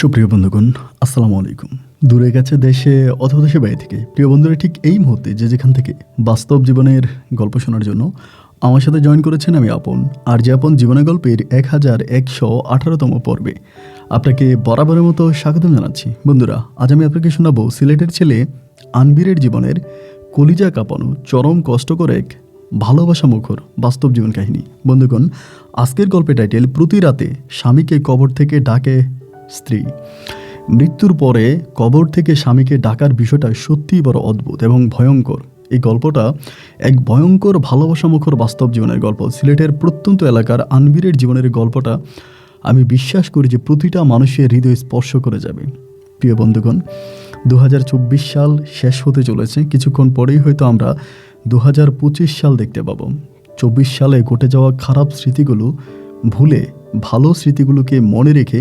সুপ্রিয় বন্ধুগণ, আসসালামু আলাইকুম। দূরে গেছে দেশে অথবা দেশে বাইরে থেকে প্রিয় বন্ধুরা ঠিক এই মুহূর্তে যে যেখান থেকে বাস্তব জীবনের গল্প শোনার জন্য আমার সাথে জয়েন করেছেন আমি আপন। আর যে আপন জীবনের গল্পের 1118তম পর্বে আপনাকে বরাবরের মতো স্বাগতম জানাচ্ছি। বন্ধুরা, আজ আমি আপনাকে শোনাবো সিলেটের ছেলে আনবীরের জীবনের কলিজা কাঁপানো চরম কষ্টকর এক ভালোবাসা মুখর বাস্তব জীবন কাহিনী। বন্ধুগণ, আজকের গল্পের টাইটেল প্রতি রাতে স্বামীকে কবর থেকে ডাকে স্ত্রী। মৃত্যুর পরে কবর থেকে স্বামীকে ডাকার বিষয়টা সত্যিই বড় অদ্ভুত এবং ভয়ঙ্কর। এই গল্পটা এক ভয়ঙ্কর ভালোবাসামুখর বাস্তব জীবনের গল্প। সিলেটের প্রত্যন্ত এলাকার আনবীরের জীবনের গল্পটা আমি বিশ্বাস করি যে প্রতিটা মানুষের হৃদয় স্পর্শ করে যাবে। প্রিয় বন্ধুগণ, 2024 সাল শেষ হতে চলেছে। কিছুক্ষণ পরেই হয়তো আমরা 2025 সাল দেখতে পাবো। 24 সালে ঘটে যাওয়া খারাপ স্মৃতিগুলো ভুলে ভালো স্মৃতিগুলোকে মনে রেখে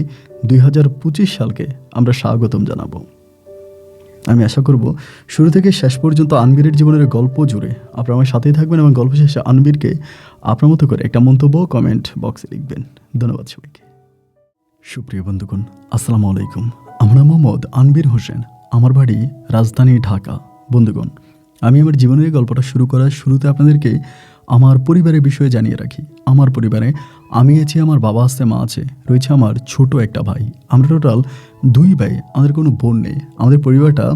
2025 সালকে আমরা স্বাগতম জানাবো। আমি আশা করব শুরু থেকে শেষ পর্যন্ত আনবীরের জীবনের গল্প জুড়ে আপনারা আমার সাথেই থাকবেন এবং গল্প শেষে আনবীরকে আপনার মতো করে একটা মন্তব্য কমেন্ট বক্সে লিখবেন। ধন্যবাদ সবাইকে। সুপ্রিয় বন্ধুগণ, আসসালামু আলাইকুম। আমরা মোহাম্মদ আনবীর হোসেন, আমার বাড়ি রাজধানী ঢাকা। বন্ধুগণ, আমি আমার জীবনের গল্পটা শুরু করার শুরুতে আপনাদেরকে আমার পরিবারের বিষয়ে জানিয়ে রাখি। আমার পরিবারে আমি আছি, আমার বাবা আছে, মা আছে, রয়েছে আমার ছোট একটা ভাই। আমরা টোটাল 2 ভাই, আমাদের কোনো বোন নেই। আমাদের পরিবারটা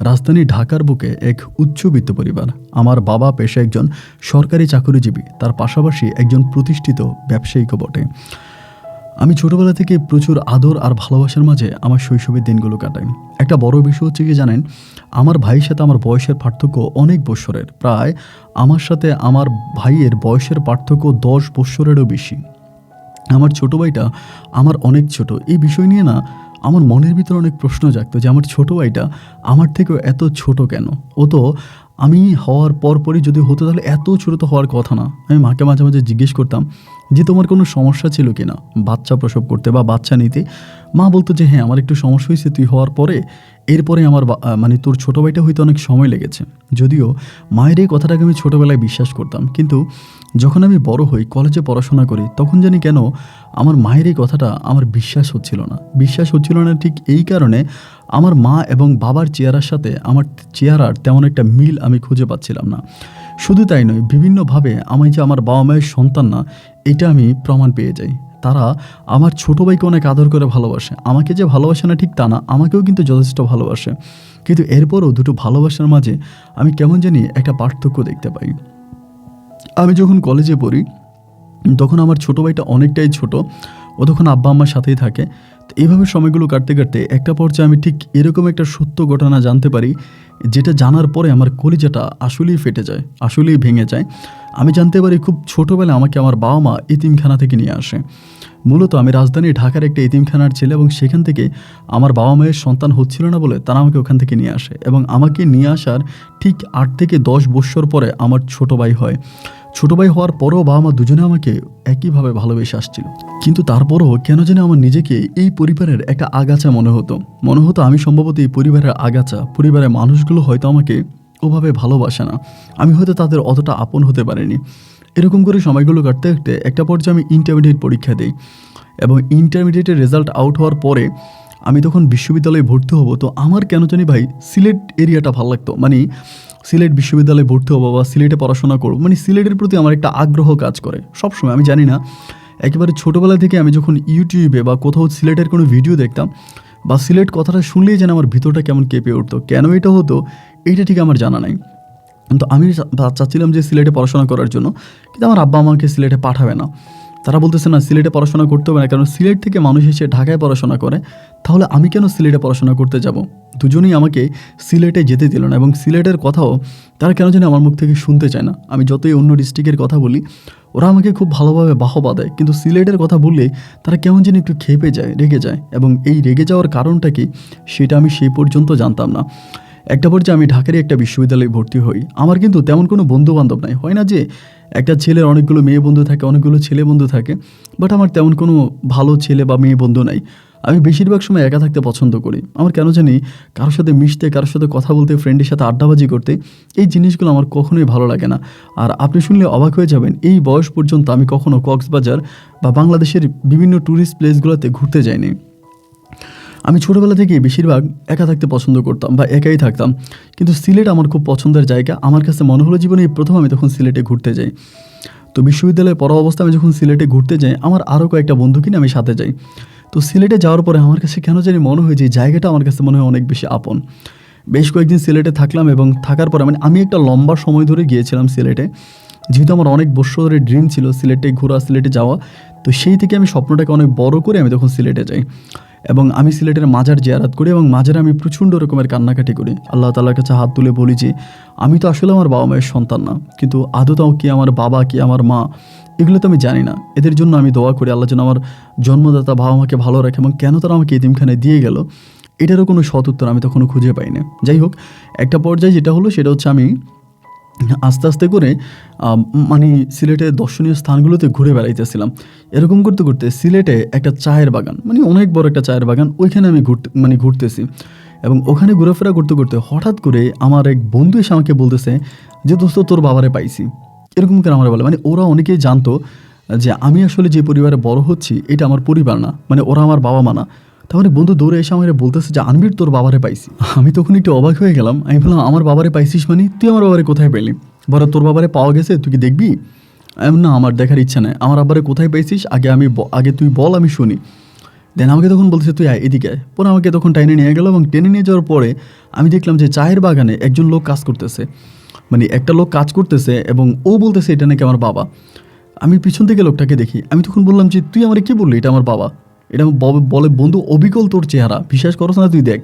রাজধানী ঢাকার বুকে এক উচ্চবিত্ত পরিবার। আমার বাবা পেশায় একজন সরকারি চাকরিজীবী, তার পাশাপাশি একজন প্রতিষ্ঠিত ব্যবসায়িকও বটে। আমি ছোটোবেলা থেকে প্রচুর আদর আর ভালোবাসার মাঝে আমার শৈশবের দিনগুলো কাটাই। একটা বড় বিষয় হচ্ছে কি জানেন, আমার ভাইয়ের সাথে আমার বয়সের পার্থক্য অনেক বৎসরের। প্রায় আমার সাথে আমার ভাইয়ের বয়সের পার্থক্য 10 বৎসরেরও বেশি। আমার ছোটো ভাইটা আমার অনেক ছোট। এই বিষয় নিয়ে না আমার মনের ভিতরে অনেক প্রশ্ন জাগতো যে আমার ছোটো ভাইটা আমার থেকেও এত ছোট কেন। ও তো আমি হওয়ার পরপরই যদি হতো তাহলে এত ছোটো তো হওয়ার কথা না। আমি মাকে মাঝে মাঝে জিজ্ঞেস করতাম যে তোমার কোনো সমস্যা ছিল কি না বাচ্চা প্রসব করতে বা বাচ্চা নিতে। মা বলতো যে হ্যাঁ, আমার একটু সমস্যা হয়েছে তুই হওয়ার পরে, এরপরে আমার মানে তোর ছোটো ভাইটা হইতে অনেক সময় লেগেছে। যদিও মায়ের এই কথাটাকে আমি ছোটোবেলায় বিশ্বাস করতাম, কিন্তু যখন আমি বড় হই, কলেজে পড়াশোনা করি, তখন জানি কেন আমার মায়ের এই কথাটা আমার বিশ্বাস হচ্ছিল না। ঠিক এই কারণে আমার মা এবং বাবার চেহারার সাথে আমার চেহারার তেমন একটা মিল আমি খুঁজে পাচ্ছিলাম না। শুধু তাই নয়, বিভিন্নভাবে আমি যে আমার বাবা মায়ের সন্তান না, এটা আমি প্রমাণ পেয়ে যাই। তারা আমার ছোটো ভাইকে অনেক আদর করে ভালোবাসে। আমাকে যে ভালোবাসে না ঠিক তা না, আমাকেও কিন্তু যথেষ্ট ভালোবাসে। কিন্তু এরপরও দুটো ভালোবাসার মাঝে আমি কেমন জানি একটা পার্থক্য দেখতে পাই। আমি যখন কলেজে পড়ি তখন আমার ছোটো ভাইটা অনেকটাই ছোট, ও তখন আব্বা আম্মার সাথেই থাকে। তো এইভাবে সময়গুলো কাটতে কাটতে একটা পর্যায়ে আমি ঠিক এরকম একটা সত্য ঘটনা জানতে পারি, যেটা জানার পরে আমার কলিজাটা আসলেই ফেটে যায়, আসলেই ভেঙে যায়। আমি জানতে পারি খুব ছোটোবেলায় আমাকে আমার বাবা মা এতিমখানা থেকে নিয়ে আসে। মূলত আমি রাজধানী ঢাকার একটা এতিমখানার ছেলে, এবং সেখান থেকে আমার বাবা মায়ের সন্তান হচ্ছিল না বলে তারা আমাকে ওখান থেকে নিয়ে আসে। এবং আমাকে নিয়ে আসার ঠিক 8 থেকে 10 বৎসর পরে আমার ছোটো ভাই হয়। ছোটো ভাই হওয়ার পরেও বাবা মা দুজনে আমাকে একইভাবে ভালোবেসে আসছিল। কিন্তু তারপরও কেন যেন আমার নিজেকে এই পরিবারের একটা আগাছা মনে হতো আমি সম্ভবত এই পরিবারের আগাছা। পরিবারের মানুষগুলো হয়তো আমাকে ওভাবে ভালোবাসে না, আমি হয়তো তাদের অতটা আপন হতে পারিনি। এরকম করে সময়গুলো কাটতে কাটতে একটা পর্যায়ে আমি ইন্টারমিডিয়েট পরীক্ষা দিই, এবং ইন্টারমিডিয়েটের রেজাল্ট আউট হওয়ার পরে আমি তখন বিশ্ববিদ্যালয়ে ভর্তি হব। তো আমার কেন জানি ভাই সিলেট এরিয়াটা ভালো লাগতো, মানে সিলেট বিশ্ববিদ্যালয়ে ভর্তি হবো বা সিলেটে পড়াশোনা করবো, মানে সিলেটের প্রতি আমার একটা আগ্রহ কাজ করে সবসময়। আমি জানি না, একেবারে ছোটোবেলা থেকে আমি যখন ইউটিউবে বা কোথাও সিলেটের কোনো ভিডিও দেখতাম বা সিলেট কথাটা শুনলেই যেন আমার ভিতরটা কেমন কেঁপে উঠতো। কেন এটা হতো এইটা ঠিক আমার জানা নাই, কিন্তু আমি চাচ্ছিলাম যে সিলেটে পড়াশোনা করার জন্য। কিন্তু আমার আব্বা আমাকে সিলেটে পাঠাবে না। তারা বলতেছে না, সিলেটে পড়াশোনা করতে হবে না, কারণ সিলেট থেকে মানুষ এসে ঢাকায় পড়াশোনা করে। তাহলে আমি কেন সিলেটে পড়াশোনা করতে যাব? দুজনেই আমাকে সিলেটে যেতে দিল না, এবং সিলেটের কথাও তারা কেন জানি আমার মুখ থেকে শুনতে চায় না। আমি যতই অন্য ডিস্ট্রিক্টের কথা বলি, ওরা আমাকে খুব ভালোভাবে বাহবা দেয়, কিন্তু সিলেটের কথা বললে তারা কেমন যেন একটু খেপে যায়, রেগে যায়। এবং এই রেগে যাওয়ার কারণটা কি সেটা আমি সেই পর্যন্ত জানতাম না। একটা পর্যায়ে আমি ঢাকারই একটা বিশ্ববিদ্যালয়ে ভর্তি হই। আমার কিন্তু তেমন কোনো বন্ধু বান্ধব নাই। হয় না যে একটা ছেলের অনেকগুলো মেয়ে বন্ধু থাকে, অনেকগুলো ছেলে বন্ধু থাকে, বাট আমার তেমন কোনো ভালো ছেলে বা মেয়ে বন্ধু নাই। আমি বেশিরভাগ সময় একা থাকতে পছন্দ করি। আমার কেন জানি কারোর সাথে মিশতে, কারোর সাথে কথা বলতে, ফ্রেন্ডের সাথে আড্ডাবাজি করতে, এই জিনিসগুলো আমার কখনোই ভালো লাগে না। আর আপনি শুনলে অবাক হয়ে যাবেন, এই বয়স পর্যন্ত আমি কখনো কক্সবাজার বা বাংলাদেশের বিভিন্ন ট্যুরিস্ট প্লেসগুলোতে ঘুরতে যাইনি। আমি ছোটোবেলা থেকেই বেশিরভাগ একা থাকতে পছন্দ করতাম বা একাই থাকতাম, কিন্তু সিলেট আমার খুব পছন্দের জায়গা। আমার কাছে মনে হলো জীবনে এই প্রথম আমি তখন সিলেটে ঘুরতে যাই। তো বিশ্ববিদ্যালয়ে পড়া অবস্থায় আমি যখন সিলেটে ঘুরতে যাই, আমার আরও কয়েকটা বন্ধুকে নিয়ে আমি সাথে যাই। তো সিলেটে যাওয়ার পরে আমার কাছে কেন জানি মনে হয় যে এই জায়গাটা আমার কাছে মনে হয় অনেক বেশি আপন। বেশ কয়েকদিন সিলেটে থাকলাম এবং থাকার পরে আমি একটা লম্বা সময় ধরে গিয়েছিলাম সিলেটে। যেহেতু আমার অনেক বছর ধরে ড্রিম ছিল সিলেটে ঘোরা, সিলেটে যাওয়া, তো সেই থেকে আমি স্বপ্নটাকে অনেক বড় করে আমি তখন সিলেটে যাই এবং আমি সিলেটের মাজার জিয়ারত করি এবং মাজারে আমি প্রচণ্ড রকমের কান্নাকাটি করি। আল্লাহ তাআলার কাছে হাত তুলে বলি যে আমি তো আসলে আমার বাবা মায়ের সন্তান না, কিন্তু আদৌ কি আমার বাবা কি আমার মা এগুলো তো আমি জানি না। এদের জন্য আমি দোয়া করি আল্লাহ যেন আমার জন্মদাতা বাবা মাকে ভালো রাখে, এবং কেন তারা আমাকে এতিমখানায় দিয়ে গেল এটারও কোনো সৎ উত্তর আমি তখনও খুঁজে পাই না। যাই হোক, একটা পর্যায়ে যেটা হলো সেটা হচ্ছে আমি আস্তে আস্তে করে মানে সিলেটের দর্শনীয় স্থানগুলোতে ঘুরে বেড়াইতেছিলাম। এরকম করতে করতে সিলেটে একটা চায়ের বাগান, মানে অনেক বড় একটা চায়ের বাগান, ওইখানে আমি ঘুরতেছি এবং ওখানে ঘোরাফেরা করতে করতে হঠাৎ করে আমার এক বন্ধু এসে আমাকে বলতেছে যে দোস্ত তোর বাবারে পাইছি। এরকম করে আমার বলে, মানে ওরা অনেকেই জানতো যে আমি আসলে যে পরিবারে বড় হচ্ছি এটা আমার পরিবার না, মানে ওরা আমার বাবা মা না। তাহলে বন্ধু দৌড়ে এসে আমাকে বলতেছে যে আনবির তোর বাবারে পাইছি। আমি তখন একটু অবাক হয়ে গেলাম। আমি বললাম আমার বাবারে পাইছিস মানে তুই আমার বাবারে কোথায় পেলি? বলো তোর বাবারে পাওয়া গেছে, তুই কি দেখবি? না, আমার দেখার ইচ্ছা নেই। আমার আব্বারে কোথায় পাইছিস আগে তুই বল, আমি শুনি। দেন আমাকে তখন বলতেছে তুই আয় এদিকে আয়। পরে আমাকে তখন টেনে নিয়ে গেল এবং টেনে নিয়ে যাওয়ার পরে আমি দেখলাম যে চায়ের বাগানে একজন লোক কাজ করতেছে, মানে একটা লোক কাজ করতেছে এবং ও বলতেছে এটা নাকি আমার বাবা। আমি পিছন থেকে লোকটাকে দেখি, আমি তখন বললাম যে তুই আমারে কি বললি এটা আমার বাবা? এটা বলে বন্ধু অবিকল তোর চেহারা, বিশ্বাস করছ না তুই দেখ।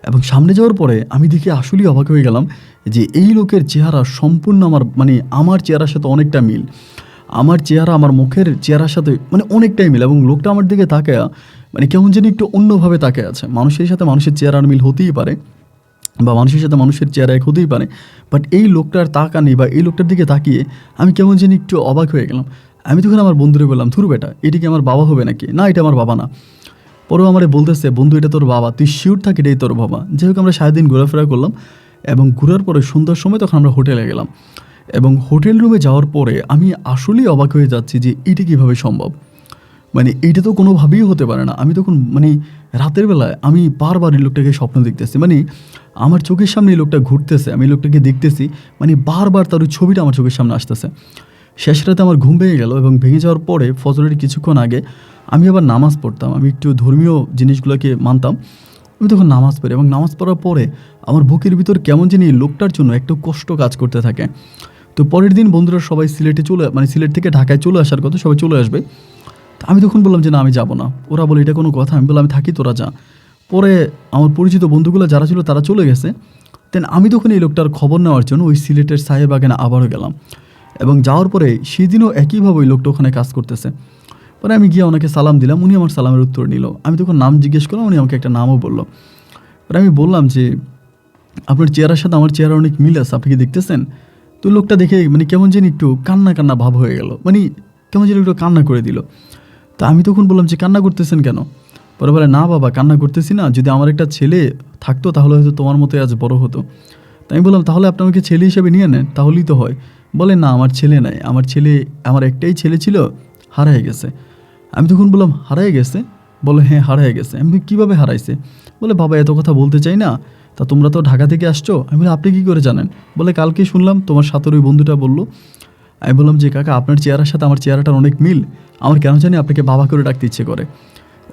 এবং সামনে যাওয়ার পরে আমি দেখি আসলেই অবাক হয়ে গেলাম যে এই লোকের চেহারা সম্পূর্ণ আমার চেহারার সাথে অনেকটা মিল। আমার চেহারা আমার মুখের চেহারার সাথে মানে অনেকটাই মিল, এবং লোকটা আমার দিকে তাকায় মানে কেমন যেন একটু অন্যভাবে তাকায় আছে। মানুষের সাথে মানুষের চেহারার মিল হতেই পারে বা মানুষের সাথে মানুষের চেহারা এক হতেই পারে, বাট এই লোকটার তাকানি বা এই লোকটার দিকে তাকিয়ে আমি কেমন যেন একটু অবাক হয়ে গেলাম। আমি তখন আমার বন্ধুরে বললাম ধুর বেটা, এটা কি আমার বাবা হবে নাকি? না, এটা আমার বাবা না। পরেও আমার বলতেছে বন্ধু এটা তোর বাবা, তুই শিওর থাক এটাই তোর বাবা। যাই হোক, আমরা সারাদিন ঘোরাফেরা করলাম এবং ঘোরার পরে সন্ধ্যার সময় তখন আমরা হোটেলে গেলাম এবং হোটেল রুমে যাওয়ার পরে আমি আসলেই অবাক হয়ে যাচ্ছি যে এটা কীভাবে সম্ভব। মানে এইটা তো কোনোভাবেই হতে পারে না। আমি তখন মানে রাতের বেলায় আমি বারবার এই লোকটাকে স্বপ্ন দেখতেছি, মানে আমার চোখের সামনে এই লোকটা ঘুরতেছে, আমি এই লোকটাকে দেখতেছি, মানে বারবার তার ওই ছবিটা আমার চোখের সামনে আসতেছে। শেষ রাতে আমার ঘুম ভেঙে গেল এবং ভেঙে যাওয়ার পরে ফজরের কিছুক্ষণ আগে আমি আবার নামাজ পড়তাম, আমি একটু ধর্মীয় জিনিসগুলোকে মানতাম। আমি তখন নামাজ পড়ি এবং নামাজ পড়ার পরে আমার বুকের ভিতর কেমন জানি এই লোকটার জন্য একটু কষ্ট কাজ করতে থাকে। তো পরের দিন বন্ধুরা সবাই সিলেট থেকে ঢাকায় চলে আসার কথা, সবাই চলে আসবে। তো আমি তখন বললাম যে না আমি যাবো না। ওরা বলে এটা কোনো কথা? আমি বললাম আমি থাকি, তোরা যা। পরে আমার পরিচিত বন্ধুগুলো যারা ছিল তারা চলে গেছে। দেন আমি তখন এই লোকটার খবর নেওয়ার জন্য ওই সিলেটের চায়ের বাগানে আবারও গেলাম এবং যাওয়ার পরে সেদিনও একইভাবে ওই লোকটা ওখানে কাজ করতেছে। পরে আমি গিয়ে ওনাকে সালাম দিলাম, উনি আমার সালামের উত্তর নিল। আমি তখন নাম জিজ্ঞেস করলাম, উনি আমাকে একটা নামও বললো। পরে আমি বললাম যে আপনার চেহারার সাথে আমার চেহারা অনেক মিল আছে, আপনি কি দেখতেছেন? তো লোকটা দেখে মানে কেমন যেন একটু কান্না কান্না ভাব হয়ে গেল, মানে কেমন যেন একটু কান্না করে দিল। তা আমি তখন বললাম যে কান্না করতেছেন কেন? পরে বলে না বাবা কান্না করতেছি না, যদি আমার একটা ছেলে থাকতো তাহলে হয়তো তোমার মতোই আজ বড় হতো। তাই আমি বললাম তাহলে আপনি আমাকে ছেলে হিসেবে নিয়ে নেন, তাহলেই তো হয়। বলে না আমার ছেলে নাই, আমার একটাই ছেলে ছিল, হারায় গেছে। আমি তখন বললাম হারায় গেছে? বলে হ্যাঁ হারায় গেছে। আমি কীভাবে হারাইছে? বলে বাবা এত কথা বলতে চাই না, তা তোমরা তো ঢাকা থেকে আসছো। আমি বলি আপনি কী করে জানেন? বলে কালকে শুনলাম তোমার সাথে ওই বন্ধুটা বললো। আমি বললাম যে কাকা আপনার চেহারার সাথে আমার চেহারাটার অনেক মিল, আমার কেন জানি আপনাকে বাবা করে ডাকতে ইচ্ছে করে।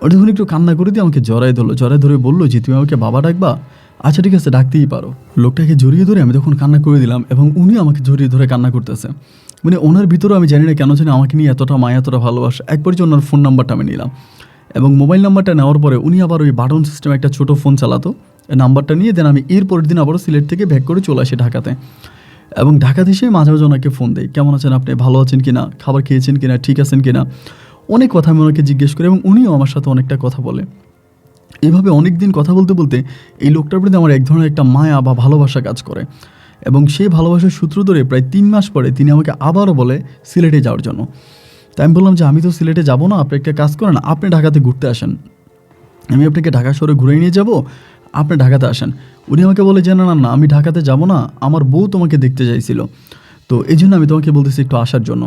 ওটা যখন একটু কান্না করে দিয়ে আমাকে জড়াই ধরে বললো যে তুমি আমাকে বাবা ডাকবা, আচ্ছা ঠিক আছে ডাকতেই পারো। লোকটাকে জড়িয়ে ধরে আমি তখন কান্না করে দিলাম এবং উনি আমাকে জড়িয়ে ধরে কান্না করতেছে। মানে ওনার ভিতরেও আমি জানি না কেন জানি আমাকে নিয়ে এতটা মায়া, এতটা ভালোবাসা। একবার যে ওনার ফোন নাম্বারটা আমি নিলাম এবং মোবাইল নাম্বারটা নেওয়ার পরে উনি আবার ওই বাটন সিস্টেম একটা ছোটো ফোন চালাতো, নাম্বারটা নিয়ে দেন আমি এর পরের দিন আবারও সিলেট থেকে ব্যাক করে চলে আসি ঢাকাতে। এবং ঢাকাতে এসে মাঝে মাঝে ওনাকে ফোন দেয়, কেমন আছেন আপনি, ভালো আছেন কিনা, খাবার খেয়েছেন কিনা, ঠিক আছেন কিনা, অনেক কথা আমি ওনাকে জিজ্ঞেস করি এবং উনিও আমার সাথে অনেকটা কথা বলে। এভাবে অনেক দিন কথা বলতে বলতে এই লোকটার প্রতি আমার এক ধরনের একটা মায়া বা ভালোবাসা কাজ করে এবং সেই ভালোবাসার সূত্র ধরে প্রায় 3 মাস পরে তিনি আমাকে আবারও বলে সিলেটে যাওয়ার জন্য। তাই আমি বললাম যে আমি তো সিলেটে যাব না, আপনি একটা কাজ করেন, আপনি ঢাকাতে ঘুরতে আসেন, আমি আপনাকে ঢাকা শহরে ঘুরে নিয়ে যাব, আপনি ঢাকাতে আসেন। উনি আমাকে বলে যে না না না আমি ঢাকাতে যাব না, আমার বউ তোমাকে দেখতে চাইছিল, তো এই জন্য আমি তোমাকে বলতেছি একটু আসার জন্য।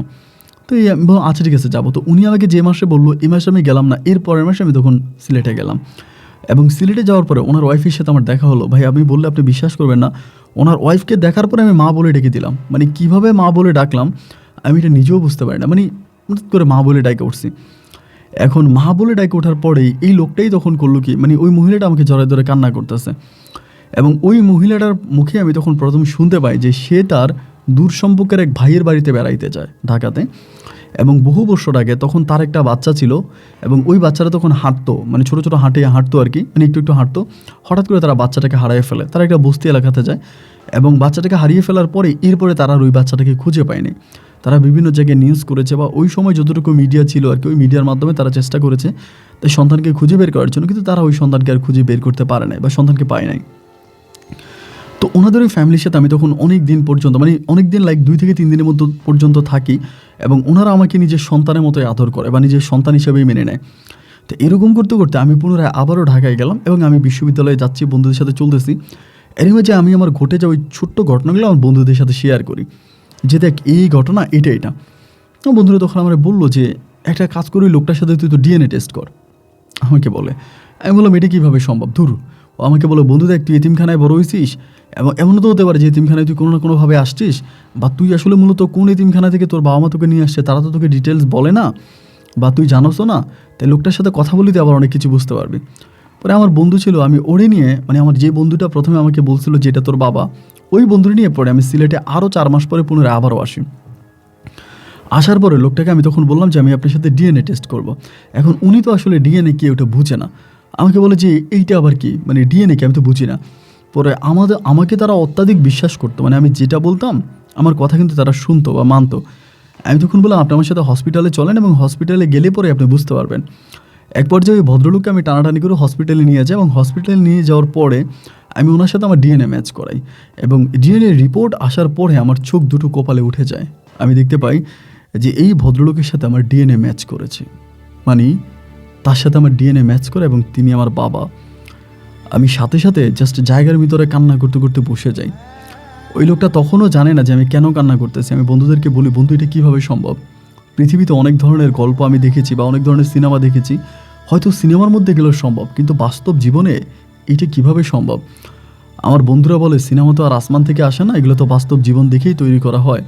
তো এই আমি বললাম আচ্ছা ঠিক আছে যাবো। তো উনি আমাকে যে মাসে বললো এই মাসে আমি গেলাম না, এর পরের মাসে আমি তখন সিলেটে গেলাম। এবং সিলেটে যাওয়ার পরে ওনার ওয়াইফের সাথে আমার দেখা হলো। ভাই আমি বললে আপনি বিশ্বাস করবেন না, ওনার ওয়াইফকে দেখার পরে আমি মা বলে ডেকে দিলাম। মানে কীভাবে মা বলে ডাকলাম আমি এটা নিজেও বুঝতে পারি না, মানে হঠাৎ করে মা বলে ডাকে উঠছি। এখন মা বলে ডাকে ওঠার পরেই এই লোকটাই তখন করলো কি, মানে ওই মহিলাটা আমাকে জড়ায় ধরে কান্না করতেছে এবং ওই মহিলাটার মুখে আমি তখন প্রথম শুনতে পাই যে সে তার দূর সম্পর্কের এক ভাইয়ের বাড়িতে বেড়াইতে যায় ঢাকাতে, এবং বহু বছর আগে তখন তার একটা বাচ্চা ছিল এবং ওই বাচ্চাটা তখন হাঁটতো, মানে ছোটো ছোটো হাঁটতো আর কি, মানে একটু একটু হাঁটতো। হঠাৎ করে তারা বাচ্চাটাকে হারিয়ে ফেলে, তারা একটা বস্তি এলাকাতে যায় এবং বাচ্চাটাকে হারিয়ে ফেলার পরে এরপরে তারা আর ওই বাচ্চাটাকে খুঁজে পায়নি। তারা বিভিন্ন জায়গায় নিউজ করেছে বা ওই সময় যতটুকু মিডিয়া ছিল আর কি, ওই মিডিয়ার মাধ্যমে তারা চেষ্টা করেছে তাই সন্তানকে খুঁজে বের করার জন্য, কিন্তু তারা ওই সন্তানকে আর খুঁজে বের করতে পারে নাই বা সন্তানকে পায় নাই। তো ওনাদের ওই ফ্যামিলির সাথে আমি তখন অনেক দিন পর্যন্ত, মানে অনেক দিন 2 থেকে 3 দিনের মধ্যে পর্যন্ত থাকি এবং ওনারা আমাকে নিজের সন্তানের মতোই আদর করে বা নিজের সন্তান হিসেবেই মেনে নেয়। তো এরকম করতে করতে আমি পুনরায় আবারও ঢাকায় গেলাম এবং আমি বিশ্ববিদ্যালয়ে যাচ্ছি, বন্ধুদের সাথে চলতেছি। এর মাঝে আমি আমার ঘটে যাওয়া ওই ছোট্ট ঘটনাগুলো আমার বন্ধুদের সাথে শেয়ার করি যে দেখ এই ঘটনা এটা। বন্ধুরা তখন আমার বললো যে একটা কাজ করি, লোকটার সাথে তুই তো ডিএনএ টেস্ট কর। আমাকে বলে, আমি বললাম এটা কীভাবে সম্ভব, ধুর। ও আমাকে বলে, বন্ধু দেখ তুই এতিমখানায় বড় হয়েছিস এবং এমনও তো হতে পারে যে এতিমখানায় তুই কোনো না কোনোভাবে আসছিস, বা তুই আসলে মূলত কোন এতিমখানা থেকে তোর বাবা মা তোকে নিয়ে আসছে তারা তো তোকে ডিটেলস বলে না বা তুই জানোসও না, তাই লোকটার সাথে কথা বলি তুই আবার অনেক কিছু বুঝতে পারবি। পরে আমার বন্ধু ছিল, আমি ওরে নিয়ে, মানে আমার যে বন্ধুটা প্রথমে আমাকে বলছিল যে এটা তোর বাবা, ওই বন্ধুটা নিয়ে পরে আমি সিলেটে আরও 4 মাস পরে পুনরায় আবারও আসি। আসার পরে লোকটাকে আমি তখন বললাম যে আমি আপনার সাথে ডিএনএ টেস্ট করব। এখন উনি তো আসলে ডিএনএ কি ওটা বুঝে না, আমাকে বলে যে এইটা আবার কি, মানে ডিএনএ কি, আমি তো বুঝি না। পরে আমাকে তারা অত্যাধিক বিশ্বাস করতো, মানে আমি যেটা বলতাম আমার কথা কিন্তু তারা শুনতো বা মানতো। আমি তখন বললাম আপনি আমার সাথে হসপিটালে চলেন এবং হসপিটালে গেলে পরে আপনি বুঝতে পারবেন। এক পর্যায়ে ওই ভদ্রলোককে আমি টানাটানি করে হসপিটালে নিয়ে যাই এবং হসপিটালে নিয়ে যাওয়ার পরে আমি ওনার সাথে আমার ডিএনএ ম্যাচ করাই এবং ডিএনএ রিপোর্ট আসার পরে আমার চোখ দুটো কপালে উঠে যায়। আমি দেখতে পাই যে এই ভদ্রলোকের সাথে আমার ডিএনএ ম্যাচ করেছে, মানে তার সাথে আমার ডিএনএ ম্যাচ করে এবং তিনি আমার বাবা। আমি সাথে সাথে জাস্ট জায়গার ভিতরে কান্না করতে করতে বসে যাই। ওই লোকটা তখনও জানে না যে আমি কেন কান্না করতেছি। আমি বন্ধুদেরকে বলি, বন্ধু এটা কীভাবে সম্ভব? পৃথিবীতে অনেক ধরনের গল্প আমি দেখেছি বা অনেক ধরনের সিনেমা দেখেছি, হয়তো সিনেমার মধ্যে গেলেও সম্ভব, কিন্তু বাস্তব জীবনে এটা কিভাবে সম্ভব? আমার বন্ধুরা বলে সিনেমা তো আর আসমান থেকে আসে না, এগুলো তো বাস্তব জীবন দেখেই তৈরি করা হয়।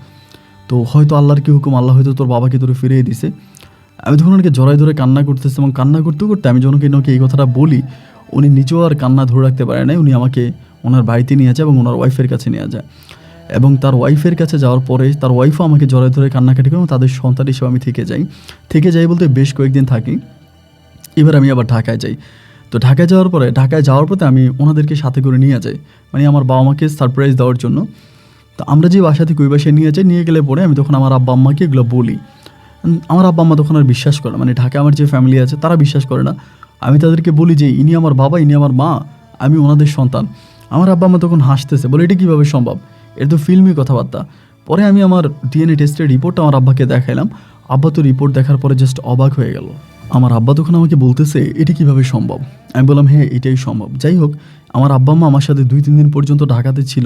তো হয়তো আল্লাহর কি হুকুম, আল্লাহ হয়তো তোর বাবাকে তোরে ফিরিয়ে দিছে। আমি তখন ওনাকে জড়াই ধরে কান্না করতেছি এবং কান্না করতে করতে আমি যখন ওনাকে এই কথাটা বলি, উনি নিজেও আর কান্না ধরে রাখতে পারে নাই। উনি আমাকে ওনার বাড়িতে নিয়ে যায় এবং ওনার ওয়াইফের কাছে নিয়ে যায় এবং তার ওয়াইফের কাছে যাওয়ার পরে তার ওয়াইফও আমাকে জড়াই ধরে কান্নাকাটি করে এবং তাদের সন্তান হিসেবে আমি থেকে যাই বলতে বেশ কয়েকদিন থাকি। এবার আমি আবার ঢাকায় যাই। তো ঢাকায় যাওয়ার পরে আমি ওনাদেরকে সাথে করে নিয়ে যাই, মানে আমার বাবা মাকে সারপ্রাইজ দেওয়ার জন্য। তো আমরা যে বাসা থেকে ওই বাসায় নিয়ে গেলে পরে আমি তখন আমার আব্বা আম্মাকে এগুলো বলি। আমার আব্বা আম্মা তখন আর বিশ্বাস করে না, মানে ঢাকায় আমার যে ফ্যামিলি আছে তারা বিশ্বাস করে না। আমি তাদেরকে বলি যে ইনি আমার বাবা, ইনি আমার মা, আমি ওনাদের সন্তান। আমার আব্বা আম্মা তখন হাসতেছে, বলে এটা কীভাবে সম্ভব, এটা তো ফিল্মি কথাবার্তা। পরে আমি আমার ডিএনএ টেস্টের রিপোর্টটা আমার আব্বাকে দেখাইলাম। আব্বা তো রিপোর্ট দেখার পরে জাস্ট অবাক হয়ে গেল। আমার আব্বা তখন আমাকে বলতেছে এটা কিভাবে সম্ভব। আমি বললাম হ্যাঁ এটাই সম্ভব। যাই হোক, আমার আব্বা আম্মা আমার সাথে 2-3 দিন পর্যন্ত ঢাকাতে ছিল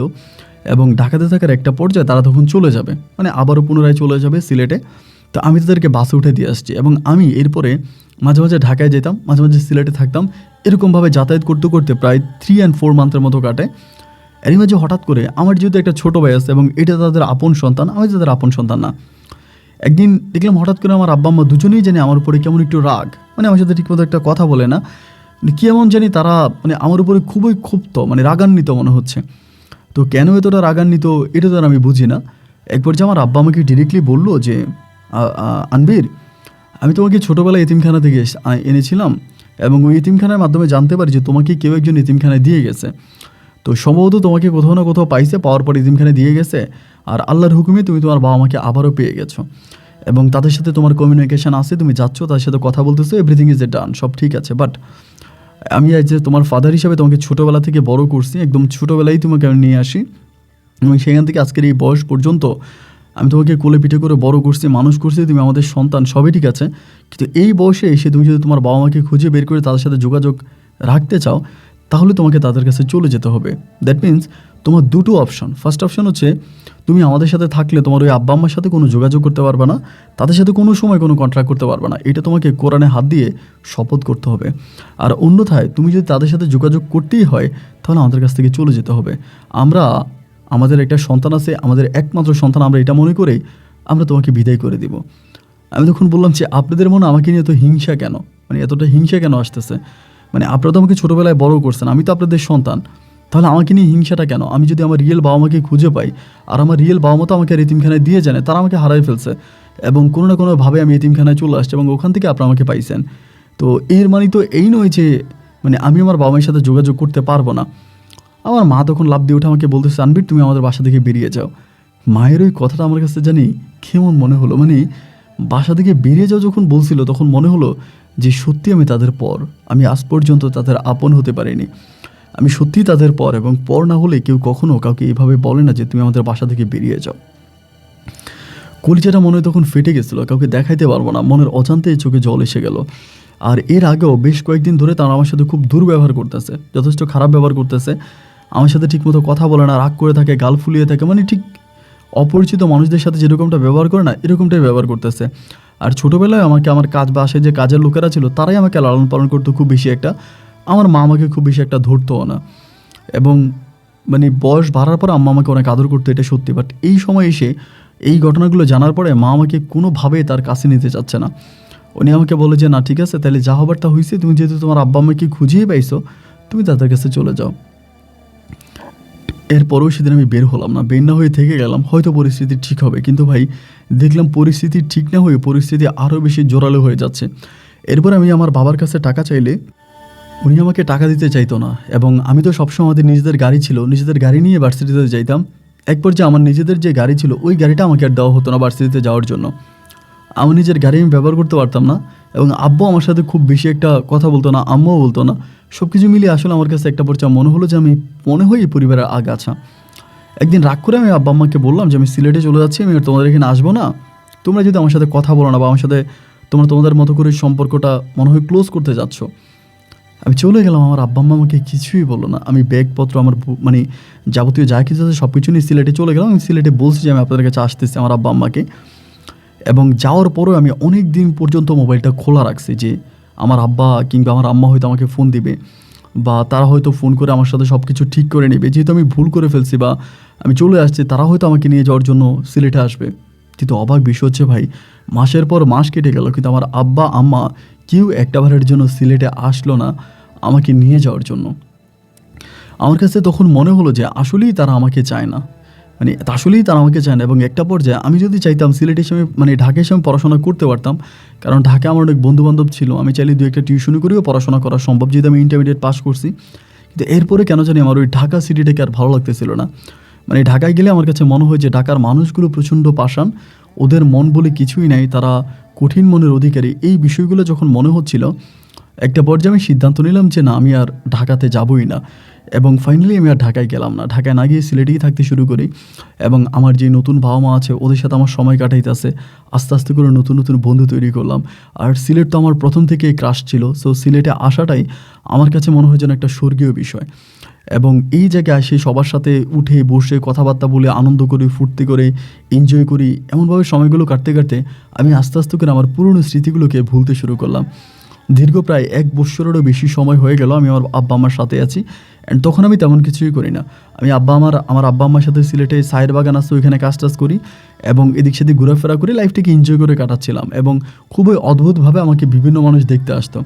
এবং ঢাকাতে থাকার একটা পর্যায়ে তারা তখন চলে যাবে, মানে আবারও পুনরায় চলে যাবে সিলেটে। তো আমি তাদেরকে বাসে উঠে দিয়ে আসছি এবং আমি এরপরে মাঝে মাঝে ঢাকায় যেতাম, মাঝে মাঝে সিলেটে থাকতাম। এরকমভাবে যাতায়াত করতে করতে প্রায় 3 and 4 মান্থের মতো কাটে। এরই মাঝে হঠাৎ করে আমার যেহেতু একটা ছোটো ভাই আছে এবং এটা তাদের আপন সন্তান, আমি তাদের আপন সন্তান না। একদিন দেখলাম হঠাৎ করে আমার আব্বা আম্মা দুজনেই জানি আমার উপরে কেমন একটু রাগ, মানে আমার সাথে ঠিকমতো একটা কথা বলে না, কেমন জানি তারা মানে আমার উপরে খুবই ক্ষুব্ধ, মানে রাগান্বিত মনে হচ্ছে। তো কেন এতটা রাগান্বিত এটা তো আর আমি বুঝি না। একবার যে আমার আব্বা আমাকে ডিরেক্টলি বললো যে আনবীর, আমি তোমাকে ছোটোবেলায় এতিমখানা থেকে এনেছিলাম এবং ওই এতিমখানার মাধ্যমে জানতে পারি যে তোমাকে কেউ একজন এতিমখানায় দিয়ে গেছে। তো সম্ভবত তোমাকে কোথাও না কোথাও পাইছে, পাওয়ার পর এতিমখানায় দিয়ে গেছে, আর আল্লাহর হুকুমে তুমি তোমার বাবা মাকে আবারও পেয়ে গেছো এবং তাদের সাথে তোমার কমিউনিকেশান আছে, তুমি যাচ্ছ তাদের সাথে কথা বলতেছো, এভরিথিং ইজ এ ডান, সব ঠিক আছে। বাট আমি আজ যে তোমার ফাদার হিসাবে তোমাকে ছোটোবেলা থেকে বড় করছি, একদম ছোটোবেলায় তোমাকে আমি নিয়ে আসি এবং সেখান থেকে আজকের এই বয়স পর্যন্ত আমি তোমাকে কোলে পিঠে করে বড় করছি, মানুষ করছি, তুমি আমাদের সন্তান, সবই ঠিক আছে। কিন্তু এই বয়সে এসে তুমি যদি তোমার বাবা মাকে খুঁজে বের করে তাদের সাথে যোগাযোগ রাখতে চাও, তাহলে তোমাকে তাদের কাছে চলে যেতে হবে। দ্যাট মিনস তোমার দুটো অপশন। ফার্স্ট অপশন হচ্ছে তুমি আমাদের সাথে থাকলে তোমার ওই আব্বা আম্মার সাথে কোনো যোগাযোগ করতে পারবে না, তাদের সাথে কোনো সময় কোনো কন্ট্রাক্ট করতে পারবে না, এটা তোমাকে কোরআনে হাত দিয়ে শপথ করতে হবে। আর অন্যথায় তুমি যদি তাদের সাথে যোগাযোগ করতেই হয় তাহলে আমাদের কাছ থেকে চলে যেতে হবে। আমাদের একটা সন্তান আছে, আমাদের একমাত্র সন্তান, আমরা এটা মনে করেই আমরা তোমাকে বিদায় করে দিব। আমি তখন বললাম যে আপনাদের মনে আমাকে নিয়ে এত হিংসা কেন, মানে এতটা হিংসা কেন আসতেছে? মানে আপনারা তো আমাকে ছোটোবেলায় বড় করছেন, আমি তো আপনাদের সন্তান, তাহলে আমাকে নিয়ে হিংসাটা কেন? আমি যদি আমার রিয়েল বাবা মাকে খুঁজে পাই, আর আমার রিয়েল বাবা মা তো আমাকে এতিমখানায় দিয়ে জানে, তারা আমাকে হারাই ফেলছে এবং কোনো না কোনোভাবে আমি এতিমখানায় চলে আসছি এবং ওখান থেকে আপনারা আমাকে পাইছেন। তো এর মানে তো এই নয় যে মানে আমি আমার বাবা মায়ের সাথে যোগাযোগ করতে পারবো না। আমার মা তখন লাফ দিয়ে উঠে আমাকে বলতেছে, আনবির তুমি আমাদের বাসা থেকে বেরিয়ে যাও। মায়ের ওই কথাটা আমার কাছে জানি কেমন মনে হলো, মানে বাসা থেকে বেরিয়ে যাও যখন বলছিল তখন মনে হলো যে সত্যি আমি তাদের পর, আমি আজ পর্যন্ত তাদের আপন হতে পারিনি, আমি সত্যি তাদের পর, এবং পর না হলে কেউ কখনো কাউকে এইভাবে বলে না যে তুমি আমাদের বাসা থেকে বেরিয়ে যাও। কলিজাটা মনে হয় তখন ফেটে গেছিলো, কাউকে দেখাইতে পারবো না, মনের অজান্তেই চোখে জল এসে গেল। আর এর আগেও বেশ কয়েকদিন ধরে তারা আমার সাথে খুব দুর্ব্যবহার করতেছে, যথেষ্ট খারাপ ব্যবহার করতেছে, আমার সাথে ঠিকমতো কথা বলে না, রাগ করে থাকে, গাল ফুলিয়ে থাকে, মানে ঠিক অপরিচিত মানুষদের সাথে যেরকমটা ব্যবহার করে না এরকমটাই ব্যবহার করতেছে। আর ছোটোবেলায় আমাকে আমার কাজ বাসায় যে কাজের লোকেরা ছিল তারাই আমাকে লালন পালন করতো খুব বেশি একটা, আমার মা আমাকে খুব বেশি একটা ধরতোও না। এবং মানে বয়স বাড়ার পর আম্মা আমাকে অনেক আদর করতো, এটা সত্যি। বাট এই সময় এসে এই ঘটনাগুলো জানার পরে মা আমাকে কোনোভাবেই তার কাছে নিতে চাচ্ছে না। উনি আমাকে বলে যে না ঠিক আছে, তাহলে যা হবার তা হয়েছে, তুমি যেহেতু তোমার আব্বা আম্মাকে খুঁজেই পাইছো তুমি তাদের কাছে চলে যাও। এরপরেও সেদিন আমি বের হলাম না, বের না হয়ে থেকে গেলাম, হয়তো পরিস্থিতি ঠিক হবে, কিন্তু ভাই দেখলাম পরিস্থিতি ঠিক না হয়ে পরিস্থিতি আরও বেশি জোরালো হয়ে যাচ্ছে। এরপর আমি আমার বাবার কাছে টাকা চাইলে উনি আমাকে টাকা দিতে চাইতো না, এবং আমি তো সবসময় আমাদের নিজেদের গাড়ি ছিল, নিজেদের গাড়ি নিয়ে ভার্সিটিতে যাইতাম। এক পর্যায়ে আমার নিজেদের যে গাড়ি ছিল ওই গাড়িটা আমাকে আর দেওয়া হতো না ভার্সিটিতে যাওয়ার জন্য, আমার নিজের গাড়ি আমি ব্যবহার করতে পারতাম না, এবং আব্বু আমার সাথে খুব বেশি একটা কথা বলতো না, আম্মুও বলতো না। সব কিছু মিলিয়ে আসলে আমার কাছে একটা পর্যায়ে মনে হলো যে আমি মনে হয় এই পরিবারের আগাছা। একদিন রাগ করে আমি আব্বা আম্মাকে বললাম যে আমি সিলেটে চলে যাচ্ছি, আমি আর তোমাদের এখানে আসবো না, তোমরা যদি আমার সাথে কথা বলো না বা আমার সাথে তোমাদের মতো করে সম্পর্কটা মনে হয় ক্লোজ করতে যাচ্ছ। আমি চলে গেলাম, আমার আব্বা আম্মা আমাকে কিছুই বললো না। আমি ব্যাগপত্র আমার মানে যাবতীয় যা কিছু আছে সব কিছু নিয়ে সিলেটে চলে গেলাম। আমি সিলেটে বলছি যে আমি আপনাদের কাছে আসতেছি আমার আব্বা আম্মাকে, এবং যাওয়ার পরেও আমি অনেক দিন পর্যন্ত মোবাইলটা খোলা রাখছি যে আমার আব্বা কিংবা আমার আম্মা হয়তো আমাকে ফোন দিবে বা তারা হয়তো ফোন করে আমার সাথে সব কিছু ঠিক করে নেবে, যেহেতু আমি ভুল করে ফেলছি বা আমি চলে আসছি, তারা হয়তো আমাকে নিয়ে যাওয়ার জন্য সিলেটে আসবে। কিন্তু অবাক বিষয় হচ্ছে ভাই, মাসের পর মাস কেটে গেল কিন্তু আমার আব্বা আম্মা কেউ একটাবারের জন্য সিলেটে আসলো না আমাকে নিয়ে যাওয়ার জন্য। আমার কাছে তখন মনে হলো যে আসলেই তারা আমাকে চায় না, মানে আসলেই তারা আমাকে চায় না। এবং একটা পর্যায়ে আমি যদি চাইতাম সিলেটের সময় মানে ঢাকার সময় পড়াশোনা করতে পারতাম, কারণ ঢাকায় আমার অনেক বন্ধুবান্ধব ছিল, আমি চাইলে দু একটা টিউশনি করেও পড়াশোনা করা সম্ভব, যেহেতু আমি ইন্টারমিডিয়েট পাস করছি। কিন্তু এরপরে কেন জানি আমার ওই ঢাকা সিটিটাকে আর ভালো লাগতেছিল না। মানে ঢাকায় গেলে আমার কাছে মনে হয় যে ঢাকার মানুষগুলো প্রচণ্ড পাষাণ, ওদের মন বলে কিছুই নাই, তারা কঠিন মনের অধিকারী। এই বিষয়গুলো যখন মনে হচ্ছিল, একটা পর্যায়ে আমি সিদ্ধান্ত নিলাম যে না, আমি আর ঢাকাতে যাবই না। এবং ফাইনালি আমি আর ঢাকায় গেলাম না, ঢাকায় না গিয়ে সিলেটেই থাকতে শুরু করি। এবং আমার যে নতুন বাবা মা আছে ওদের সাথে আমার সময় কাটাইতেছে, আস্তে আস্তে করে নতুন নতুন বন্ধু তৈরি করলাম। আর সিলেট তো আমার প্রথম থেকেই ক্রাশ ছিল, সো সিলেটে আসাটাই আমার কাছে মনে হয় যেন একটা স্বর্গীয় বিষয়। এবং এই জায়গায় আসে সবার সাথে উঠে বসে কথাবার্তা বলে আনন্দ করি, ফুর্তি করে এনজয় করি, এমনভাবে সময়গুলো কাটতে কাটতে আমি আস্তে আস্তে করে আমার পুরনো স্মৃতিগুলোকে ভুলতে শুরু করলাম। দীর্ঘ প্রায় 1 বছরেরও বেশি সময় হয়ে গেল আমি আমার আব্বা আম্মার সাথে আছি, অ্যান্ড তখন আমি তেমন কিছুই করি না। আমি আমার আব্বা আম্মার সাথে সিলেটে সায়ের বাগান আছে, ওইখানে কাজ টাজ করি এবং এদিক সেদিক ঘোরাফেরা করে লাইফটাকে এনজয় করে কাটাচ্ছিলাম। এবং খুবই অদ্ভুতভাবে আমাকে বিভিন্ন মানুষ দেখতে আসতো।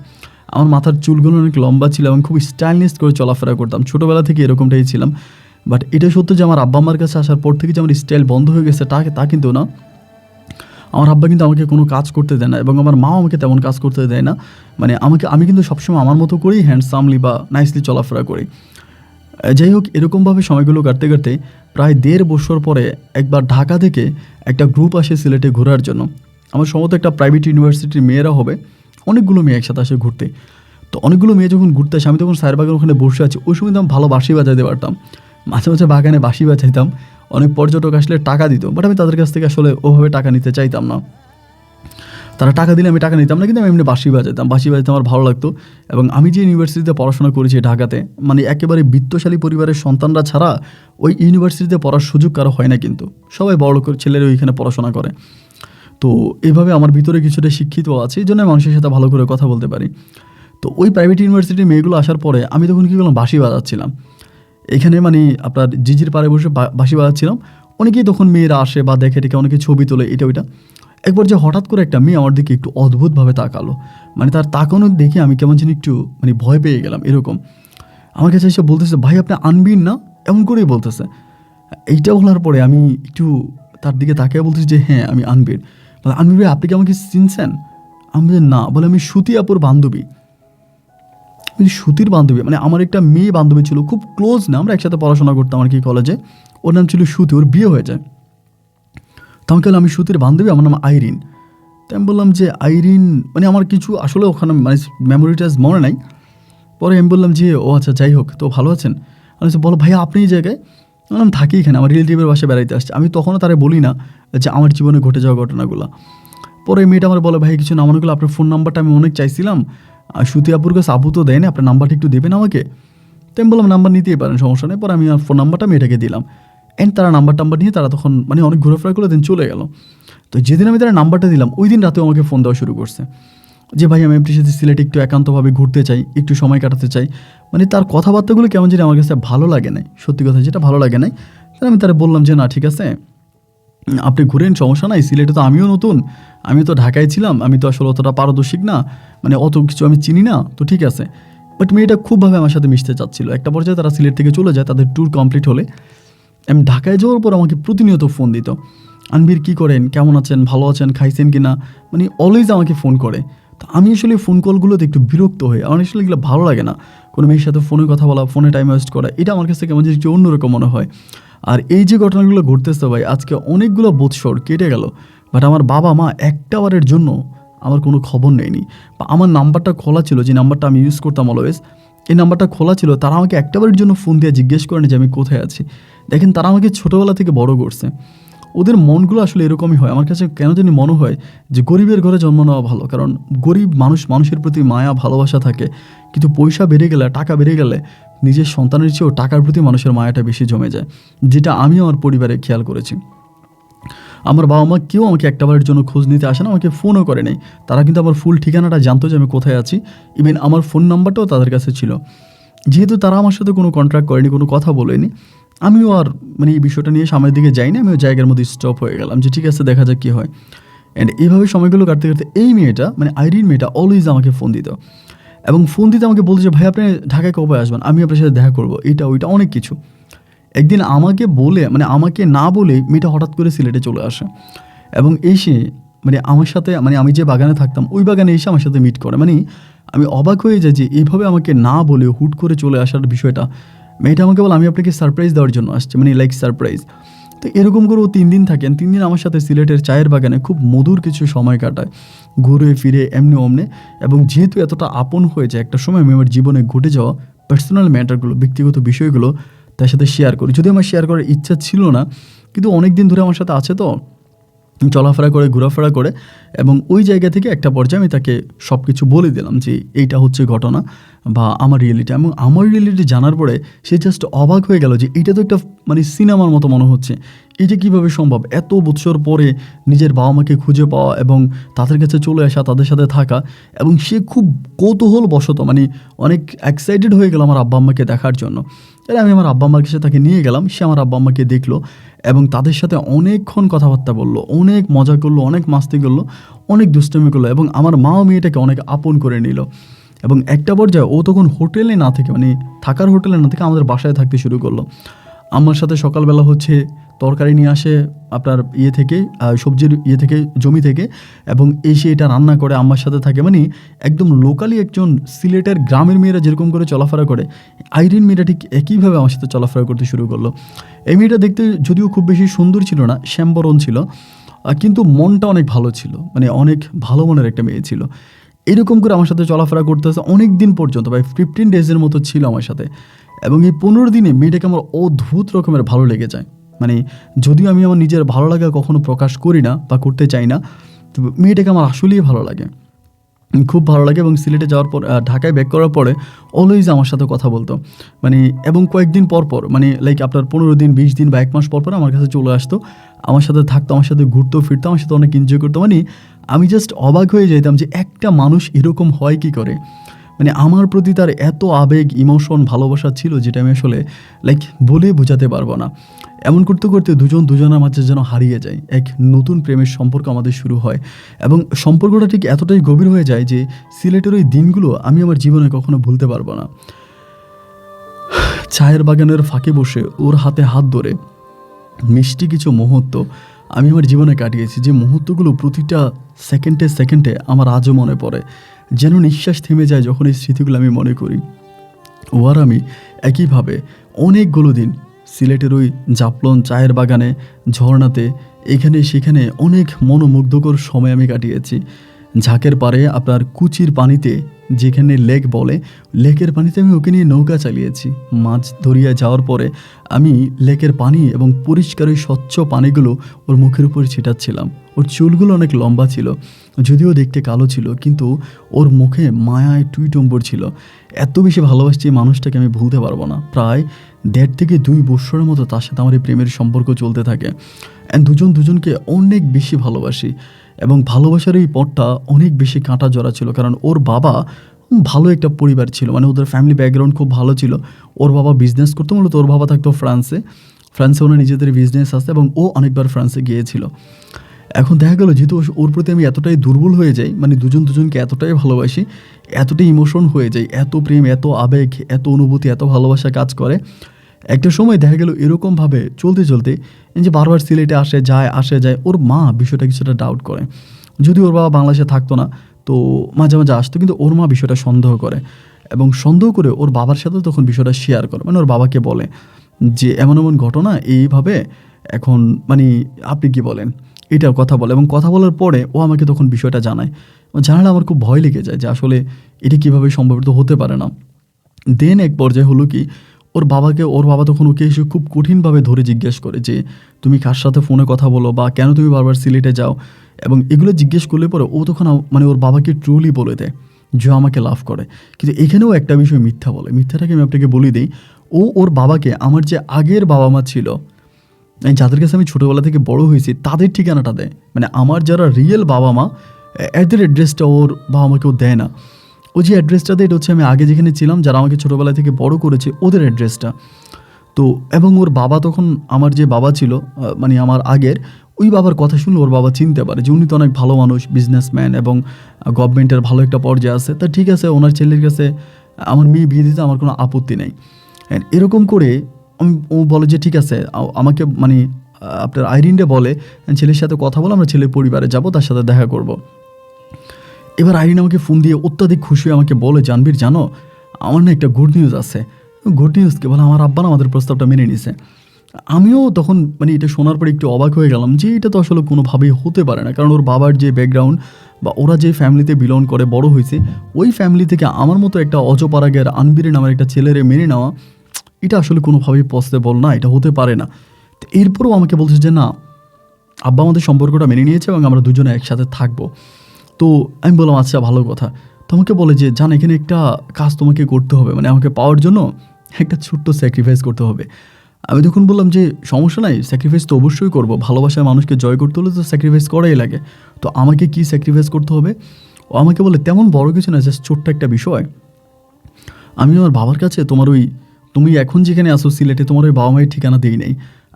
আমার মাথার চুলগুলো অনেক লম্বা ছিল এবং খুব স্টাইলিশ করে চলাফেরা করতাম, ছোটোবেলা থেকে এরকমটাই ছিলাম। বাট এটা সত্য যে আমার আব্বা আম্মার কাছে আসার পর থেকে যে আমার স্টাইল বন্ধ হয়ে গেছে তা কিন্তু না। আমার আব্বা কিন্তু আমাকে কোনো কাজ করতে দেয় না এবং আমার মাও আমাকে তেমন কাজ করতে দেয় না। মানে আমি কিন্তু সবসময় আমার মতো করেই হ্যান্ডসামলি বা নাইসলি চলাফেরা করি। যাই হোক, এরকমভাবে সময়গুলো কাটতে কাটতে প্রায় 1.5 বছর পরে একবার ঢাকা থেকে একটা গ্রুপ আসে সিলেটে ঘোরার জন্য। আমার সম্ভবত একটা প্রাইভেট ইউনিভার্সিটির মেয়েরা হবে, অনেকগুলো মেয়ে একসাথে আসে ঘুরতে। তো অনেকগুলো মেয়ে যখন ঘুরতে আসে, আমি তখন সায়ের বাগান ওখানে বসে আছি, ওই সময় তো আমি ভালো বাঁশি বাজাইতে পারতাম, মাঝে মাঝে বাগানে বাঁশি বাজাইতাম। অনেক পর্যটক আসলে টাকা দিত, বাট আমি তাদের কাছ থেকে আসলে ওভাবে টাকা নিতে চাইতাম না। তারা টাকা দিলে আমি টাকা নিতাম না, কিন্তু আমি এমনি বাঁশি বাজাতে আমার ভালো লাগতো। এবং আমি যে ইউনিভার্সিটিতে পড়াশোনা করেছি ঢাকাতে, মানে একেবারে বিত্তশালী পরিবারের সন্তানরা ছাড়া ওই ইউনিভার্সিটিতে পড়ার সুযোগ কারো হয় না, কিন্তু সবাই বড় ছেলেরা ওইখানে পড়াশোনা করে। তো এইভাবে আমার ভিতরে কিছুটা শিক্ষিত আছে, এই জন্য মানুষের সাথে ভালো করে কথা বলতে পারি। তো ওই প্রাইভেট ইউনিভার্সিটির মেয়েগুলো আসার পরে আমি তখন কী করলাম, বাঁশি বাজাচ্ছিলাম এখানে, মানে আপনার জিজির পাড়ে বসে বাঁশি বাজাচ্ছিলাম। অনেকেই তখন মেয়েরা আসে বা দেখে টেকে, অনেকে ছবি তোলে এটা ওইটা। একবার যে হঠাৎ করে একটা মেয়ে আমার দিকে একটু অদ্ভুতভাবে তাকালো, মানে তার তাকানো দেখে আমি কেমন যেন একটু মানে ভয় পেয়ে গেলাম এরকম। আমার কাছে এসে বলতেছে, ভাই আপনি আনবিন না, এমন করেই বলতেছে। এইটা বলার পরে আমি একটু তার দিকে তাকিয়ে বলতেছি যে হ্যাঁ আমি আনবিন। বলে আনবিন ভাই আপনি কি আমাকে চিনছেন? আমি বলি না। বলে আমি শ্রুতি আপুর বান্ধবী। শ্রুতির বান্ধবী মানে আমার একটা মেয়ে বান্ধবী ছিল, খুব ক্লোজ না, আমরা একসাথে পড়াশোনা করতাম আর কি কলেজে। ওর নাম ছিল শ্রুতি, ওর বিয়ে হয়ে যায়। তো আমাকে আমি শ্রুতির বান্ধবী, আমার নাম আইরিন। তো আমি বললাম যে আইরিন, মানে আমার কিছু আসলে ওখানে মানে মেমোরিটা মনে নাই। পরে আমি বললাম যে ও আচ্ছা যাই হোক, তো ভালো আছেন? আমি বলো ভাইয়া আপনি এই জায়গায়? বললাম থাকি এখানে, আমার রিলেটিভের বাসায় বেড়াইতে আসছে। আমি তখনও তারা বলি না যে আমার জীবনে ঘটে যাওয়া ঘটনাগুলো। পরে মেয়েটা আমার বলে ভাই কিছু না, মনে করলো আপনার ফোন নাম্বারটা আমি অনেক চাইছিলাম, শ্রুতি আপুর কাছে আপু তো দেয় না, আপনার নাম্বারটা একটু দেবেন আমাকে? তো আমি বললাম নাম্বার নিতেই পারেন, সমস্যা নেই। পরে আমি আমার ফোন নাম্বারটা মেয়েটাকে দিলাম। অ্যান্ড তারা নাম্বার নিয়ে তারা তখন মানে অনেক ঘোরাফেরা করে দিন চলে গেল। তো যেদিন আমি তারা নাম্বারটা দিলাম ওই দিন রাতেও আমাকে ফোন দেওয়া শুরু করছে যে ভাই আমি আপনার সাথে সিলেটে একটু একান্তভাবে ঘুরতে চাই, একটু সময় কাটাতে চাই। মানে তার কথাবার্তাগুলো কেমন যেন আমার কাছে ভালো লাগে নাই, সত্যি কথা যেটা ভালো লাগে নাই। তাহলে আমি তারা বললাম যে না ঠিক আছে আপনি ঘুরেন, সমস্যা নাই, সিলেটে তো আমিও নতুন, আমি তো ঢাকায় ছিলাম, আমি তো আসলে অতটা পারদর্শিক না, মানে অত কিছু আমি চিনি না, তো ঠিক আছে। বাট মেয়েটা খুবভাবে আমার সাথে মিশতে চাচ্ছিল। একটা পর্যায়ে তারা সিলেট থেকে চলে যায়, তাদের ট্যুর কমপ্লিট হলে আমি ঢাকায় যাওয়ার পর আমাকে প্রতিনিয়ত ফোন দিত, আনবির কী করেন, কেমন আছেন, ভালো আছেন, খাইছেন কি না, মানে অলওয়েজ আমাকে ফোন করে। তো আমি আসলে ফোন কলগুলোতে একটু বিরক্ত হই, আমার আসলে এগুলো ভালো লাগে না। কোনো মেয়ের সাথে ফোনে কথা বলা, ফোনে টাইম ওয়েস্ট করা, এটা আমার কাছে কেমন যে একটু অন্যরকম মনে হয়। আর এই যে ঘটনাগুলো ঘটতেছে ভাই, আজকে অনেকগুলো বৎসর কেটে গেল, বাট আমার বাবা মা একটা বারের জন্য আমার কোনো খবর নেয়নি। বা আমার নাম্বারটা খোলা ছিল, যে নাম্বারটা আমি ইউজ করতাম অলওয়েজ, এই নাম্বারটা খোলা ছিল, তারা আমাকে একটাবারের জন্য ফোন দিয়ে জিজ্ঞেস করেনি যে আমি কোথায় আছি। দেখেন তারা আমাকে ছোটোবেলা থেকে বড় করছে, ওদের মনগুলো আসলে এরকমই হয়। আমার কাছে কেন জানি মনে হয় যে গরিবের ঘরে জন্ম নেওয়া ভালো, কারণ গরিব মানুষের প্রতি মায়া ভালোবাসা থাকে, কিন্তু পয়সা বেড়ে গেলে, টাকা বেড়ে গেলে নিজের সন্তানের চেয়েও টাকার প্রতি মানুষের মায়াটা বেশি জমে যায়, যেটা আমি আমার পরিবারে খেয়াল করেছি। আমার বাবা মা কেউ আমাকে একটাবারের জন্য খোঁজ নিতে আসে না, আমাকে ফোনও করে নেই। তারা কিন্তু আমার ফুল ঠিকানাটা জানতো যে আমি কোথায় আছি, ইভেন আমার ফোন নাম্বারটাও তাদের কাছে ছিল। যেহেতু তারা আমার সাথে কোনো কন্ট্রাক্ট করেনি, কোনো কথা বলেনি, আমিও আর মানে এই বিষয়টা নিয়ে সামনের দিকে যাইনি, আমি ওই জায়গার মধ্যে স্টপ হয়ে গেলাম যে ঠিক আছে দেখা যাক কী হয়। অ্যান্ড এইভাবে সময়গুলো কাটতে কাটতে এই মেয়েটা, মানে আইরিন মেয়েটা অলওয়েজ আমাকে ফোন দিত, এবং ফোন দিতে আমাকে বলতো যে ভাই আপনি ঢাকায় কবে আসবেন, আমি আপনার সাথে দেখা করবো, এটা ওইটা অনেক কিছু। একদিন আমাকে বলে, মানে আমাকে না বলে মেয়েটা হঠাৎ করে সিলেটে চলে আসে, এবং এসে মানে আমার সাথে, মানে আমি যে বাগানে থাকতাম ওই বাগানে এসে আমার সাথে মিট করে। মানে আমি অবাক হয়ে যাই যে এইভাবে আমাকে না বলে হুট করে চলে আসার বিষয়টা। মেয়েটা আমাকে বলে আমি আপনাকে সারপ্রাইজ দেওয়ার জন্য আসছি, মানে লাইক সারপ্রাইজ। তো এরকম করে ও 3 দিন থাকেন, 3 দিন আমার সাথে সিলেটের চায়ের বাগানে খুব মধুর কিছু সময় কাটায়, ঘুরে ফিরে এমনি অমনে। এবং যেহেতু এতটা আপন হয়ে যায়, একটা সময় আমি আমার জীবনে ঘটে যাওয়া পার্সোনাল ম্যাটারগুলো, ব্যক্তিগত বিষয়গুলো তার সাথে শেয়ার করি। যদিও আমার শেয়ার করার ইচ্ছা ছিল না, কিন্তু অনেক দিন ধরে আমার সাথে আছে, তো চলাফেরা করে, ঘোরাফেরা করে, এবং ওই জায়গা থেকে একটা পর্যায়ে আমি তাকে সব কিছু বলে দিলাম যে এইটা হচ্ছে ঘটনা বা আমার রিয়েলিটি। এবং আমার রিয়েলিটি জানার পরে সে জাস্ট অবাক হয়ে গেল যে এটা তো একটা মানে সিনেমার মতো মনে হচ্ছে, এটা কীভাবে সম্ভব, এত বছর পরে নিজের বাবা মাকে খুঁজে পাওয়া এবং তাদের কাছে চলে আসা, তাদের সাথে থাকা। এবং সে খুব কৌতূহল বশত মানে অনেক এক্সাইটেড হয়ে গেল আমার আব্বা আম্মাকে দেখার জন্য। তাহলে আমি আমার আব্বা আম্মার কাছে তাকে নিয়ে গেলাম, সে আমার আব্বা আম্মাকে দেখলো এবং তাদের সাথে অনেকক্ষণ কথাবার্তা বললো, অনেক মজা করলো, অনেক মাস্তি করলো, অনেক দুষ্টমি করলো, এবং আমার মাও মেয়েটাকে অনেক আপন করে নিল। এবং একটা পর্যায়ে ও তখন হোটেলে না থেকে, মানে থাকার হোটেলে না থেকে আমাদের বাসায় থাকতে শুরু করলো। আমার সাথে সকালবেলা হচ্ছে তরকারি নিয়ে আসে আপনার ইয়ে থেকে, সবজির ইয়ে থেকে, জমি থেকে, এবং এসে এটা রান্না করে আমার সাথে থাকে। মানে একদম লোকালি একজন সিলেটের গ্রামের মেয়েরা যেরকম করে চলাফেরা করে, আইরিন মেয়েটা ঠিক একইভাবে আমার সাথে চলাফেরা করতে শুরু করলো। এই মেয়েটা দেখতে যদিও খুব বেশি সুন্দর ছিল না, শ্যামবরণ ছিল, কিন্তু মনটা অনেক ভালো ছিল, মানে অনেক ভালো মনের একটা মেয়ে ছিল। এরকম করে আমার সাথে চলাফেরা করতেছে অনেক দিন পর্যন্ত, প্রায় 15 ডেজের মতো ছিল আমার সাথে। এবং এই 15 দিনে মেয়েটাকে আমার অদ্ভুত রকমের ভালো লেগে যায়। মানে যদিও আমি আমার নিজের ভালো লাগা কখনো প্রকাশ করি না বা করতে চাই না, তো মেয়েটাকে আমার আসলেই ভালো লাগে, খুব ভালো লাগে। এবং সিলেটে যাওয়ার পর ঢাকায় ব্যাক করার পরে অলওয়েজ আমার সাথে কথা বলতো, মানে এবং কয়েকদিন পর পর মানে লাইক আপনার 15 দিন 20 দিন বা 1 মাস পর পর আমার কাছে চলে আসতো, আমার সাথে থাকতো, আমার সাথে ঘুরতো ফিরতো, আমার সাথে অনেক এনজয় করতো। মানে আমি জাস্ট অবাক হয়ে যেতাম যে একটা মানুষ এরকম হয় কী করে। মানে আমার প্রতি তার এত আবেগ, ইমোশন, ভালোবাসা ছিল যেটা আমি আসলে লাইক বলে বোঝাতে পারবো না। এমন করতে করতে দুজন দুজনের মাঝে যেন হারিয়ে যায়, এক নতুন প্রেমের সম্পর্ক আমাদের শুরু হয়। এবং সম্পর্কটা ঠিক এতটাই গভীর হয়ে যায় যে সিলেটের ওই দিনগুলো আমি আমার জীবনে কখনো ভুলতে পারবো না। চায়ের বাগানের ফাঁকে বসে ওর হাতে হাত ধরে মিষ্টি কিছু মুহূর্ত আমি আমার জীবনে কাটিয়েছি, যে মুহূর্তগুলো প্রতিটা সেকেন্ডে সেকেন্ডে আমার আজও মনে পড়ে। যেন নিঃশ্বাস থেমে যায় যখন এই স্মৃতিগুলো আমি মনে করি। ও আর আমি একইভাবে অনেকগুলো দিন সিলেটের ওই জাফলং চায়ের বাগানে, ঝর্ণাতে, এখানে সেখানে অনেক মনোমুগ্ধকর সময় আমি কাটিয়েছি। ঝাঁকের পাড়ে আপনার কুচির পানিতে, যেখানে লেক বলে, লেকের পানিতে আমি ওকে নিয়ে নৌকা চালিয়েছি। মাছ ধরিয়া যাওয়ার পরে আমি লেকের পানি এবং পরিষ্কার ওই স্বচ্ছ পানিগুলো ওর মুখের উপর ছিটাচ্ছিলাম। ওর চুলগুলো অনেক লম্বা ছিল, যদিও দেখতে কালো ছিল, কিন্তু ওর মুখে মায়ায় টুইটুম্বর ছিল। এত বেশি ভালোবাসছি এই মানুষটাকে, আমি ভুলতে পারবো না। প্রায় 1.5 থেকে 2 বছরের মতো তার সাথে আমার এই প্রেমের সম্পর্ক চলতে থাকে। অ্যান্ড দুজন দুজনকে অনেক বেশি ভালোবাসি। এবং ভালোবাসার এই পথটা অনেক বেশি কাঁটা জড়া ছিল, কারণ ওর বাবা ভালো একটা পরিবার ছিল, মানে ওদের ফ্যামিলি ব্যাকগ্রাউন্ড খুব ভালো ছিল। ওর বাবা বিজনেস করতো, মূলত ওর বাবা থাকতো ফ্রান্সে। ফ্রান্সে ওনার নিজেদের বিজনেস আছে এবং ও অনেকবার ফ্রান্সে গিয়েছিল। এখন দেখা গেল যেহেতু ওর প্রতি আমি এতটাই দুর্বল হয়ে যাই, মানে দুজন দুজনকে এতটাই ভালোবাসি, এতটাই ইমোশন হয়ে যায়, এত প্রেম, এত আবেগ, এত অনুভূতি, এত ভালোবাসা কাজ করে। একটা সময় দেখা গেল এরকমভাবে চলতে চলতে এই যে বারবার সিলেটে আসে যায়, ওর মা বিষয়টা কিছুটা ডাউট করে। যদি ওর বাবা বাংলাদেশে থাকতো না তো মাঝে মাঝে আসতো, কিন্তু ওর মা বিষয়টা সন্দেহ করে, এবং সন্দেহ করে ওর বাবার সাথে তখন বিষয়টা শেয়ার করে, মানে ওর বাবাকে বলে যে এমন এমন ঘটনা এইভাবে, এখন মানে আপনি কি বলেন, এটা কথা বলে। এবং কথা বলার পরে ও আমাকে তখন বিষয়টা জানায়। জানালে আমার খুব ভয় লেগে যায় যে আসলে এটি কীভাবে সম্ভবত হতে পারে না। দেন এক পর্যায়ে হলো কি, ওর বাবা তখন ওকে এসে খুব কঠিনভাবে ধরে জিজ্ঞেস করে যে তুমি কার সাথে ফোনে কথা বলো, বা কেন তুমি বারবার সিলেটে যাও। এবং এগুলো জিজ্ঞেস করলে পরে ও তখন মানে ওর বাবাকে ট্রুলি বলে দেয় যে আমাকে লাভ করে। কিন্তু এখানেও একটা বিষয় মিথ্যা বলে। মিথ্যাটাকে আমি আপনাকে বলে দিই, ওর বাবাকে আমার যে আগের বাবা মা ছিল, যাদের কাছে আমি ছোটোবেলা থেকে বড় হয়েছি, তাদের ঠিকানাটা দেয়। মানে আমার যারা রিয়েল বাবা মা, এদের অ্যাড্রেসটা ওর বাবা মাকেও দেয় না। ও যে অ্যাড্রেসটা দেয় এটা হচ্ছে আমি আগে যেখানে ছিলাম, যারা আমাকে ছোটোবেলা থেকে বড় করেছে, ওদের অ্যাড্রেসটা। তো এবং ওর বাবা তখন, আমার যে বাবা ছিল মানে আমার আগের, ওই বাবার কথা শুনলে ওর বাবা চিনতে পারে যে উনি তো অনেক ভালো মানুষ, বিজনেসম্যান, এবং গভর্নমেন্টের ভালো একটা পর্যায়ে আছে। তা ঠিক আছে, ওনার ছেলের কাছে আমার মেয়ে বিয়ে দিতে আমার কোনো আপত্তি নেই। এরকম করে ও বলে যে ঠিক আছে, আমাকে মানে আপনার আইরিনরে বলে ছেলের সাথে কথা বলে আমরা ছেলের পরিবারে যাব, তার সাথে দেখা করব। এবার আইরিন আমাকে ফোন দিয়ে অত্যাধিক খুশি হয়ে আমাকে বলে, জানবীর জানো, আমার না একটা গুড নিউজ আছে। গুড নিউজ কি? বলে আমার আব্বা না আমাদের প্রস্তাবটা মেনে নিছে। আমিও তখন মানে এটা শোনার পরে একটু অবাক হয়ে গেলাম যে এটা তো আসলে কোনোভাবেই হতে পারে না, কারণ ওর বাবার যে ব্যাকগ্রাউন্ড বা ওরা যে ফ্যামিলিতে বিলং করে বড় হয়েছে, ওই ফ্যামিলি থেকে আমার মতো একটা অজপাড়াগের আনবিরে নামের একটা ছেলেরে মেনে নেওয়া, এটা আসলে কোনোভাবেই পসিবল না, এটা হতে পারে না। তো এরপরও আমাকে বলছে যে না, আব্বা আমাদের সম্পর্কটা মেনে নিয়েছে এবং আমরা দুজনে একসাথে থাকবো। তো আমি বললাম আচ্ছা ভালো কথা। তো আমাকে বলে যে জান, এখানে একটা কাজ তোমাকে করতে হবে, মানে আমাকে পাওয়ার জন্য একটা ছোট্ট স্যাক্রিফাইস করতে হবে। আমি তখন বললাম যে সমস্যা নাই, স্যাক্রিফাইস তো অবশ্যই করবো, ভালোবাসার মানুষকে জয় করতে হলে তো স্যাক্রিফাইস করাই লাগে। তো আমাকে কি স্যাক্রিফাইস করতে হবে? ও আমাকে বলে তেমন বড় কিছু না, জাস্ট ছোট্ট একটা বিষয়। আমি আমার বাবার কাছে তুমি এখন যেখানে আসো সিলেটে, তোমার ওই বাবা মায়ের ঠিকানা দিই নাই।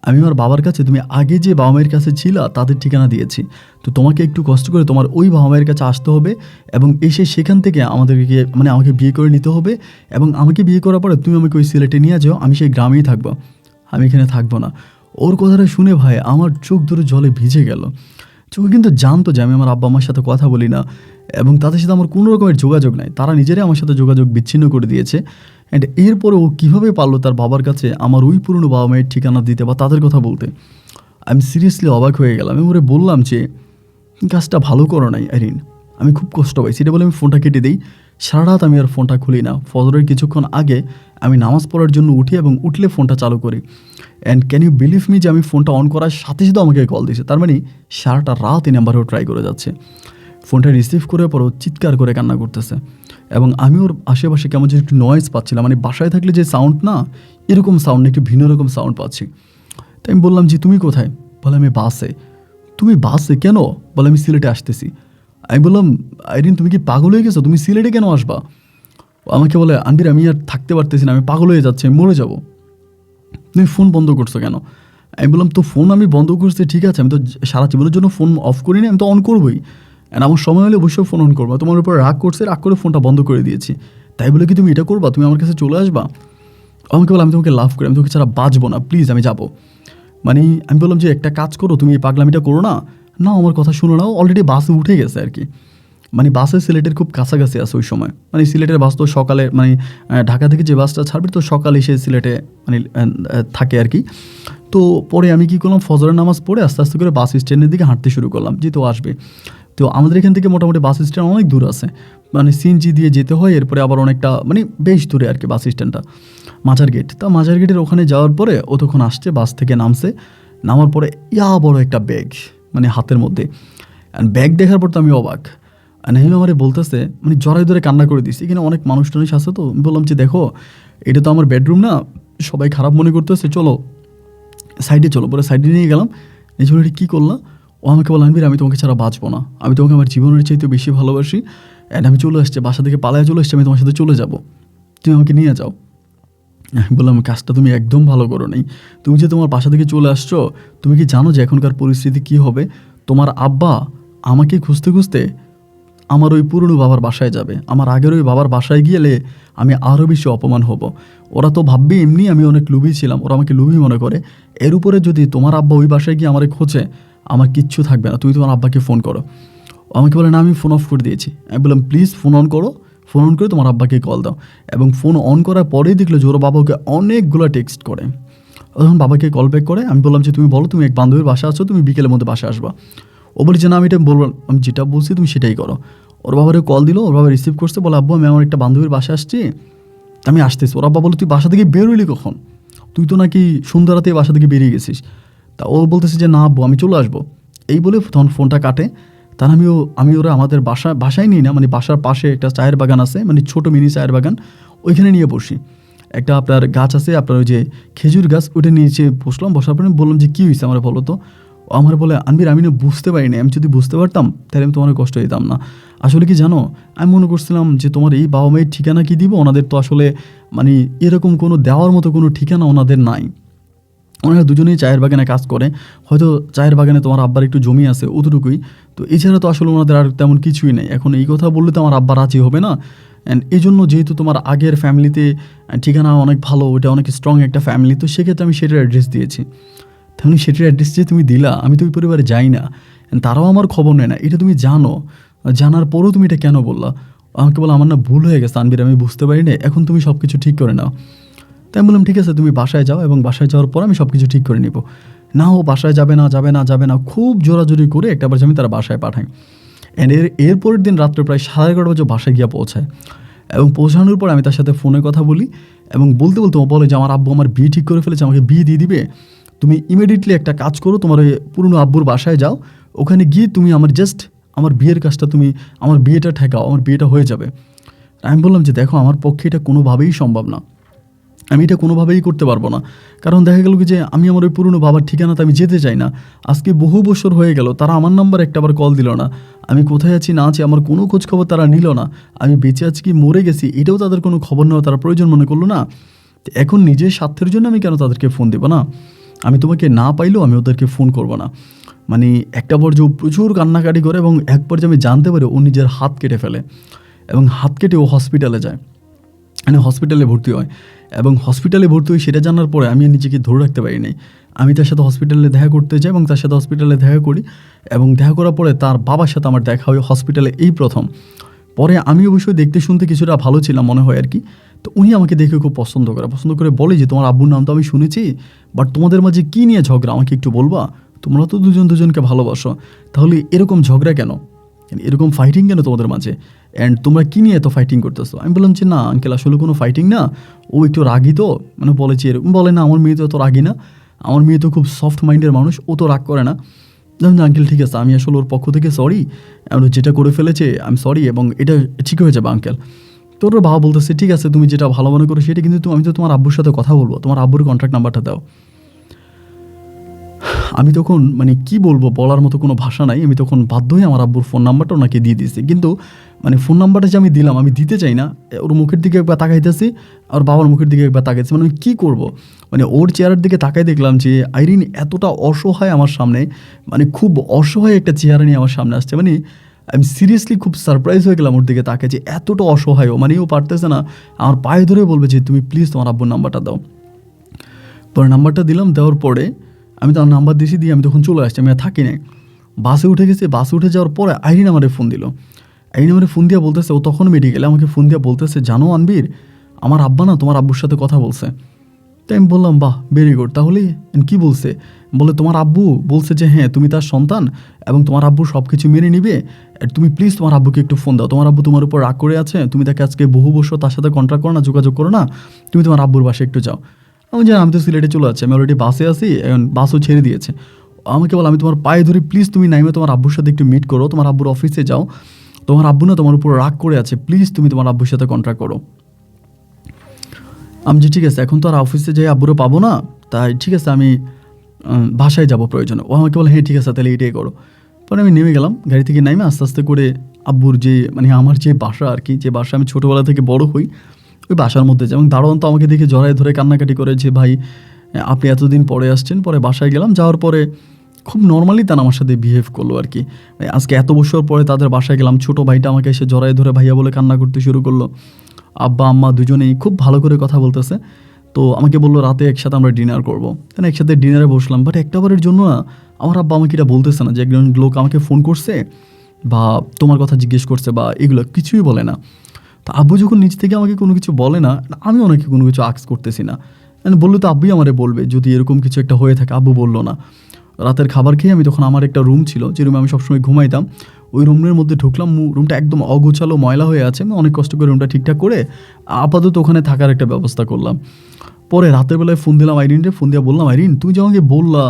আমি আমার বাবার কাছে তুমি আগে যে বাবা মায়ের কাছে ছিলা তাদের ঠিকানা দিয়েছি। তো তোমাকে একটু কষ্ট করে তোমার ওই বাবা মায়ের কাছে আসতে হবে, এবং এসে সেখান থেকে আমাদেরকে মানে আমাকে বিয়ে করে নিতে হবে। এবং আমাকে বিয়ে করার পরে তুমি আমাকে ওই সিলেটে নিয়ে যাও, আমি সেই গ্রামেই থাকবো, আমি এখানে থাকবো না। ওর কথাটা শুনে ভাই আমার চোখ ধরে জলে ভিজে গেল। চোখে কিন্তু জানতো যে আমি আমার আব্বা আমার সাথে কথা বলি না, এবং তাদের সাথে আমার কোনো রকমের যোগাযোগ নাই, তারা নিজেরাই আমার সাথে যোগাযোগ বিচ্ছিন্ন করে দিয়েছে। অ্যান্ড এরপরে ও কীভাবে পারলো তার বাবার কাছে আমার ওই পুরনো বাবা মায়ের ঠিকানা দিতে বা তাদের কথা বলতে, আমি সিরিয়াসলি অবাক হয়ে গেলাম। আমি ওরে বললাম যে কাজটা ভালো করো নাই আইরিন, আমি খুব কষ্ট পাই, সেটা বলে আমি ফোনটা কেটে দিই। সারা রাত আমি আর ফোনটা খুলি না। ফজরের কিছুক্ষণ আগে আমি নামাজ পড়ার জন্য উঠি এবং উঠলে ফোনটা চালু করি। And can you believe me যে আমি ফোনটা অন করার সাথে সাথে আমাকে কল দিয়েছে। তার মানে সারাটা রাত এই নাম্বারেও ট্রাই করে যাচ্ছে। ফোনটা রিসিভ করে পরও চিৎকার করে কান্না করতেছে এবং আমি ওর আশেপাশে কেমন যেন একটু নয়েজ পাচ্ছিলাম, মানে বাসায় থাকলে যে সাউন্ড না এরকম সাউন্ড, একটু ভিন্ন রকম সাউন্ড পাচ্ছি। তাই আমি বললাম যে তুমি কোথায়? বলে আমি বাসে। তুমি বাসে কেন? বলে আমি সিলেটে আসতেছি। আমি বললাম আইরিন তুমি কি পাগল হয়ে গেছো? তুমি সিলেটে কেন আসবা? আমাকে বলে আন্টির আমি আর থাকতে পারতেছি না, আমি পাগল হয়ে যাচ্ছি, আমি মরে যাবো। তুমি ফোন বন্ধ করছো কেন? আমি বললাম তো ফোন আমি বন্ধ করছি ঠিক আছে, আমি তো সারা জীবনের জন্য ফোন অফ করিনি, আমি তো অন করবোই। অ্যান্ড আমার সময় হলে অবশ্যই ফোন অন করবো। তোমার উপর রাগ করছে, রাগ করে ফোনটা বন্ধ করে দিয়েছি। তাই বলে কি তুমি এটা করবা? তুমি আমার কাছে চলে আসবা? আমাকে বলে আমি তোমাকে লাভ করি, আমি তোমাকে ছাড়া বাঁচবো না, প্লিজ আমি যাবো। মানে আমি বললাম যে একটা কাজ করো, তুমি এই পাগলামিটা করো না। না আমার কথা শুনো না, অলরেডি বাসে উঠে গেছে আর কি। মানে বাসে সিলেটের খুব কাছাকাছি আছে ওই সময়। মানে সিলেটের বাস তো সকালে, মানে ঢাকা থেকে যে বাসটা ছাড়বে তো সকালে এসে সিলেটে মানে থাকে আর কি। তো পরে আমি কী করলাম, ফজরের নামাজ পড়ে আস্তে আস্তে করে বাস স্ট্যান্ডের দিকে হাঁটতে শুরু করলাম, যেহেতু আসবে। তো আমাদের এখান থেকে মোটামুটি বাস স্ট্যান্ড অনেক দূর আছে, মানে সিএনজি দিয়ে যেতে হয়, এরপরে আবার অনেকটা মানে বেশ দূরে আর কি বাস স্ট্যান্ডটা, মাজার গেট। তা মাজার গেটের ওখানে যাওয়ার পরে ও তখন আসছে, বাস থেকে নামছে। নামার পরে বড় একটা ব্যাগ মানে হাতের মধ্যে। অ্যান্ড ব্যাগ দেখার পর তো আমি অবাক। নাহিম আমারে বলতেছে, মানে জড়াই ধরে কান্না করে দিচ্ছে। এখানে অনেক মানুষ টানুষ আছে, তো আমি বললাম যে দেখো এটা তো আমার বেডরুম না, সবাই খারাপ মনে করতেছে, চলো সাইডে চলো। পরে সাইডে নিয়ে গেলাম। এই ছেলেটি কী করলাম, ও আমাকে বললাম আনবির আমি তোমাকে ছাড়া বাঁচবো না, আমি তোমাকে আমার জীবনের চাইতে বেশি ভালোবাসি। অ্যান্ড আমি চলে আসছি, বাসা থেকে পালায় চলে আসছি, আমি তোমার সাথে চলে যাবো, তুমি আমাকে নিয়ে যাও। আমি বললাম কাজটা তুমি একদম ভালো করো নাই। তুমি যে তোমার বাসা থেকে চলে আসছো, তুমি কি জানো যে এখনকার পরিস্থিতি কী হবে? তোমার আব্বা আমাকে খুঁজতে খুঁজতে আমার ওই পুরনো বাবার বাসায় যাবে। আমার আগের ওই বাবার বাসায় গেলে আমি আরও বেশি অপমান হব। ওরা তো ভাববে এমনি আমি অনেক লোভী ছিলাম, ওরা আমাকে লোভী মনে করে। এর উপরে যদি তোমার আব্বা ওই বাসায় গিয়ে আমারে খোঁজে, আমার কিচ্ছু থাকবে না, তুমি তোমার আব্বাকে ফোন করো। আমাকে বলে না আমি ফোন অফ করে দিয়েছি। আমি বললাম প্লিজ ফোন অন করো, ফোন অন করে তোমার আব্বাকে কল দাও। এবং ফোন অন করার পরেই দেখলো যে ওর বাবাকে অনেকগুলো টেক্সট করে। তখন বাবাকে কল ব্যাক করে। আমি বললাম যে তুমি বলো তুমি এক বান্ধবীর বাসা আছো, তুমি বিকেলের মধ্যে বাসা আসবা। ও বলে যে না আমি এটা বলবো, আমি যেটা বলছি তুমি সেটাই করো। ওর বাবারে কল দিল, ওর বাবা রিসিভ করছে, বলে আব্বু আমি আমার একটা বান্ধবীর বাসা আসছি, আমি আসতেছি। ওর আব্বা বলে তুই বাসা থেকে বেরোলি কখন? তুই তো নাকি সন্ধ্যা রাতে বাসা থেকে বেরিয়ে গেছিস। তা ও বলতেছে যে না আব্বু আমি চলে আসবো। এই বলে তখন ফোনটা কাটে। তার আমি ওরা আমাদের বাসায় নিই না, মানে বাসার পাশে একটা চায়ের বাগান আছে, মানে ছোটো মিনি চায়ের বাগান, ওইখানে নিয়ে বসি। একটা আপনার গাছ আছে, আপনার ওই যে খেজুর গাছ, ওইটা নিচে বসলাম। বসার পরে বললাম যে কী হয়েছে আমার বলো তো। ও আমার বলে আনবির আমি না বুঝতে পারিনি, আমি যদি বুঝতে পারতাম তাহলে আমি তোমার কষ্ট দিতাম না। আসলে কি জানো, আমি মনে করছিলাম যে তোমার এই বাবা মায়ের ঠিকানা কি দিব, ওনাদের তো আসলে মানে এরকম কোনো দেওয়ার মতো কোনো ঠিকানা ওনাদের নাই। ওনারা দুজনেই চায়ের বাগানে কাজ করে, হয়তো চায়ের বাগানে তোমার আব্বার একটু জমি আছে অতটুকুই, তো এছাড়া তো আসলে ওনাদের আর তেমন কিছুই নেই। এখন এই কথা বললে তো আমার আব্বা রাজি হবে না। অ্যান্ড এই জন্য যেহেতু তোমার আগের ফ্যামিলিতে ঠিকানা অনেক ভালো, ওটা অনেক স্ট্রং একটা ফ্যামিলি, তো সেক্ষেত্রে আমি সেটার অ্যাড্রেস দিয়েছি। তেমনি সেটার অ্যাড্রেস যে তুমি দিলা, আমি তো ওই পরিবারে যাই না, তারাও আমার খবর নেয় না, এটা তুমি জানো। জানার পরেও তুমি এটা কেন বললা? আমাকে বলো আমার না ভুল হয়ে গেছে আনবির, আমি বুঝতে পারি না, এখন তুমি সব কিছু ঠিক করে নাও। তাই আমি বললাম ঠিক আছে তুমি বাসায় যাও, এবং বাসায় যাওয়ার পর আমি সব কিছু ঠিক করে নিব। না ও বাসায় যাবে না যাবে না যাবে না, খুব জোরাজোরি করে একটা বার আমি তারা বাসায় পাঠাই। অ্যান্ড এরপরের দিন রাত্রে প্রায় 11:30 বাজে বাসায় গিয়ে পৌঁছায়। এবং পৌঁছানোর পর আমি তার সাথে ফোনে কথা বলি, এবং বলতে বলতে ও বলে যে আমার আব্বু আমার বিয়ে ঠিক করে ফেলেছে, আমাকে বিয়ে দিয়ে দিবে। তুমি ইমিডিয়েটলি একটা কাজ করো, তোমার ওই পুরনো আব্বুর বাসায় যাও, ওখানে গিয়ে তুমি আমার বিয়ের কাজটা তুমি আমার বিয়েটা ঠেকাও, আমার বিয়েটা হয়ে যাবে। আমি বললাম যে দেখো আমার পক্ষে এটা কোনোভাবেই সম্ভব না, আমি এটা কোনোভাবেই করতে পারবো না। কারণ দেখা গেল কি যে আমি আমার ওই পুরনো বাবার ঠিকানাতে আমি যেতে চাই না। আজকে বহু বছর হয়ে গেল, তারা আমার নাম্বার একটাবার কল দিল না। আমি কোথায় আছি না আছি আমার কোনো খোঁজ খবর তারা নিল না। আমি বেঁচে আছি কি মরে গেছি এটাও তাদের কোনো খবর নেওয়া তারা প্রয়োজন মনে করলো না। এখন নিজের স্বার্থের জন্য আমি কেন তাদেরকে ফোন দেবো না? আমি তোমাকে না পাইলেও আমি ওদেরকে ফোন করবো না। মানে একটা পর্যায়ে প্রচুর কান্নাকাটি করে, এবং এক পর্যায়ে আমি জানতে পারি ও নিজের হাত কেটে ফেলে, এবং হাত কেটে ও হসপিটালে যায়, মানে হসপিটালে ভর্তি হয়। এবং হসপিটালে ভর্তি হয়ে সেটা জানার পরে আমি নিজেকে ধরে রাখতে পারি নাই। আমি তার সাথে হসপিটালে দেখা করতে যাই, এবং তার সাথে হসপিটালে দেখা করি, এবং দেখা করার পরে তার বাবার সাথে আমার দেখা হয় হসপিটালে এই প্রথম। পরে আমি অবশ্যই দেখতে শুনতে কিছুটা ভালো ছিলাম মনে হয় আর কি। তো উনি আমাকে দেখে খুব পছন্দ করে বলে যে তোমার আব্বুর নাম তো আমি শুনেছি, বাট তোমাদের মাঝে কী নিয়ে ঝগড়া আমাকে একটু বলবা? তোমরা তো দুজনকে ভালোবাসো, তাহলে এরকম ঝগড়া কেন, এরকম ফাইটিং কেন তোমাদের মাঝে? অ্যান্ড তোমরা কী নিয়ে এত ফাইটিং করতেছো? আমি বললাম যে না আঙ্কেল আসলে কোনো ফাইটিং না, ও একটু রাগী তো, মানে বলে যে এরকম। বলে না আমার মেয়ে তো এত রাগী না, আমার মেয়ে তো খুব সফট মাইন্ডের মানুষ, ও তো রাগ করে না। বললাম যে আঙ্কেল ঠিক আছে, আমি আসলে ওর পক্ষ থেকে সরি, যেটা করে ফেলেছে আমি সরি, এবং এটা ঠিক হয়ে যাবে আঙ্কেল। তো ওর বাবা বলতেছে ঠিক আছে তুমি যেটা ভালো মনে করো সেটা, কিন্তু আমি তো তোমার আব্বুর সাথে কথা বলবো, তোমার আব্বুর কন্ট্যাক্ট নাম্বারটা দাও। আমি তখন মানে কি বলবো, বলার মতো কোনো ভাষা নাই। আমি তখন বাধ্য হয়ে আমার আব্বুর ফোন নাম্বারটা ওনাকে দিয়ে দিয়েছি, কিন্তু মানে ফোন নাম্বারটা যে আমি দিলাম, আমি দিতে চাই না। ওর মুখের দিকে একবার তাকাইতেছি, আর বাবার মুখের দিকে একবার তাকাইছি, মানে আমি কী করবো। মানে ওর চেহারার দিকে তাকাই দেখলাম যে আইরিন এতটা অসহায় আমার সামনে, মানে খুব অসহায় একটা চেহারা নিয়ে আমার সামনে আসছে। মানে আমি সিরিয়াসলি খুব সারপ্রাইজ হয়ে গেলাম ওর দিকে তাকাই যে এতটা অসহায় ও, মানে ও পারতেছে না আমার পায়ে ধরে বলবে যে তুমি প্লিজ তোমার আব্বুর নাম্বারটা দাও। পরে নাম্বারটা দিলাম, দেওয়ার পরে আমি তার নাম্বার দিয়েছি, দিয়ে আমি তখন চলে আসছি, আমি আর থাকি নাই, বাসে উঠে গেছি। বাসে উঠে যাওয়ার পরে আইরিন আমারে ফোন দিল। আইরিন আমারে ফোন দিয়ে বলতেছে, ও তখন মেডিকেলে, আমাকে ফোন দিয়ে বলতেছে জানো আনবির, আমার আব্বা না তোমার আব্বুর সাথে কথা বলছে। তাই আমি বললাম বাহ ভেরি গুড, তাহলে কী বলছে? বলে তোমার আব্বু বলছে যে হ্যাঁ তুমি তার সন্তান এবং তোমার আব্বু সব কিছু মেনে নিবে, তুমি প্লিজ তোমার আব্বুকে একটু ফোন দাও, তোমার আব্বু তোমার উপর রাগ করে আছে, তুমি তাকে আজকে বহু বছর তার সাথে কন্ট্যাক্ট করো না, যোগাযোগ করো না, তুমি তোমার আব্বুর বাসায় একটু যাও। আমি জানি আমি তো সিলেটে চলে যাচ্ছি, আমি অলরেডি বাসে আছি, এখন বাসও ছেড়ে দিয়েছে। আমাকে বলো আমি তোমার পায়ে ধরি, প্লিজ তুমি নাইমে তোমার আব্বুর সাথে একটু মিট করো, তোমার আব্বুর অফিসে যাও, তোমার আব্বু না তোমার উপর রাগ করে আছে, প্লিজ তুমি তোমার আব্বুর সাথে কন্ট্যাক্ট করো। আমি যে ঠিক আছে, এখন তো আর অফিসে যাই আব্বুরও পাবো না, তাই ঠিক আছে আমি বাসায় যাবো প্রয়োজনে। ও আমাকে বলে হ্যাঁ ঠিক আছে তাহলে এটাই করো। পরে আমি নেমে গেলাম, গাড়ি থেকে নেমে আস্তে আস্তে করে আব্বুর যে মানে আমার যে বাসা আর কি, যে বাসা আমি ছোটোবেলা থেকে বড় হই, ওই বাসার মধ্যে যাই। এবং দারোয়ান তো আমাকে দেখে জড়ায় ধরে কান্নাকাটি করে যে ভাই আপনি এতদিন পরে আসছেন। পরে বাসায় গেলাম, যাওয়ার পরে খুব নর্মালি তারা আমার সাথে বিহেভ করলো আর কি। আজকে এত বছর পরে তাদের বাসায় গেলাম, ছোটো ভাইটা আমাকে এসে জড়ায় ধরে ভাইয়া বলে কান্না করতে শুরু করলো। আব্বা আম্মা দুজনেই খুব ভালো করে কথা বলতেছে। তো আমাকে বললো রাতে একসাথে আমরা ডিনার করবো, তাই একসাথে ডিনারে বসলাম। বাট একটা বারের জন্য না আমার আব্বা আমাকে এটা বলতেছে না যে একজন লোক আমাকে ফোন করছে বা তোমার কথা জিজ্ঞেস করছে বা এগুলো কিছুই বলে না। তো আব্বু যখন নিজ থেকে আমাকে কোনো কিছু বলে না, আমি ওনাকে কোনো কিছু আক্স করতেছি না। বললো তো আব্বুই আমারে বলবে যদি এরকম কিছু একটা হয়ে থাকে। আব্বু বললো না। রাতের খাবার খেয়ে আমি তখন আমার একটা রুম ছিল, যে রুমে আমি সবসময় ঘুমাইতাম, ওই রুমের মধ্যে ঢুকলাম। রুমটা একদম অগোছালো ময়লা হয়ে আছে, আমি অনেক কষ্ট করে রুমটা ঠিকঠাক করে আপাতত ওখানে থাকার একটা ব্যবস্থা করলাম। পরে রাতের বেলায় ফোন দিলাম আইরিনকে, ফোন দিয়ে বললাম আইরিন তুমি যে আমাকে বললা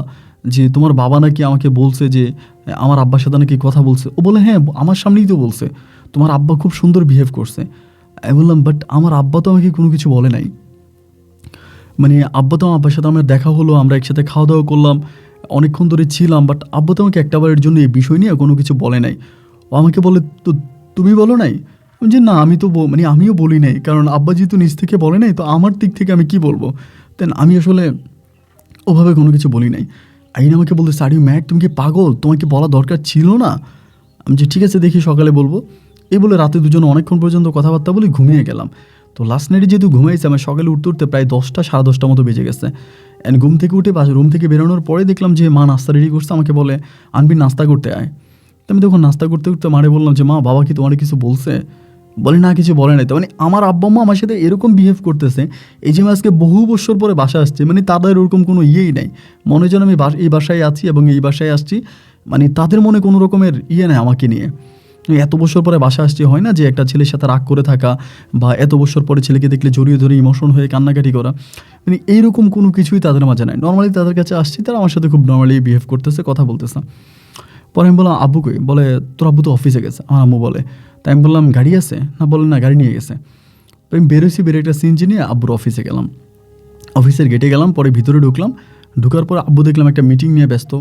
যে তোমার বাবা নাকি আমাকে বলছে যে আমার আব্বার সাথে নাকি কথা বলছে। ও বলে হ্যাঁ আমার সামনেই তো বলছে, তোমার আব্বা খুব সুন্দর বিহেভ করছে। আমি বললাম বাট আমার আব্বা তো আমাকে কোনো কিছু বলে নাই। মানে আব্বা তো আমার আব্বার সাথে আমার দেখা হলো, আমরা একসাথে খাওয়া দাওয়া করলাম, অনেকক্ষণ ধরে ছিলাম, বাট আব্বা তো আমাকে একটাবারের জন্য এই বিষয় নিয়ে কোনো কিছু বলে নাই। ও আমাকে বলে তো তুমি বলো নাই? যে না আমি তো মানে আমিও বলি নাই, কারণ আব্বা যেহেতু নিজ থেকে বলে নাই, তো আমার দিক থেকে আমি কি বলবো। দেন আমি আসলে ওভাবে কোনো কিছু বলি নাই। আইন আমাকে বলতে আর ইউ ম্যাড, তুমি কি পাগল, তোমাকে বলা দরকার ছিল না। আমি যে ঠিক আছে দেখি সকালে বলবো। এই বলে রাতে দুজন অনেকক্ষণ পর্যন্ত কথাবার্তা বলে ঘুমিয়ে গেলাম। তো লাস্ট নাইটে যেহেতু ঘুমাইছে, আমার সকালে উঠতে উঠতে প্রায় 10টা 10:30 মতো বেজে গেছে। অ্যান্ড ঘুম থেকে উঠে রুম থেকে বেরোনোর পরে দেখলাম যে মা নাস্তা রেডি করছে, আমাকে বলে আনবি নাস্তা করতে আয়। তো আমি তখন নাস্তা করতে করতে মারে বললাম যে মা বাবা কি তোমার কিছু বলছে? বলে না কিছু বলে নাই। তো মানে আমার আব্বা মা আমার সাথে এরকম বিহেভ করতেছে, এই যে আমি আজকে বহু বছর পরে বাসা আসছি, মানে তাদের ওরকম কোনো ইয়েই নাই, মনে যেন আমি এই বাসায় আছি এবং এই বাসায় আসছি, মানে তাদের মনে কোনো রকমের ইয়ে নেই আমাকে নিয়ে। এত বছর পরে বাসা আসছি, হয় না যে একটা ছেলের সাথে রাগ করে থাকা বা এত বছর পরে ছেলেকে দেখলে জড়িয়ে ধরে ইমোশন হয়ে কান্নাকাটি করা, মানে এইরকম কোনো কিছুই তাদের মাঝে নাই। নর্মালি তাদের কাছে আসছি, তারা আমার সাথে খুব নর্মালি বিহেভ করতেছে, কথা বলতেছে। পরে আমি বললাম আব্বু কই? বলে তোর আব্বু তো অফিসে গেছে। আমার আম্মু বলে। তাই আমি বললাম গাড়ি আছে না? বলে না গাড়ি নিয়ে গেছে। তো আমি বেরোইছি, বেরো একটা সিএনজি নিয়ে আব্বুর অফিসে গেলাম। অফিসের গেটে গেলাম, পরে ভিতরে ঢুকলাম। ঢুকার পর আব্বু দেখলাম একটা মিটিং নিয়ে ব্যস্ত,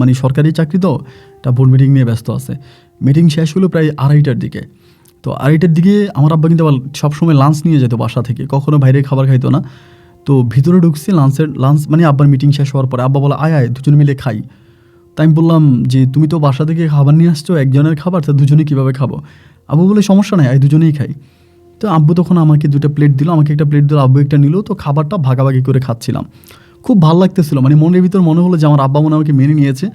মানে সরকারি চাকরি তো, একটা বোর্ড মিটিং নিয়ে ব্যস্ত আছে। মিটিং শেষ হলো প্রায় 2:30টার দিকে। তো 2:30টার দিকে আমার আব্বা কিন্তু আবার সবসময় লাঞ্চ নিয়ে যেত বাসা থেকে, কখনো বাইরে খাবার খাইতো না। তো ভিতরে ঢুকছি লাঞ্চ মানে আব্বার মিটিং শেষ হওয়ার পরে আব্বা বলে আয় আয় দুজন মিলে খাই। তাই আমি বললাম যে তুমি তো বাসা থেকে খাবার নিয়ে আসছো, একজনের খাবার, তা দুজনে কীভাবে খাবো? আব্বু বলে সমস্যা নাই, দুজনেই খাই। তো আব্বু তখন আমাকে 2টা প্লেট দিল, আমাকে একটা প্লেট দিল, আব্বু একটা নিল। তো খাবারটা ভাগাভাগি করে খাচ্ছিলাম, খুব ভালো লাগতেছিল। মানে মনের ভিতর মনে হলো যে আমার আব্বা মনে আমাকে মেনে নিয়েছে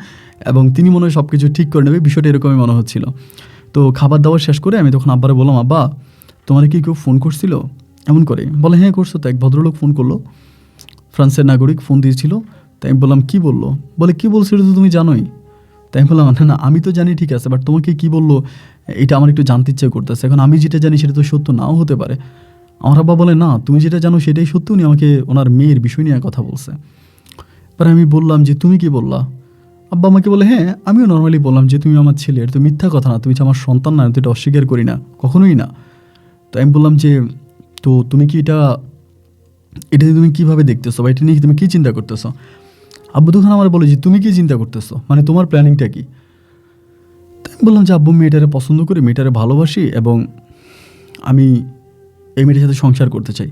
এবং তিনি মনে হয় সব কিছু ঠিক করে নেবে, বিষয়টা এরকমই মনে হচ্ছিল। তো খাবার দাবার শেষ করে আমি তখন আব্বারে বললাম আব্বা তোমার কি কেউ ফোন করছিল এমন করে? বলে হ্যাঁ করছো তো, এক ভদ্রলোক ফোন করলো, ফ্রান্সের নাগরিক ফোন দিয়েছিল। তাই আমি বললাম কী বললো? বলে কী বলছিল তো তুমি জানোই। তাই আমি বললাম না না আমি তো জানি ঠিক আছে, বাট তোমাকে কী বললো এটা আমার একটু জানতে ইচ্ছে করতেছে। এখন আমি যেটা জানি সেটা তো সত্য নাও হতে পারে। আমার আব্বা বলে, না তুমি যেটা জানো সেটাই সত্য। উনি আমাকে ওনার মেয়ের বিষয় নিয়ে কথা বলছে। পরে আমি বললাম যে তুমি কি বললা? আব্বা আমাকে বলে, হ্যাঁ আমিও নর্মালি বললাম যে তুমি আমার ছেলে, এটা তো মিথ্যা কথা না, তুমি যে আমার সন্তান না, তো এটা অস্বীকার করি না, কখনোই না। তো আমি বললাম যে তো তুমি কি এটা তুমি কীভাবে দেখতেছো বা এটা নিয়ে তুমি কী চিন্তা করতেছো? আব্বু তখন আমার বলে যে তুমি কি চিন্তা করতেছো, মানে তোমার প্ল্যানিংটা কি? তাই আমি বললাম যে আব্বু মেয়েটারে পছন্দ করি, মেয়েটারে ভালোবাসি এবং আমি এই মেয়েটার সাথে সংসার করতে চাই।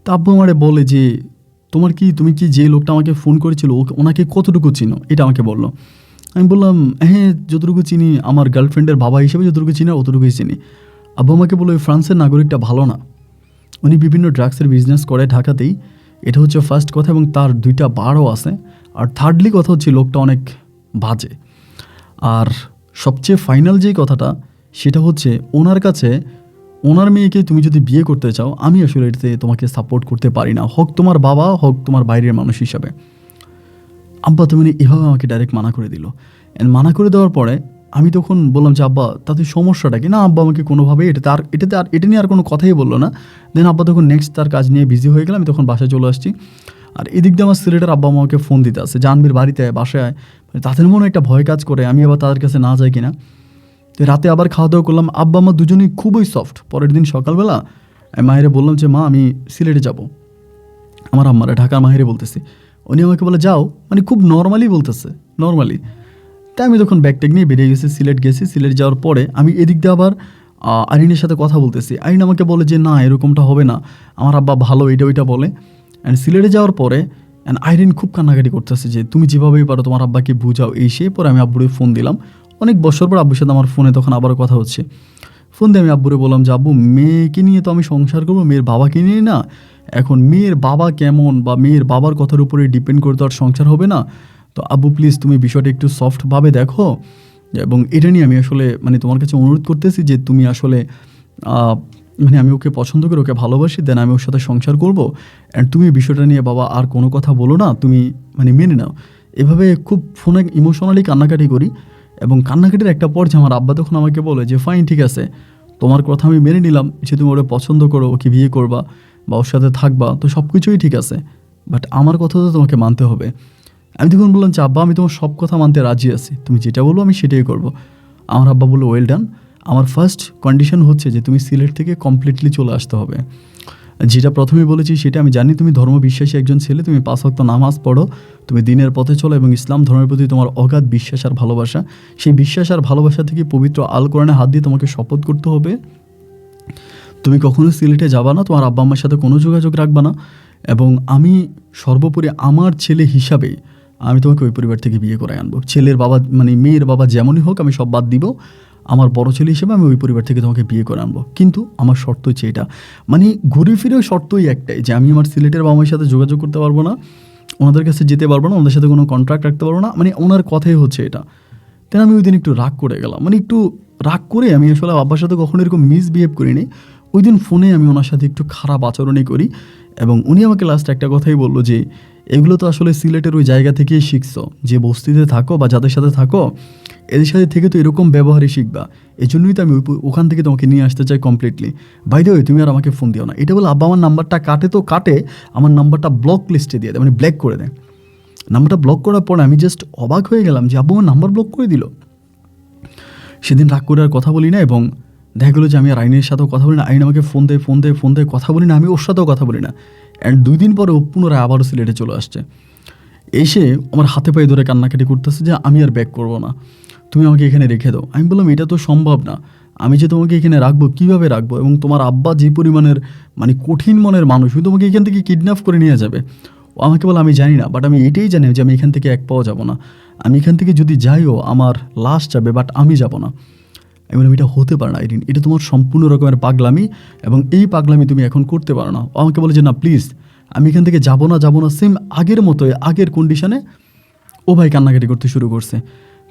তা আব্বু আমারে বলে যে তুমি কি যে লোকটা আমাকে ফোন করেছিল ওনাকে কতটুকু চিনো, এটা আমাকে বললো। আমি বললাম, হ্যাঁ যতটুকু চিনি, আমার গার্লফ্রেন্ডের বাবা হিসেবে যতটুকু চিনি অতটুকুই চিনি। আব্বু আমাকে বললো ওই ফ্রান্সের নাগরিকটা ভালো না, উনি বিভিন্ন ড্রাগসের বিজনেস করে ঢাকাতেই, এটা হচ্ছে ফার্স্ট কথা, এবং তার 2টা বারও আছে। আর থার্ডলি কথা হচ্ছে লোকটা অনেক বাজে। আর সবচেয়ে ফাইনাল যেই কথাটা সেটা হচ্ছে ওনার কাছে ওনার মেয়েকে তুমি যদি বিয়ে করতে চাও, আমি আসলে এটাতে তোমাকে সাপোর্ট করতে পারি না, হোক তোমার বাবা হোক তোমার বাইরের মানুষ হিসাবে। আব্বা তো মানে এভাবে আমাকে ডাইরেক্ট মানা করে দিল। মানা করে দেওয়ার পরে আমি তখন বললাম যে আব্বা তাতে সমস্যাটা কি? না আব্বা আমাকে কোনোভাবেই এটা নিয়ে আর কোনো কথাই বললো না। দেন আব্বা তখন নেক্সট তার কাজ নিয়ে বিজি হয়ে গেলাম। আমি তখন বাসায় চলে আসছি। আর এদিক দিয়ে আমার সিলেটের আব্বা আমাকে ফোন দিতে আসছে, জাহানবীর বাড়িতে বাসায়, মানে তাদের মনে একটা ভয় কাজ করে আমি আবার তাদের কাছে না যাই কিনা। তো রাতে আবার খাওয়া দাওয়া করলাম। আব্বা আমার দুজনেই খুবই সফট। পরের দিন সকালবেলা আমি মাহিরে বললাম যে মা আমি সিলেটে যাব। আমার আম্মারা ঢাকার মাহিরে বলতেছি, উনি আমাকে বলে যাও, মানে খুব নর্মালি বলতেছে, নর্মালি। তাই আমি তখন ব্যাগ ট্যাগ নিয়ে বেরিয়ে গেছি, সিলেট গেছি। সিলেট যাওয়ার পরে আমি এদিক দিয়ে আবার আইরিনের সাথে কথা বলতেছি। আইরিন আমাকে বলে যে না এরকমটা হবে না, আমার আব্বা ভালো, এটা ওইটা বলে। অ্যান্ড সিলেটে যাওয়ার পরে আইরিন খুব কান্নাকাটি করতেছে যে তুমি যেভাবেই পারো তোমার আব্বাকে বুঝাও, এই সে। পরে আমি আব্বুরে ফোন দিলাম। অনেক বছর পর আব্বুর সাথে আমার ফোনে তখন আবারও কথা হচ্ছে। ফোন দিয়ে আমি আব্বুরে বললাম যে আব্বু মেয়েকে নিয়ে তো আমি সংসার করবো, মেয়ের বাবাকে নিয়ে না। এখন মেয়ের বাবা কেমন বা মেয়ের বাবার কথার উপরে ডিপেন্ড করে তো আর সংসার হবে না। তো আব্বু প্লিজ তুমি বিষয়টা একটু সফটভাবে দেখো, এবং এটা নিয়ে আমি আসলে মানে তোমার কাছে অনুরোধ করতেছি যে তুমি আসলে মানে আমি ওকে পছন্দ করি, ওকে ভালোবাসি, দেন আমি ওর সাথে সংসার করবো। অ্যান্ড তুমি বিষয়টা নিয়ে বাবা আর কোনো কথা বলো না, তুমি মানে মেনে নাও। এভাবে খুব ফোনে ইমোশনালি কান্নাকাটি করি, এবং কান্নাকাটির একটা পর্যায়ে আমার আব্বা তখন আমাকে বলে যে ফাইন ঠিক আছে, তোমার কথা আমি মেনে নিলাম যে তুমি ওরা পছন্দ করো, ওকে বিয়ে করবা বা ওর সাথে থাকবা, তো সব কিছুই ঠিক আছে, বাট আমার কথা তো তোমাকে মানতে হবে। আমি তখন বললাম যে আব্বা আমি তোমার সব কথা মানতে রাজি আছি, তুমি যেটা বলবো আমি সেটাই করব। আমার আব্বা বললো ওয়েল ডান, আমার ফার্স্ট কন্ডিশন হচ্ছে যে তুমি সিলেট থেকে কমপ্লিটলি চলে আসতে হবে। যেটা প্রথমে বলেছি সেটা আমি জানি তুমি ধর্মবিশ্বাসী একজন ছেলে, তুমি 5 ওয়াক্ত নামাজ পড়ো, তুমি দিনের পথে চলো, এবং ইসলাম ধর্মের প্রতি তোমার অগাধ বিশ্বাস আর ভালোবাসা। সেই বিশ্বাস আর ভালোবাসা থেকে পবিত্র আল কোরআনে হাত দিয়ে তোমাকে শপথ করতে হবে তুমি কখনো সিলেটে যাবা না, তোমার আব্বা আম্মার সাথে কোনো যোগাযোগ রাখবা না, এবং আমি সর্বোপরি আমার ছেলে হিসাবে আমি তোমাকে ওই পরিবার থেকে বিয়ে করে আনবো। ছেলের বাবা মানে মেয়ের বাবা যেমনই হোক আমি সব বাদ দিব, আমার বড় ছেলে হিসেবে আমি ওই পরিবার থেকে তোমাকে বিয়ে করে আনবো। কিন্তু আমার শর্ত হচ্ছে এটা, মানে ঘুরে ফিরে শর্তই একটাই যে আমি আমার সিলেটের বাবা মায়ের সাথে যোগাযোগ করতে পারবো না, ওনাদের কাছে যেতে পারবো না, ওনাদের সাথে কোনো কন্ট্রাক্ট রাখতে পারবো না, মানে ওনার কথাই হচ্ছে এটা। তাই আমি ওই দিন একটু রাগ করে গেলাম, মানে একটু রাগ করে আমি আসলে আব্বার সাথে কখনো এরকম মিসবিহেভ করিনি। ওই দিন ফোনে আমি ওনার সাথে একটু খারাপ আচরণই করি, এবং উনি আমাকে লাস্ট একটা কথাই বললো যে এগুলো তো আসলে সিলেটের ওই জায়গা থেকেই শিখছো, যে বস্তিতে থাকো বা যাদের সাথে থাকো এদের সাথে থেকে তো এরকম ব্যবহারই শিখবা, এই জন্যই তো আমি ওখান থেকে তোমাকে নিয়ে আসতে চাই কমপ্লিটলি। বাই দ্য ওয়ে তুমি আর আমাকে ফোন দিও না, এটা বলে আব্বা আমার নাম্বারটা কাটে, আমার নাম্বারটা ব্লক লিস্টে দিয়ে দেয়, মানে ব্ল্যাক করে দেয়। নাম্বারটা ব্লক করার পর আমি জাস্ট অবাক হয়ে গেলাম যে আব্বু আমার নাম্বার ব্লক করে দিল। সেদিন রাগ করে আর কথা বলি না, এবং দেখা গেলো যে আমি আর আইনের সাথেও কথা বলি না। আইন আমাকে ফোন দেয় কথা বলি না, আমি ওর সাথেও কথা বলি না। অ্যান্ড 2 দিন পরে ও পুনরায় আবারও সিলেটে চলে আসছে, এসে আমার হাতে পায়ে ধরে কান্নাকাটি করতেছে যে আমি আর ব্যাক করবো না, তুমি আমাকে এখানে রেখে দাও। আমি বললাম এটা তো সম্ভব না, আমি যে তোমাকে এখানে রাখবো কীভাবে রাখবো, এবং তোমার আব্বা যে পরিমাণের মানে কঠিন মনের মানুষ, তোমাকে এখান থেকে কিডন্যাপ করে নিয়ে যাবে। ও আমাকে বলে আমি জানি না, বাট আমি এটাই জানি যে আমি এখান থেকে এক পাও যাবো না, আমি এখান থেকে যদি যাইও আমার লাশ যাবে, বাট আমি যাব না। আমি বললাম এটা হতে পারে না আইরিন, এটা তোমার সম্পূর্ণ রকমের পাগলামি, এবং এই পাগলামি তুমি এখন করতে পারো না। ও আমাকে বলে যে না প্লিজ আমি এখান থেকে যাবো না, সেম আগের মতোই আগের কন্ডিশনে ও ভাই কান্নাকাটি করতে শুরু করছে।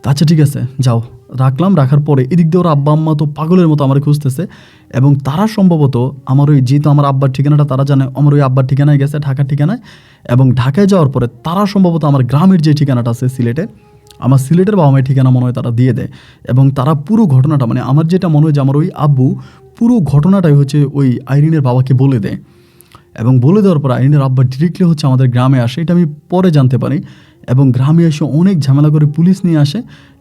আচ্ছা ঠিক আছে যাও, রাখলাম। রাখার পরে এদিক দিয়ে ওর আব্বা আম্মা তো পাগলের মতো আমার খুঁজতেছে, এবং তারা সম্ভবত আমার ওই যেহেতু আমার আব্বার ঠিকানাটা তারা জানে, আমার ওই আব্বার ঠিকানায় গেছে, ঢাকার ঠিকানায়, এবং ঢাকায় যাওয়ার পরে তারা সম্ভবত আমার গ্রামের যে ঠিকানাটা আছে সিলেটে আমার সিলেটের বাবা মায়ের ঠিকানা মনে হয় তারা দিয়ে দেয়, এবং তারা পুরো ঘটনাটা মানে আমার যেটা মনে হয় যে আমার ওই আব্বু পুরো ঘটনাটাই হচ্ছে ওই আইরিনের বাবাকে বলে দেয়, এবং বলে দেওয়ার পর আইরিনের আব্বা ডিরেক্টলি হচ্ছে আমাদের গ্রামে আসে, এটা আমি পরে জানতে পারি। এবং গ্রামে এসে অনেক ঝামেলা করে পুলিশ নিয়ে আসে,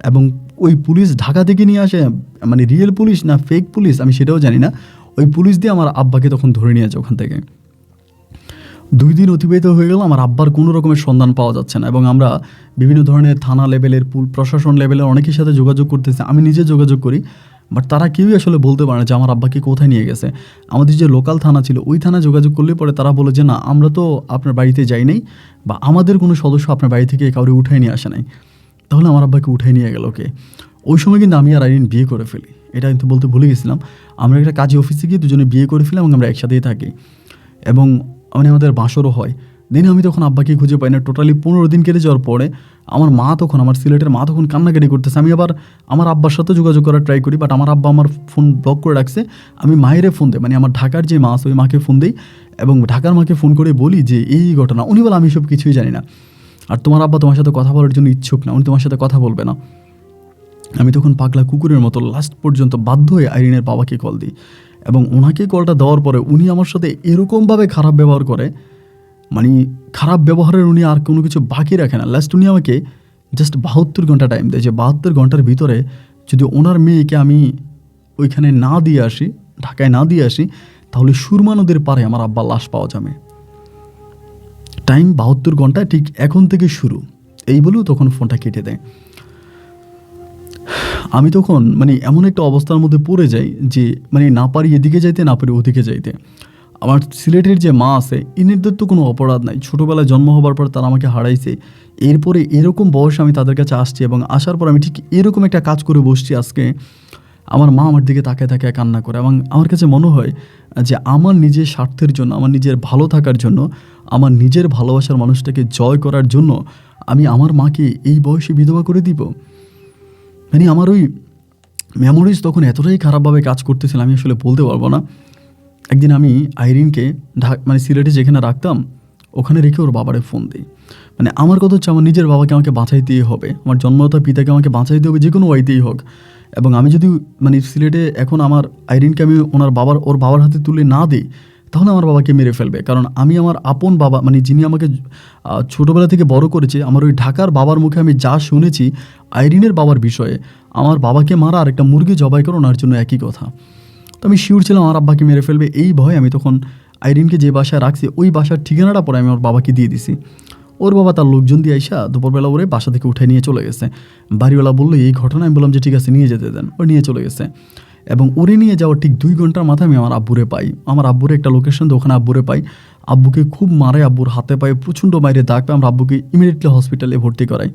এবং ওই পুলিশ ঢাকা থেকে নিয়ে আসে, মানে রিয়েল পুলিশ না ফেক পুলিশ আমি সেটাও জানি না, ওই পুলিশ দিয়ে আমার আব্বাকে তখন ধরে নিয়ে আসে ওখান থেকে। 2 দিন অতিবাহিত হয়ে গেল, আমার আব্বার কোনো রকমের সন্ধান পাওয়া যাচ্ছে না, এবং আমরা বিভিন্ন ধরনের থানা লেভেলের প্রশাসন লেভেলের অনেকের সাথে যোগাযোগ করতেছি, আমি নিজে যোগাযোগ করি, বাট তারা কেউই আসলে বলতে পারে না যে আমার আব্বাকে কোথায় নিয়ে গেছে। আমাদের যে লোকাল থানা ছিল ওই থানায় যোগাযোগ করলে পরে তারা বলে যে না, আমরা তো আপনার বাড়িতে যাই নাই, বা আমাদের কোনো সদস্য আপনার বাড়ি থেকে কাউরে উঠাই নিয়ে আসে নাই। তাহলে আমার আব্বাকে উঠাই নিয়ে গেল কে? ওই সময় কিন্তু আমি আর আইরিন বিয়ে করে ফেলি, এটা কিন্তু বলতে ভুলে গেছিলাম। আমরা একটা কাজী অফিসে গিয়ে দুজনে বিয়ে করে ফেলি, এবং আমরা একসাথেই থাকি, এবং মানে আমাদের বাসরও হয়। দিনে আমি তখন আব্বাকে খুঁজে পাই না। টোটালি 15 দিন কেটে যাওয়ার পরে আমার মা তখন, আমার সিলেটের মা তখন কান্নাকাটি করতেছে। আমি আবার আমার আব্বার সাথে যোগাযোগ করার ট্রাই করি, বাট আমার আব্বা আমার ফোন ব্লক করে রাখছে। আমি মায়েরে ফোন দিই, মানে আমার ঢাকার যে মা আছে ওই মাকে ফোন দিই, এবং ঢাকার মাকে ফোন করে বলি যে এই ঘটনা। উনি বলে আমি সব কিছুই জানি না, আর তোমার আব্বা তোমার সাথে কথা বলার জন্য ইচ্ছুক না, উনি তোমার সাথে কথা বলবে না। আমি তখন পাগলা কুকুরের মতো লাস্ট পর্যন্ত বাধ্য হয়ে আইরিনের বাবাকে কল দিই, এবং ওনাকে কলটা দেওয়ার পরে উনি আমার সাথে এরকমভাবে খারাপ ব্যবহার করে, মানে খারাপ ব্যবহারের উনি আর কোনো কিছু বাকি রাখে না। লাস্ট উনি আমাকে জাস্ট 72 ঘন্টা টাইম দেয়, যে 72 ঘন্টার ভিতরে যদি ওনার মেয়েকে আমি ওইখানে না দিয়ে আসি, ঢাকায় না দিয়ে আসি, তাহলে সুরমা নদীর পারে আমার আব্বার লাশ পাওয়া যাবে। টাইম 72 ঘন্টা, ঠিক এখন থেকে শুরু, এই বলেও তখন ফোনটা কেটে দেয়। আমি তখন মানে এমন একটা অবস্থার মধ্যে পড়ে যাই যে মানে না পারি এদিকে যাইতে, না পারি ওদিকে যাইতে। আমার সিলেটের যে মা আছে, ইনাদের তো কোনো অপরাধ নাই, ছোটোবেলায় জন্ম হবার পর তারা আমাকে হারাইছে, এরপরে এরকম বয়সে আমি তাদের কাছে আসছি, এবং আসার পর আমি ঠিক এরকম একটা কাজ করে বসছি আজকে। আমার মা আমার দিকে তাকায় তাকায় কান্না করে, এবং আমার কাছে মনে হয় যে আমার নিজের স্বার্থের জন্য, আমার নিজের ভালো থাকার জন্য, আমার নিজের ভালোবাসার মানুষটাকে জয় করার জন্য আমি আমার মাকে এই বয়সে বিধবা করে দিব। মানে আমার ওই মেমোরিজ তখন এতটাই খারাপভাবে কাজ করতেছিল, আমি আসলে বলতে পারবো না। একদিন আমি আইরিনকে মানে সিলেটে যেখানে রাখতাম ওখানে রেখে ওর বাবারে ফোন দিই। মানে আমার কথা হচ্ছে আমার নিজের বাবাকে আমাকে বাঁচাইতেই হবে, আমার জন্মদাতা পিতাকে আমাকে বাঁচাইতে হবে যে কোনো ওয়াইতেই হোক। এবং আমি যদি মানে সিলেটে এখন আমার আইরিনকে আমি ওর বাবার হাতে তুলে না দিই, তাহলে আমার বাবাকে মেরে ফেলবে। কারণ আমি আমার আপন বাবা, মানে যিনি আমাকে ছোটোবেলা থেকে বড় করেছে, আমার ওই ঢাকার বাবার মুখে আমি যা শুনেছি আইরিনের বাবার বিষয়ে, আমার বাবাকে মারা আর একটা মুরগি জবাই করো ওনার জন্য একই কথা। তো আমি শিওর ছিলাম আমার আব্বাকে মেরে ফেলবে, এই ভয়ে আমি তখন আইরিনকে যে বাসায় রাখছি ওই বাসার ঠিকানাটা পরে আমি ওর বাবাকে দিয়ে দিছি। ওর বাবা তার লোকজন দিয়ে আইসা দুপুরবেলা ওরে বাসা থেকে উঠে নিয়ে চলে গেছে। বাড়িওয়ালা বললো এই ঘটনা, আমি বললাম যে ঠিক আছে নিয়ে যেতে দেন, ও নিয়ে চলে গেছে। এবং ওরে নিয়ে যাওয়ার ঠিক 2 ঘন্টার মাথায় আমি আমার আব্বুরে পাই, আমার আব্বুরে একটা লোকেশন তো ওখানে আব্বুরে পাই। আব্বুকে খুব মারে, আব্বুর হাতে পায়ে প্রচণ্ড বাইরে দাগ পায়। আমরা আব্বুকে ইমিডিয়েটলি হসপিটালে ভর্তি করাই।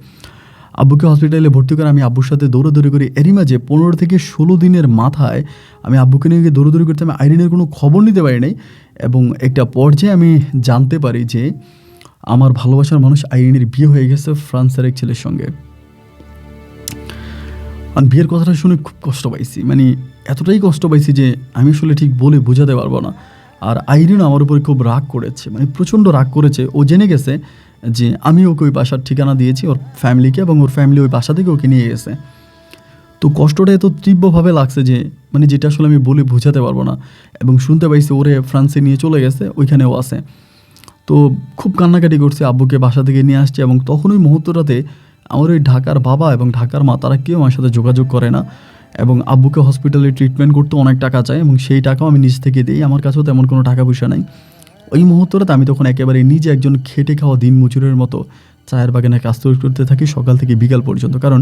আব্বুকে হসপিটালে ভর্তি করে আমি আব্বুর সাথে দৌড়াদৌড়ি করি। এরই মাঝে 15 থেকে 16 দিনের মাথায় আমি আব্বুকে নিয়ে গিয়ে দৌড়াদৌড়ি করতে, আমি আইরিনের কোনো খবর নিতে পারি নাই। এবং একটা পর্যায়ে আমি জানতে পারি যে আমার ভালোবাসার মানুষ আইরিনের বিয়ে হয়ে গেছে ফ্রান্সের এক ছেলের সঙ্গে। আমি বিয়ের কথাটা শুনে খুব কষ্ট পাইছি, মানে এতটাই কষ্ট পাইছি যে আমি আসলে ঠিক বলে বোঝাতে পারবো না। আর আইরিন আমার উপরে খুব রাগ করেছে, মানে প্রচণ্ড রাগ করেছে। ও জেনে গেছে যে আমি ওকে ওই বাসার ঠিকানা দিয়েছি ওর ফ্যামিলিকে, এবং ওর ফ্যামিলি ওই বাসা থেকে ওকে নিয়ে গেছে। তো কষ্টটা এত তীব্রভাবে লাগছে যে মানে যেটা আসলে আমি বলে বোঝাতে পারবো না। এবং শুনতে পাইছি ওরে ফ্রান্সে নিয়ে চলে গেছে, ওইখানেও আছে। তো খুব কান্নাকাটি করছে, আব্বুকে বাসা থেকে নিয়ে আসছে। এবং তখন ওই মুহূর্তটাতে আমার ওই ঢাকার বাবা এবং ঢাকার মা তারা কেউ আমার সাথে যোগাযোগ করে না, এবং আব্বুকে হসপিটালে ট্রিটমেন্ট করতে অনেক টাকা চায়, এবং সেই টাকাও আমি নিজ থেকে দিই, আমার কাছেও তেমন কোনো টাকা পয়সা নাই। ওই মুহূর্তটাতে আমি তখন একেবারে নিজে একজন খেটে খাওয়া দিন মজুরের মতো চায়ের বাগানে কাজ করতে থাকি সকাল থেকে বিকাল পর্যন্ত। কারণ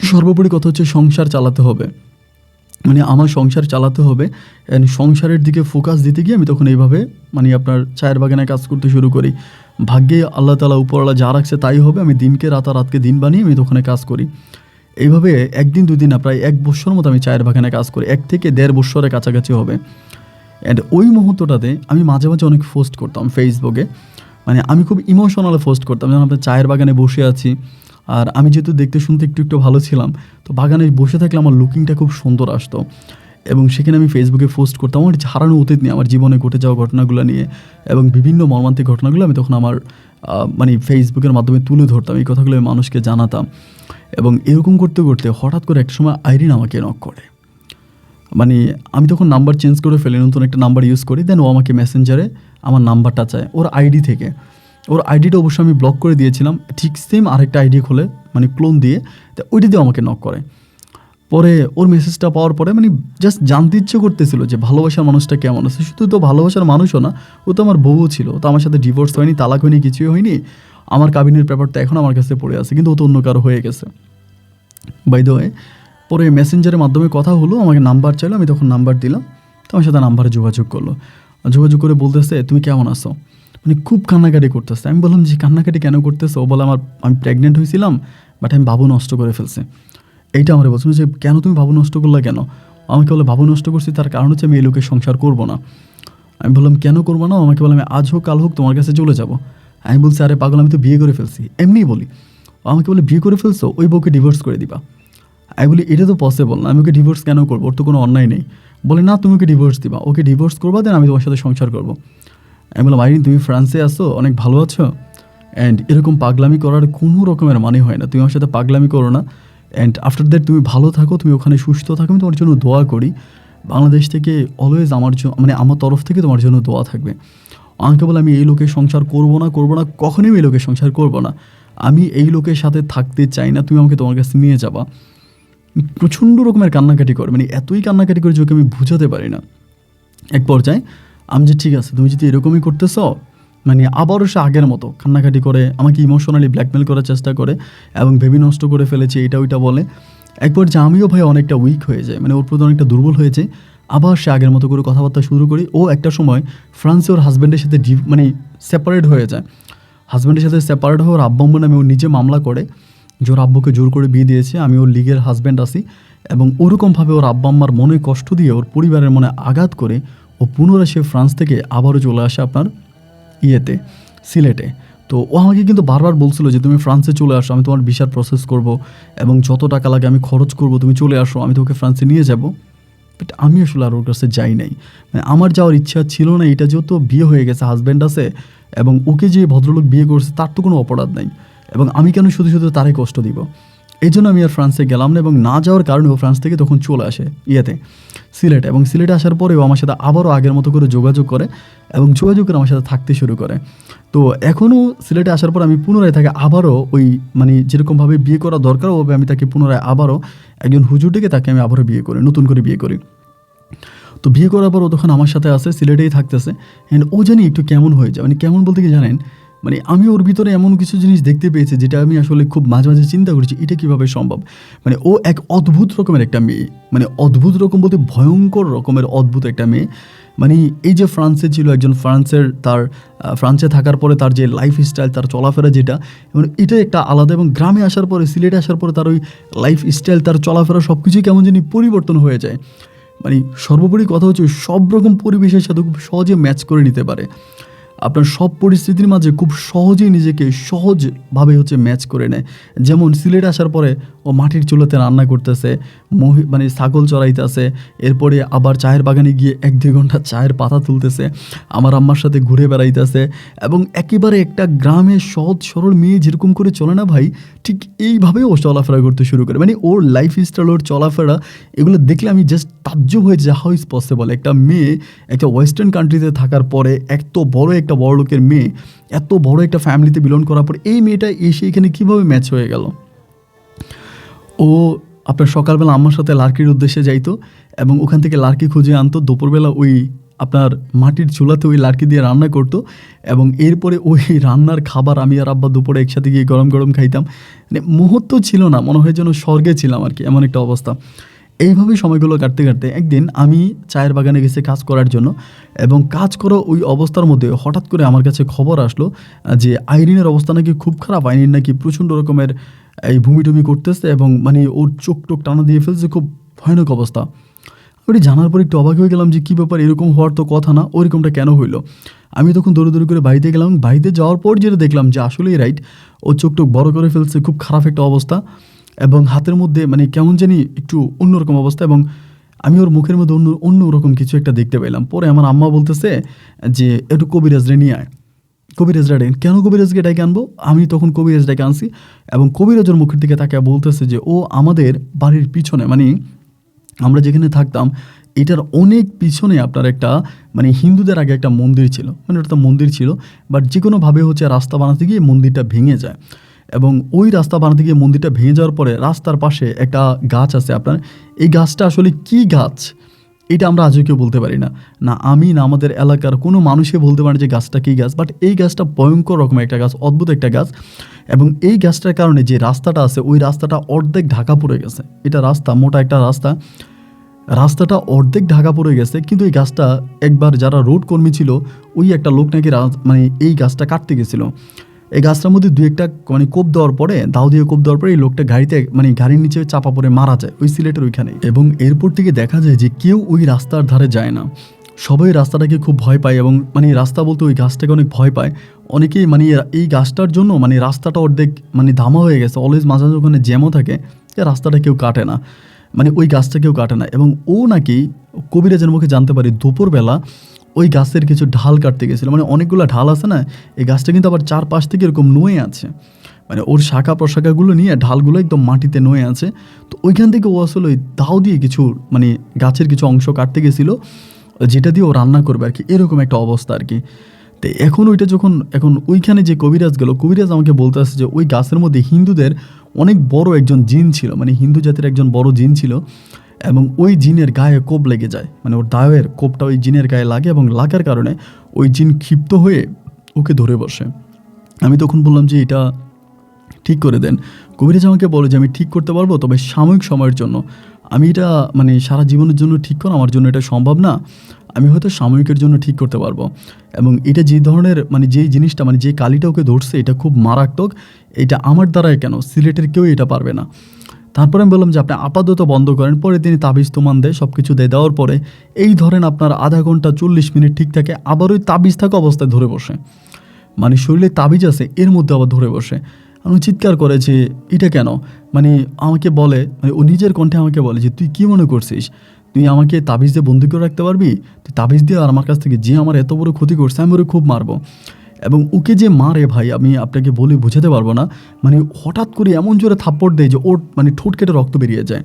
সর্বোপরি কথা হচ্ছে সংসার চালাতে হবে, মানে আমার সংসার চালাতে হবে। সংসারের দিকে ফোকাস দিতে গিয়ে আমি তখন এইভাবে মানে আপনার চায়ের বাগানে কাজ করতে শুরু করি। ভাগ্যে আল্লাহ তাআলা উপরওয়ালা যা রাখছে তাই হবে, আমি দিনকে রাতকে দিন বানিয়ে আমি তখন কাজ করি। এইভাবে একদিন দুদিন না প্রায় 1 বছর মতো আমি চায়ের বাগানে কাজ করি, 1 থেকে 1.5 বছরের কাছাকাছি হবে। অ্যান্ড ওই মুহূর্তটাতে আমি মাঝে মাঝে অনেক পোস্ট করতাম ফেসবুকে, মানে আমি খুব ইমোশনালে পোস্ট করতাম। যেমন আপনার চায়ের বাগানে বসে আছি, আর আমি যেহেতু দেখতে শুনতে একটু ভালো ছিলাম, তো বাগানে বসে থাকলে আমার লুকিংটা খুব সুন্দর আসতো। এবং সেখানে আমি ফেসবুকে পোস্ট করতাম আমার হারানো অতীত নিয়ে, আমার জীবনে ঘটে যাওয়া ঘটনাগুলো নিয়ে, এবং বিভিন্ন মর্মান্তিক ঘটনাগুলো আমি তখন আমার মানে ফেসবুকের মাধ্যমে তুলে ধরতাম, এই কথাগুলো আমি মানুষকে জানাতাম। এবং এরকম করতে করতে হঠাৎ করে একটা সময় আইরিন আমাকে নক করে। মানে আমি তখন নাম্বার চেঞ্জ করে ফেলি, নতুন একটা নাম্বার ইউজ করি। দেন ও আমাকে মেসেঞ্জারে আমার নাম্বারটা চায় ওর আইডি থেকে। ওর আইডিটা অবশ্যই আমি ব্লক করে দিয়েছিলাম, ঠিক সেম আরেকটা আইডি খুলে মানে ক্লোন দিয়ে, তো ওইটা দিয়ে আমাকে নক করে। পরে ওর মেসেজটা পাওয়ার পরে মানে জাস্ট জানতে ইচ্ছে করতেছিল যে ভালোবাসার মানুষটা কেমন আছে। শুধু তো ভালোবাসার মানুষও না, ও তো আমার বউও ছিল। তো আমার সাথে ডিভোর্স হয়নি, তালাক হয়নি, কিছুই হয়নি। আমার কাবিনের ব্যাপারটা এখন আমার কাছে পড়ে আছে, কিন্তু ও তো অন্য কারো হয়ে গেছে। বাই দ্য ওয়ে, পরে মেসেঞ্জারের মাধ্যমে কথা হলো, আমাকে নাম্বার চাইলো, আমি তখন নাম্বার দিলাম। তো আমার সাথে নাম্বারে যোগাযোগ করলো। যোগাযোগ করে বলতেছে তুমি কেমন আছো, মানে খুব কান্নাকাটি করতেছে। আমি বললাম যে কান্নাকাটি কেন করতেছে? ও বলে আমি প্রেগনেন্ট হয়েছিলাম, বাট আমি বাবু নষ্ট করে ফেলছে। এইটা আমার বলছিল যে কেন তুমি বাবু নষ্ট করলা কেন? আমাকে বলে বাবু নষ্ট করছি তার কারণ হচ্ছে আমি এই লোকের সংসার করবো না। আমি বললাম কেন করবো না? আমাকে বলে আমি আজ হোক কাল হোক তোমার কাছে চলে যাব। আমি বলছি আরে পাগল, আমি তো বিয়ে করে ফেলছি, এমনিই বলি। আমাকে বলে বিয়ে করে ফেলছো, ওই বউকে ডিভোর্স করে দিবা। আমি বলি এটা তো পসিবল না, আমি ওকে ডিভোর্স কেন করবো, ওর তো কোনো অন্যায় নেই। বলে না, তুমি ওকে ডিভোর্স দিবা, ওকে ডিভোর্স করবা, দেন আমি তোমার সাথে সংসার করবো। আমি বললাম আইরিন তুমি ফ্রান্সে আসো, অনেক ভালো আছো, অ্যান্ড এরকম পাগলামি করার কোনো রকমের মানে হয় না, তুমি আমার সাথে পাগলামি করো না। অ্যান্ড আফটার দ্যাট তুমি ভালো থাকো, তুমি ওখানে সুস্থ থাকো, আমি তোমার জন্য দোয়া করি। বাংলাদেশ থেকে অলওয়েজ আমার জন্য মানে আমার তরফ থেকে তোমার জন্য দোয়া থাকবে। আমাকে বলে আমি এই লোকের সংসার করবো না, কখনোই এই লোকের সংসার করবো না, আমি এই লোকের সাথে থাকতে চাই না, তুমি আমাকে তোমার কাছে নিয়ে যাবা। প্রচণ্ড রকমের কান্নাকাটি করে, মানে এতই কান্নাকাটি করে যে ওকে আমি বুঝাতে পারি না। এক পর্যায়ে আমি যে ঠিক আছে তুমি যদি এরকমই করতেছ, মানে আবারও সে আগের মতো কান্নাকাটি করে আমাকে ইমোশনালি ব্ল্যাকমেল করার চেষ্টা করে এবং ভেবি নষ্ট করে ফেলেছে, এটা ওইটা বলে। এক পর্যায়ে আমিও ভাই অনেকটা উইক হয়ে যায়, মানে ওর প্রতি অনেকটা দুর্বল হয়েছে। আবার সে আগের মতো করে কথাবার্তা শুরু করি। ও একটা সময় ফ্রান্সে ওর হাজব্যান্ডের সাথে মানে সেপারেট হয়ে যায়। হাজব্যান্ডের সাথে সেপারেট হয়ে ওর আব্বু আম্মু নামে ও নিজে মামলা করে যে ওর আব্বুকে জোর করে বিয়ে দিয়েছে, আমি ওর লিগের হাজব্যান্ড আছি। এবং ওরকমভাবে ওর আব্বা আম্মার মনে কষ্ট দিয়ে, ওর পরিবারের মনে আঘাত করে ও পুনরায় সে ফ্রান্স থেকে আবারও চলে আসে আপনার সিলেটে। তো ও আমাকে কিন্তু বারবার বলছিল যে তুমি ফ্রান্সে চলে আসো, আমি তোমার ভিসার প্রসেস করব এবং যত টাকা লাগে আমি খরচ করব, তুমি চলে আসো, আমি তোকে ফ্রান্সে নিয়ে যাব। বাট আমি আসলে আর ওর কাছে যাই নাই, মানে আমার যাওয়ার ইচ্ছা ছিল না। এটা যেহেতু বিয়ে হয়ে গেছে, হাজব্যান্ড আছে, এবং ওকে যে ভদ্রলোক বিয়ে করছে তার তো কোনো অপরাধ নাই, এবং আমি কেন শুধু শুধু তারে কষ্ট দিব? এই জন্য আমি আর ফ্রান্সে গেলাম না, এবং না যাওয়ার কারণে ও ফ্রান্স থেকে তখন চলে আসে সিলেটে। এবং সিলেটে আসার পরেও আমার সাথে আবারও আগের মতো করে যোগাযোগ করে এবং যোগাযোগ করে আমার সাথে থাকতে শুরু করে। তো এখনও সিলেটে আসার পর আমি পুনরায় তাকে আবারও ওই মানে যেরকমভাবে বিয়ে করা দরকার ওভাবে আমি তাকে পুনরায় আবারও একজন হুজুর ডেকে তাকে আমি আবারও বিয়ে করি, নতুন করে বিয়ে করি। তো বিয়ে করার পর ও তখন আমার সাথে আসে, সিলেটেই থাকতেছে। অ্যান্ড ও জানি একটু কেমন হয়ে যায়, মানে কেমন বলতে কি জানেন, মানে আমি ওর ভিতরে এমন কিছু জিনিস দেখতে পেয়েছি যেটা আমি আসলে খুব মাঝে মাঝে চিন্তা করছি এটা কীভাবে সম্ভব। মানে ও এক অদ্ভুত রকমের একটা মেয়ে, মানে অদ্ভুত রকম বলতে ভয়ঙ্কর রকমের অদ্ভুত একটা মেয়ে। মানে এই যে ফ্রান্সে ছিল একজন ফ্রান্সে থাকার পরে তার যে লাইফ স্টাইল, তার চলাফেরা যেটা, মানে এটা একটা আলাদা। এবং গ্রামে আসার পরে, সিলেটে আসার পরে তার ওই লাইফ স্টাইল, তার চলাফেরা সব কিছুই কেমন জানি পরিবর্তন হয়ে যায়। মানে সর্বোপরি কথা হচ্ছে সব রকম পরিবেশের সাথে খুব সহজে ম্যাচ করে নিতে পারে, আপনার সব পরিস্থিতির মাঝে খুব সহজেই নিজেকে সহজভাবে ম্যাচ করে নেয়। যেমন সিলেটে আসার পরে ও মাটির চুলাতে রান্না করতেছে, মানে ছাগল চড়াইতেছে, এরপরে আবার চায়ের বাগানে গিয়ে 1-2 ঘন্টা চায়ের পাতা তুলতেছে, আমার আম্মার সাথে ঘুরে বেড়াইতেছে। এবং একেবারে একটা গ্রামে সহজ সরল মেয়ে যেরকম করে চলে না ভাই, ঠিক এইভাবে ও চলাফেরা করতে শুরু করে। মানে ওর লাইফ স্টাইল, ওর চলাফেরা, এগুলো দেখলে আমি জাস্ট তাজ্জব হয়ে যাই, হাউ ইজ পসিবল একটা মেয়ে একটা ওয়েস্টার্ন কান্ট্রিতে থাকার পরে, এত বড় একটা বড় লোকের মেয়ে, এত বড় একটা ফ্যামিলিতে বিলং করার পর এই মেয়েটা এসে এখানে কীভাবে ম্যাচ হয়ে গেল। ও আপনার সকালবেলা আম্মার সাথে লার্কির উদ্দেশ্যে যাইতো এবং ওখান থেকে লার্কি খুঁজে আনতো, দুপুরবেলা ওই আপনার মাটির চুলাতে ওই লার্কি দিয়ে রান্না করতো, এবং এরপরে ওই রান্নার খাবার আমি আর আব্বা দুপুরে একসাথে গিয়ে গরম গরম খাইতাম। মানে মুহূর্ত ছিল না, মনে হয় যেন স্বর্গে ছিলাম আর কি, এমন একটা অবস্থা। এইভাবেই সময়গুলো কাটতে কাটতে একদিন আমি চায়ের বাগানে গেছি কাজ করার জন্য, এবং কাজ করা ওই অবস্থার মধ্যে হঠাৎ করে আমার কাছে খবর আসলো যে আইরিনের অবস্থা নাকি খুব খারাপ, আইরিন নাকি প্রচণ্ড রকমের এই ভূমি করতেছে, এবং মানে ওর চোখ টোক টানা দিয়ে ফেলছে, খুব ভয়ানক অবস্থা। ওটি জানার পর একটু অবাক হয়ে গেলাম যে কী ব্যাপার, এরকম হওয়ার তো কথা না, ওরকমটা কেন হইলো। আমি তখন দৌড়ে করে বাড়িতে গেলাম, বাড়িতে যাওয়ার পর যেটা দেখলাম যে আসলেই রাইট, ও চোখ টোক বড় করে ফেলছে, খুব খারাপ একটা অবস্থা, এবং হাতের মধ্যে মানে কেমন জানি একটু অন্যরকম অবস্থা, এবং আমি ওর মুখের মধ্যে অন্যরকম কিছু একটা দেখতে পেলাম। পরে আমার আম্মা বলতেছে যে একটু কবিরাজ রে নিয়ে আয়। কবিরাজরা ডেকেন। কেন কবিরাজকে ডেকে আনবো? আমি তখন কবিরাজ ডেকে আনছি এবং কবিরাজের মুখের দিকে তাকে বলতেছে যে ও আমাদের বাড়ির পিছনে, মানে আমরা যেখানে থাকতাম এটার অনেক পিছনে আপনার একটা, মানে হিন্দুদের আগে একটা মন্দির ছিল, মানে ওটা মন্দির ছিল, বাট যে কোনোভাবে হচ্ছে রাস্তা বানাতে গিয়ে মন্দিরটা ভেঙে যায় এবং ওই রাস্তা বানাতে গিয়ে মন্দিরটা ভেঙে যাওয়ার পরে রাস্তার পাশে একটা গাছ আছে আপনার। এই গাছটা আসলে কী গাছ এটা আমরা আজও কেউ বলতে পারি না, না আমি না আমাদের এলাকার কোনো মানুষই বলতে পারে যে গাছটা কী গাছ, বাট এই গাছটা ভয়ঙ্কর রকমের একটা গাছ, অদ্ভুত একটা গাছ। এবং এই গাছটার কারণে যে রাস্তাটা আছে ওই রাস্তাটা অর্ধেক ঢাকা পড়ে গেছে। এটা রাস্তা, মোটা একটা রাস্তা, রাস্তাটা অর্ধেক ঢাকা পড়ে গেছে। কিন্তু এই গাছটা একবার যারা রোড কর্মী ছিল ওই একটা লোক নাকি মানে এই গাছটা কাটতে গেছিলো। এই গাছটার মধ্যে দুই একটা মানে কোপ দেওয়ার পরে, দাও দিয়ে কোপ দেওয়ার পরে এই লোকটা গাড়িতে, মানে গাড়ির নিচে চাপা পড়ে মারা যায় ওই সিলেটের ওইখানে। এবং এরপর থেকে দেখা যায় যে কেউ ওই রাস্তার ধারে যায় না, সবাই রাস্তাটাকে খুব ভয় পায় এবং মানে রাস্তা বলতে ওই গাছটাকে অনেক ভয় পায় অনেকেই। মানে এই গাছটার জন্য মানে রাস্তাটা অর্ধেক মানে ধামা হয়ে গেছে। অলওয়েজ মাঝে মাঝে ওখানে জ্যামও থাকে, রাস্তাটা কেউ কাটে না, মানে ওই গাছটা কেউ কাটে না। এবং ও নাকি কবিরাজের মুখে জানতে পারি দুপুরবেলা ওই গাছের কিছু ঢাল কাটতে গেছিলো, মানে অনেকগুলো ঢাল আছে না, এই গাছটা কিন্তু আবার চারপাশ থেকে এরকম নুয়ে আছে, মানে ওর শাখা প্রশাখাগুলো নিয়ে ঢালগুলো একদম মাটিতে নুয়ে আছে। তো ওইখান থেকে ও আসলে ওই দাও দিয়ে কিছু মানে গাছের কিছু অংশ কাটতে গেছিলো যেটা দিয়ে ও রান্না করবে আর কি, এরকম একটা অবস্থা আর কি। তো এখন ওইটা যখন এখন ওইখানে যে কবিরাজ গেল, কবিরাজ আমাকে বলতে আসছে যে ওই গাছের মধ্যে হিন্দুদের অনেক বড় একজন জিন ছিল, মানে হিন্দু জাতির একজন বড় জিন ছিল এবং ওই জিনের গায়ে কোপ লেগে যায়, মানে ওর দায়ের কোপটা ওই জিনের গায়ে লাগে এবং লাগার কারণে ওই জিন ক্ষিপ্ত হয়ে ওকে ধরে বসে। আমি তখন বললাম যে এটা ঠিক করে দেন। কবিরাজ আমাকে বলে যে আমি ঠিক করতে পারবো, তবে সাময়িক সময়ের জন্য। আমি এটা মানে সারা জীবনের জন্য ঠিক করা আমার জন্য এটা সম্ভব না, আমি হয়তো সাময়িকের জন্য ঠিক করতে পারবো। এবং এটা যে ধরনের মানে যেই জিনিসটা মানে যে কালিটা ওকে ধরছে এটা খুব মারাত্মক, এটা আমার দ্বারাই কেন সিলেটের কেউ এটা পারবে না। তারপরে আমি বললাম যে আপনি আপাতত বন্ধ করেন। পরে তিনি তাবিজ তুমান দেয়, সব কিছু দেওয়ার পরে এই ধরেন আপনার আধা ঘন্টা 40 মিনিট ঠিক থাকে, আবার ওই তাবিজ থাকা অবস্থায় ধরে বসে, মানে শরীরে তাবিজ আছে এর মধ্যে আবার ধরে বসে। আমি চিৎকার করে যে এটা কেন, মানে আমাকে বলে, মানে ও নিজের কণ্ঠে আমাকে বলে যে তুই কি মনে করছিস, তুই আমাকে তাবিজ দিয়ে বন্দি করে রাখতে পারবি? তুই তাবিজ দিয়ে আর আমার কাছ থেকে যে আমার এত বড় ক্ষতি করছে আমি ওরে খুব মারবো। এবং ওকে যে মারে ভাই আমি আপনাকে বলে বোঝাতে পারবো না, মানে হঠাৎ করে এমন জোরে থাপ্পড় দেয় যে ওর মানে ঠোঁট কেটে রক্ত বেরিয়ে যায়,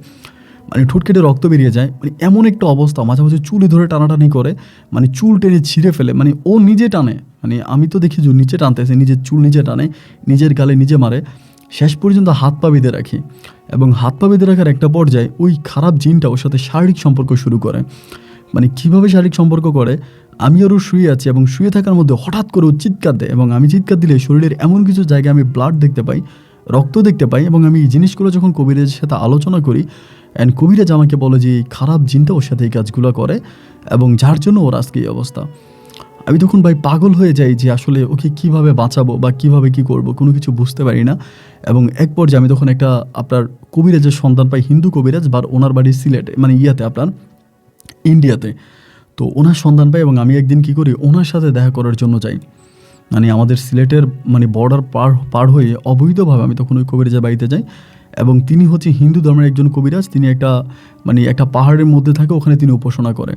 মানে ঠোঁট কেটে রক্ত বেরিয়ে যায়, মানে এমন একটা অবস্থা। মাঝে মাঝে চুলে ধরে টানাটানি করে, মানে চুল টেনে ছিঁড়ে ফেলে, মানে ও নিজে টানে, মানে আমি তো দেখি যে নিচে টানতেছে, নিজের চুল নিজে টানে, নিজের গালে নিজে মারে। শেষ পর্যন্ত হাত পা বেঁধে রাখি এবং হাত পা বেঁধে রাখার একটা পর্যায়ে ওই খারাপ জিনটা ওর সাথে শারীরিক সম্পর্ক শুরু করে। মানে কীভাবে শারীরিক সম্পর্ক করে, আমি আরও শুয়ে আছি এবং শুয়ে থাকার মধ্যে হঠাৎ করে ও চিৎকার দেয় এবং আমি চিৎকার দিলে শরীরের এমন কিছু জায়গায় আমি ব্লাড দেখতে পাই, রক্ত দেখতে পাই। এবং আমি এই জিনিসগুলো যখন কবিরাজের সাথে আলোচনা করি অ্যান্ড কবিরাজ আমাকে বলে যে এই খারাপ জিনটা ওর সাথে এই কাজগুলো করে এবং যার জন্য ওর আজকে এই অবস্থা। আমি তখন ভাই পাগল হয়ে যাই যে আসলে ওকে কিভাবে বাঁচাবো বা কিভাবে কি করব, কোনো কিছু বুঝতে পারি না। এবং এক পর্যায়ে আমি তখন একটা আপনার কবিরাজের সন্ধান পাই, হিন্দু কবিরাজ, বা ওনার বাড়ি সিলেটে, মানে ইয়াতে আপনার ইন্ডিয়াতে। তো ওনার সন্ধান পাই এবং আমি একদিন কি করি ওনার সাথে দেখা করার জন্য যাই, মানে আমাদের সিলেটের মানে বর্ডার পার হয়ে অবৈধভাবে আমি তখন ওই কবিরাজের বাড়িতে যাই। এবং তিনি হচ্ছে হিন্দু ধর্মের একজন কবিরাজ, তিনি একটা মানে একটা পাহাড়ের মধ্যে থাকে, ওখানে তিনি উপাসনা করে।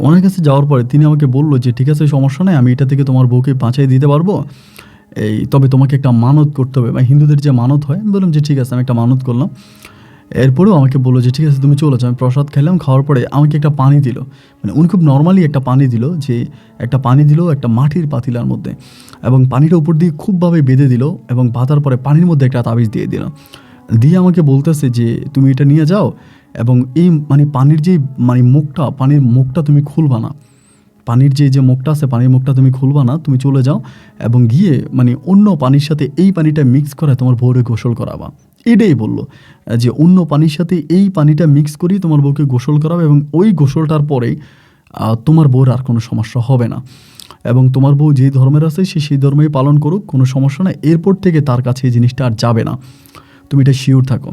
ওনার কাছে যাওয়ার পরে তিনি আমাকে বললো যে ঠিক আছে সমস্যা নেই, আমি এটা থেকে তোমার বউকে বাঁচাই দিতে পারবো, এই তবে তোমাকে একটা মানত করতে হবে, বা হিন্দুদের যে মানত হয়। আমি বললাম যে ঠিক আছে, আমি একটা মানত করলাম। এরপরেও আমাকে বললো যে ঠিক আছে তুমি চলে যাও। আমি প্রসাদ খেলাম, খাওয়ার পরে আমাকে একটা পানি দিল, মানে উনি খুব নর্মালি একটা পানি দিল, যে একটা পানি দিল একটা মাটির পাতিলার মধ্যে, এবং পানিটা উপর দিয়ে খুবভাবে বেঁধে দিল এবং বাঁধার পরে পানির মধ্যে একটা তাবিজ দিয়ে দিল, দিয়ে আমাকে বলতেছে যে তুমি এটা নিয়ে যাও এবং এই মানে পানির যে মানে মুখটা, পানির মুখটা তুমি খুলবা না, পানির যে মুখটা আছে পানির মুখটা তুমি খুলবা না, তুমি চলে যাও এবং গিয়ে মানে অন্য পানির সাথে এই পানিটা মিক্স করে তোমার বউরে গোসল করাবা। এটাই বললো যে অন্য পানির সাথে এই পানিটা মিক্স করি তোমার বউকে গোসল করাবে এবং ওই গোসলটার পরেই তোমার বউর আর কোনো সমস্যা হবে না, এবং তোমার বউ যে ধর্মের আছে সে সেই ধর্মেই পালন করুক, কোনো সমস্যা না, এরপর থেকে তার কাছে এই জিনিসটা আর যাবে না, তুমি এটা শিওর থাকো।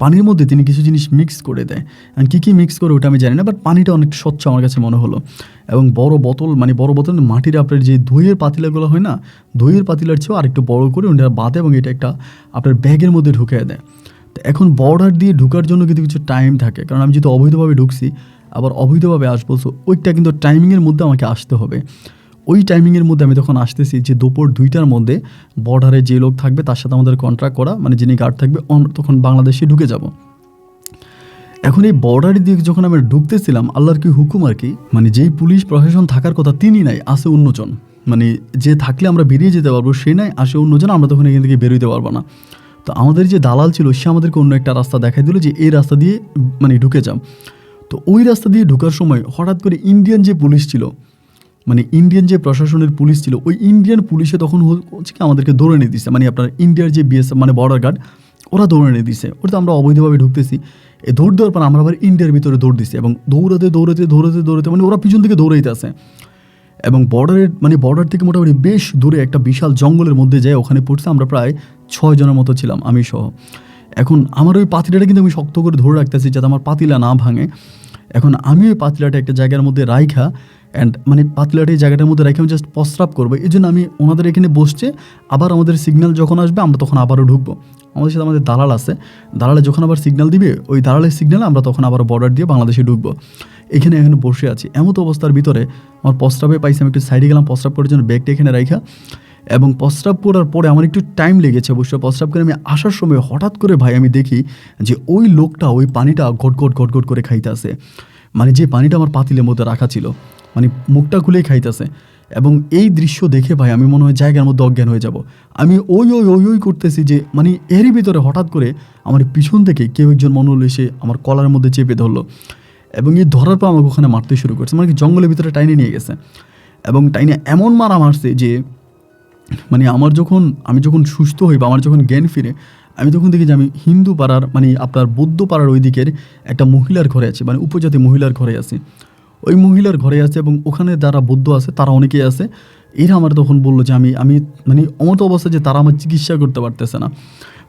পানির মধ্যে তিনি কিছু জিনিস মিক্স করে দেয়, কী কী মিক্স করে ওটা আমি জানি না, বাট পানিটা অনেক স্বচ্ছ আমার কাছে মনে হলো। এবং বড় বোতল, মানে বড় বোতল মাটির আপনার যে দইয়ের পাতিলাগুলো হয় না, দইয়ের পাতিলার চেয়েও আরেকটু বড় করে ওটা বাঁধে এবং এটা একটা আপনার ব্যাগের মধ্যে ঢুকিয়ে দেয়। তো এখন বর্ডার দিয়ে ঢুকার জন্য কিন্তু কিছু টাইম থাকে, কারণ আমি যেহেতু অবৈধভাবে ঢুকছি আবার অবৈধভাবে আসবো, সো ওইটা কিন্তু টাইমিংয়ের মধ্যে আমাকে আসতে হবে। ওই টাইমিংয়ের মধ্যে আমি তখন আসতেছি যে দুপুর 2টার মধ্যে বর্ডারে যে লোক থাকবে তার সাথে আমাদের কন্ট্রাক্ট করা, মানে যিনি গার্ড থাকবে, তখন বাংলাদেশে ঢুকে যাব। এখন এই বর্ডারের দিকে যখন আমি ঢুকতেছিলাম, আল্লাহর কি হুকুম আর কি, মানে যেই পুলিশ প্রশাসন থাকার কথা তিনি নাই, আসে অন্যজন, মানে যে থাকলে আমরা বেরিয়ে যেতে পারবো সে নাই, আসে অন্যজন, আমরা তখন এখান থেকে বেরোতে পারবো না। তো আমাদের যে দালাল ছিল সে আমাদেরকে অন্য একটা রাস্তা দেখাই দিল যে এই রাস্তা দিয়ে মানে ঢুকে যাও। তো ওই রাস্তা দিয়ে ঢোকার সময় হঠাৎ করে ইন্ডিয়ান যে পুলিশ ছিল, মানে ইন্ডিয়ান যে প্রশাসনের পুলিশ ছিল, ওই ইন্ডিয়ান পুলিশে তখন হচ্ছে কি আমাদেরকে দৌড়ে নিয়ে দিচ্ছে, মানে আপনার ইন্ডিয়ার যে বিএসএফ মানে বর্ডার গার্ড, ওরা দৌড়ে নিয়ে দিচ্ছে। ওটা আমরা অবৈধভাবে ঢুকতেছি, এই দৌড় দেওয়ার পর আমরা আবার ইন্ডিয়ার ভিতরে দৌড় দিচ্ছি এবং দৌড়াতে দৌড়াতে দৌড়াতে দৌড়াতে মানে ওরা পিছন থেকে দৌড়াইতে আসে এবং বর্ডার থেকে মোটামুটি বেশ দূরে একটা বিশাল জঙ্গলের মধ্যে যায় ওখানে পড়ছে। আমরা প্রায় 6 জনের মতো ছিলাম, আমি সহ। এখন আমার ওই পাতিলাটা কিন্তু আমি শক্ত করে ধরে রাখতেছি যাতে আমার পাতিলা না ভাঙে। এখন আমি ওই পাতিলাটা একটা জায়গার মধ্যে রাইখা মানে পাতিলাটা এই জায়গাটার মধ্যে রেখে আমি জাস্ট প্রস্রাব করবো, এই জন্য আমি ওনাদের এখানে বসছে। আবার আমাদের সিগন্যাল যখন আসবে আমরা তখন আবারও ঢুকবো। আমাদের সাথে আমাদের দালাল আছে, দালালে যখন আবার সিগন্যাল দিবে ওই দালালের সিগন্যালে আমরা তখন আবার বর্ডার দিয়ে বাংলাদেশে ঢুকবো। এখানে বসে আছি, এমত অবস্থার ভিতরে আমার প্রস্রাবে পাইছি, আমি একটু সাইডে গেলাম প্রস্রাব করার জন্য, ব্যাগটা এখানে রাখা। এবং প্রস্রাব করার পরে আমার একটু টাইম লেগেছে অবশ্যই। প্রস্রাব করে আমি আসার সময় হঠাৎ করে ভাই আমি দেখি যে ওই লোকটা ওই পানিটা ঘটঘট ঘটঘট করে খাইতে আসে, মানে যে পানিটা আমার পাতিলের মধ্যে রাখা ছিল, মানে মুখটা খুলেই খাইতেছে। এবং এই দৃশ্য দেখে ভাই আমি মনে হয় জায়গার মধ্যে অজ্ঞান হয়ে যাব। আমি ওই ওই ওই ওই করতেছি যে মানে এরই ভিতরে হঠাৎ করে আমার পিছন থেকে কেউ একজন মনোল এসে আমার কলার মধ্যে চেপে ধরলো এবং এই ধরার পর আমাকে ওখানে মারতে শুরু করছে, মানে কি জঙ্গলের ভিতরে টাইনে নিয়ে গেছে এবং টাইনে এমন মারা মারছে যে মানে আমি যখন সুস্থ হই বা আমার যখন জ্ঞান ফিরে, আমি তখন দেখি যে আমি হিন্দু পাড়ার মানে আপনার বৌদ্ধ পাড়ার ওই দিকের একটা মহিলার ঘরে আছি, মানে উপজাতি মহিলার ঘরে আছি। ওই মহিলার ঘরে আছে এবং ওখানে যারা বৌদ্ধ আছে তারা অনেকেই আছে। এরা আমার তখন বললো যে আমি মানে অমত অবস্থা যে তারা আমার চিকিৎসা করতে পারতেছে না।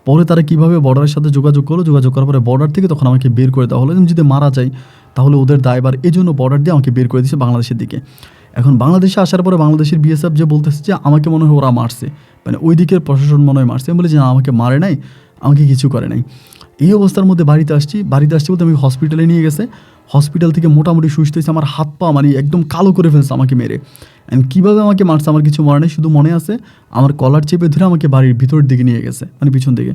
পরে তারা কীভাবে বর্ডারের সাথে যোগাযোগ করার পরে বর্ডার থেকে তখন আমাকে বের করে দেওয়া হলো, যদি মারা যায় তাহলে ওদের দায়বার, এই জন্য বর্ডার দিয়ে আমাকে বের করে দিয়েছে বাংলাদেশের দিকে। এখন বাংলাদেশে আসার পরে বাংলাদেশের বিএসএফ যে বলতেছে যে আমাকে মনে হয় ওরা মারছে, মানে ওই দিকের প্রশাসন মনে হয় মারছে। আমি বলি যে না, আমাকে মারে নাই, আমাকে কিছু করে নাই। এই অবস্থার মধ্যে বাড়িতে আসছি বলতে আমি হসপিটালে নিয়ে গেছে। হসপিটাল থেকে মোটামুটি সুস্থ হয়েছে, আমার হাত পা মানে একদম কালো করে ফেলছে আমাকে মেরে। অ্যান্ড কীভাবে আমাকে মারছে আমার কিছু মনে নেই, শুধু মনে আছে আমার কলার চেপে ধরে আমাকে বাড়ির ভিতরের দিকে নিয়ে গেছে, মানে পিছন দিকে।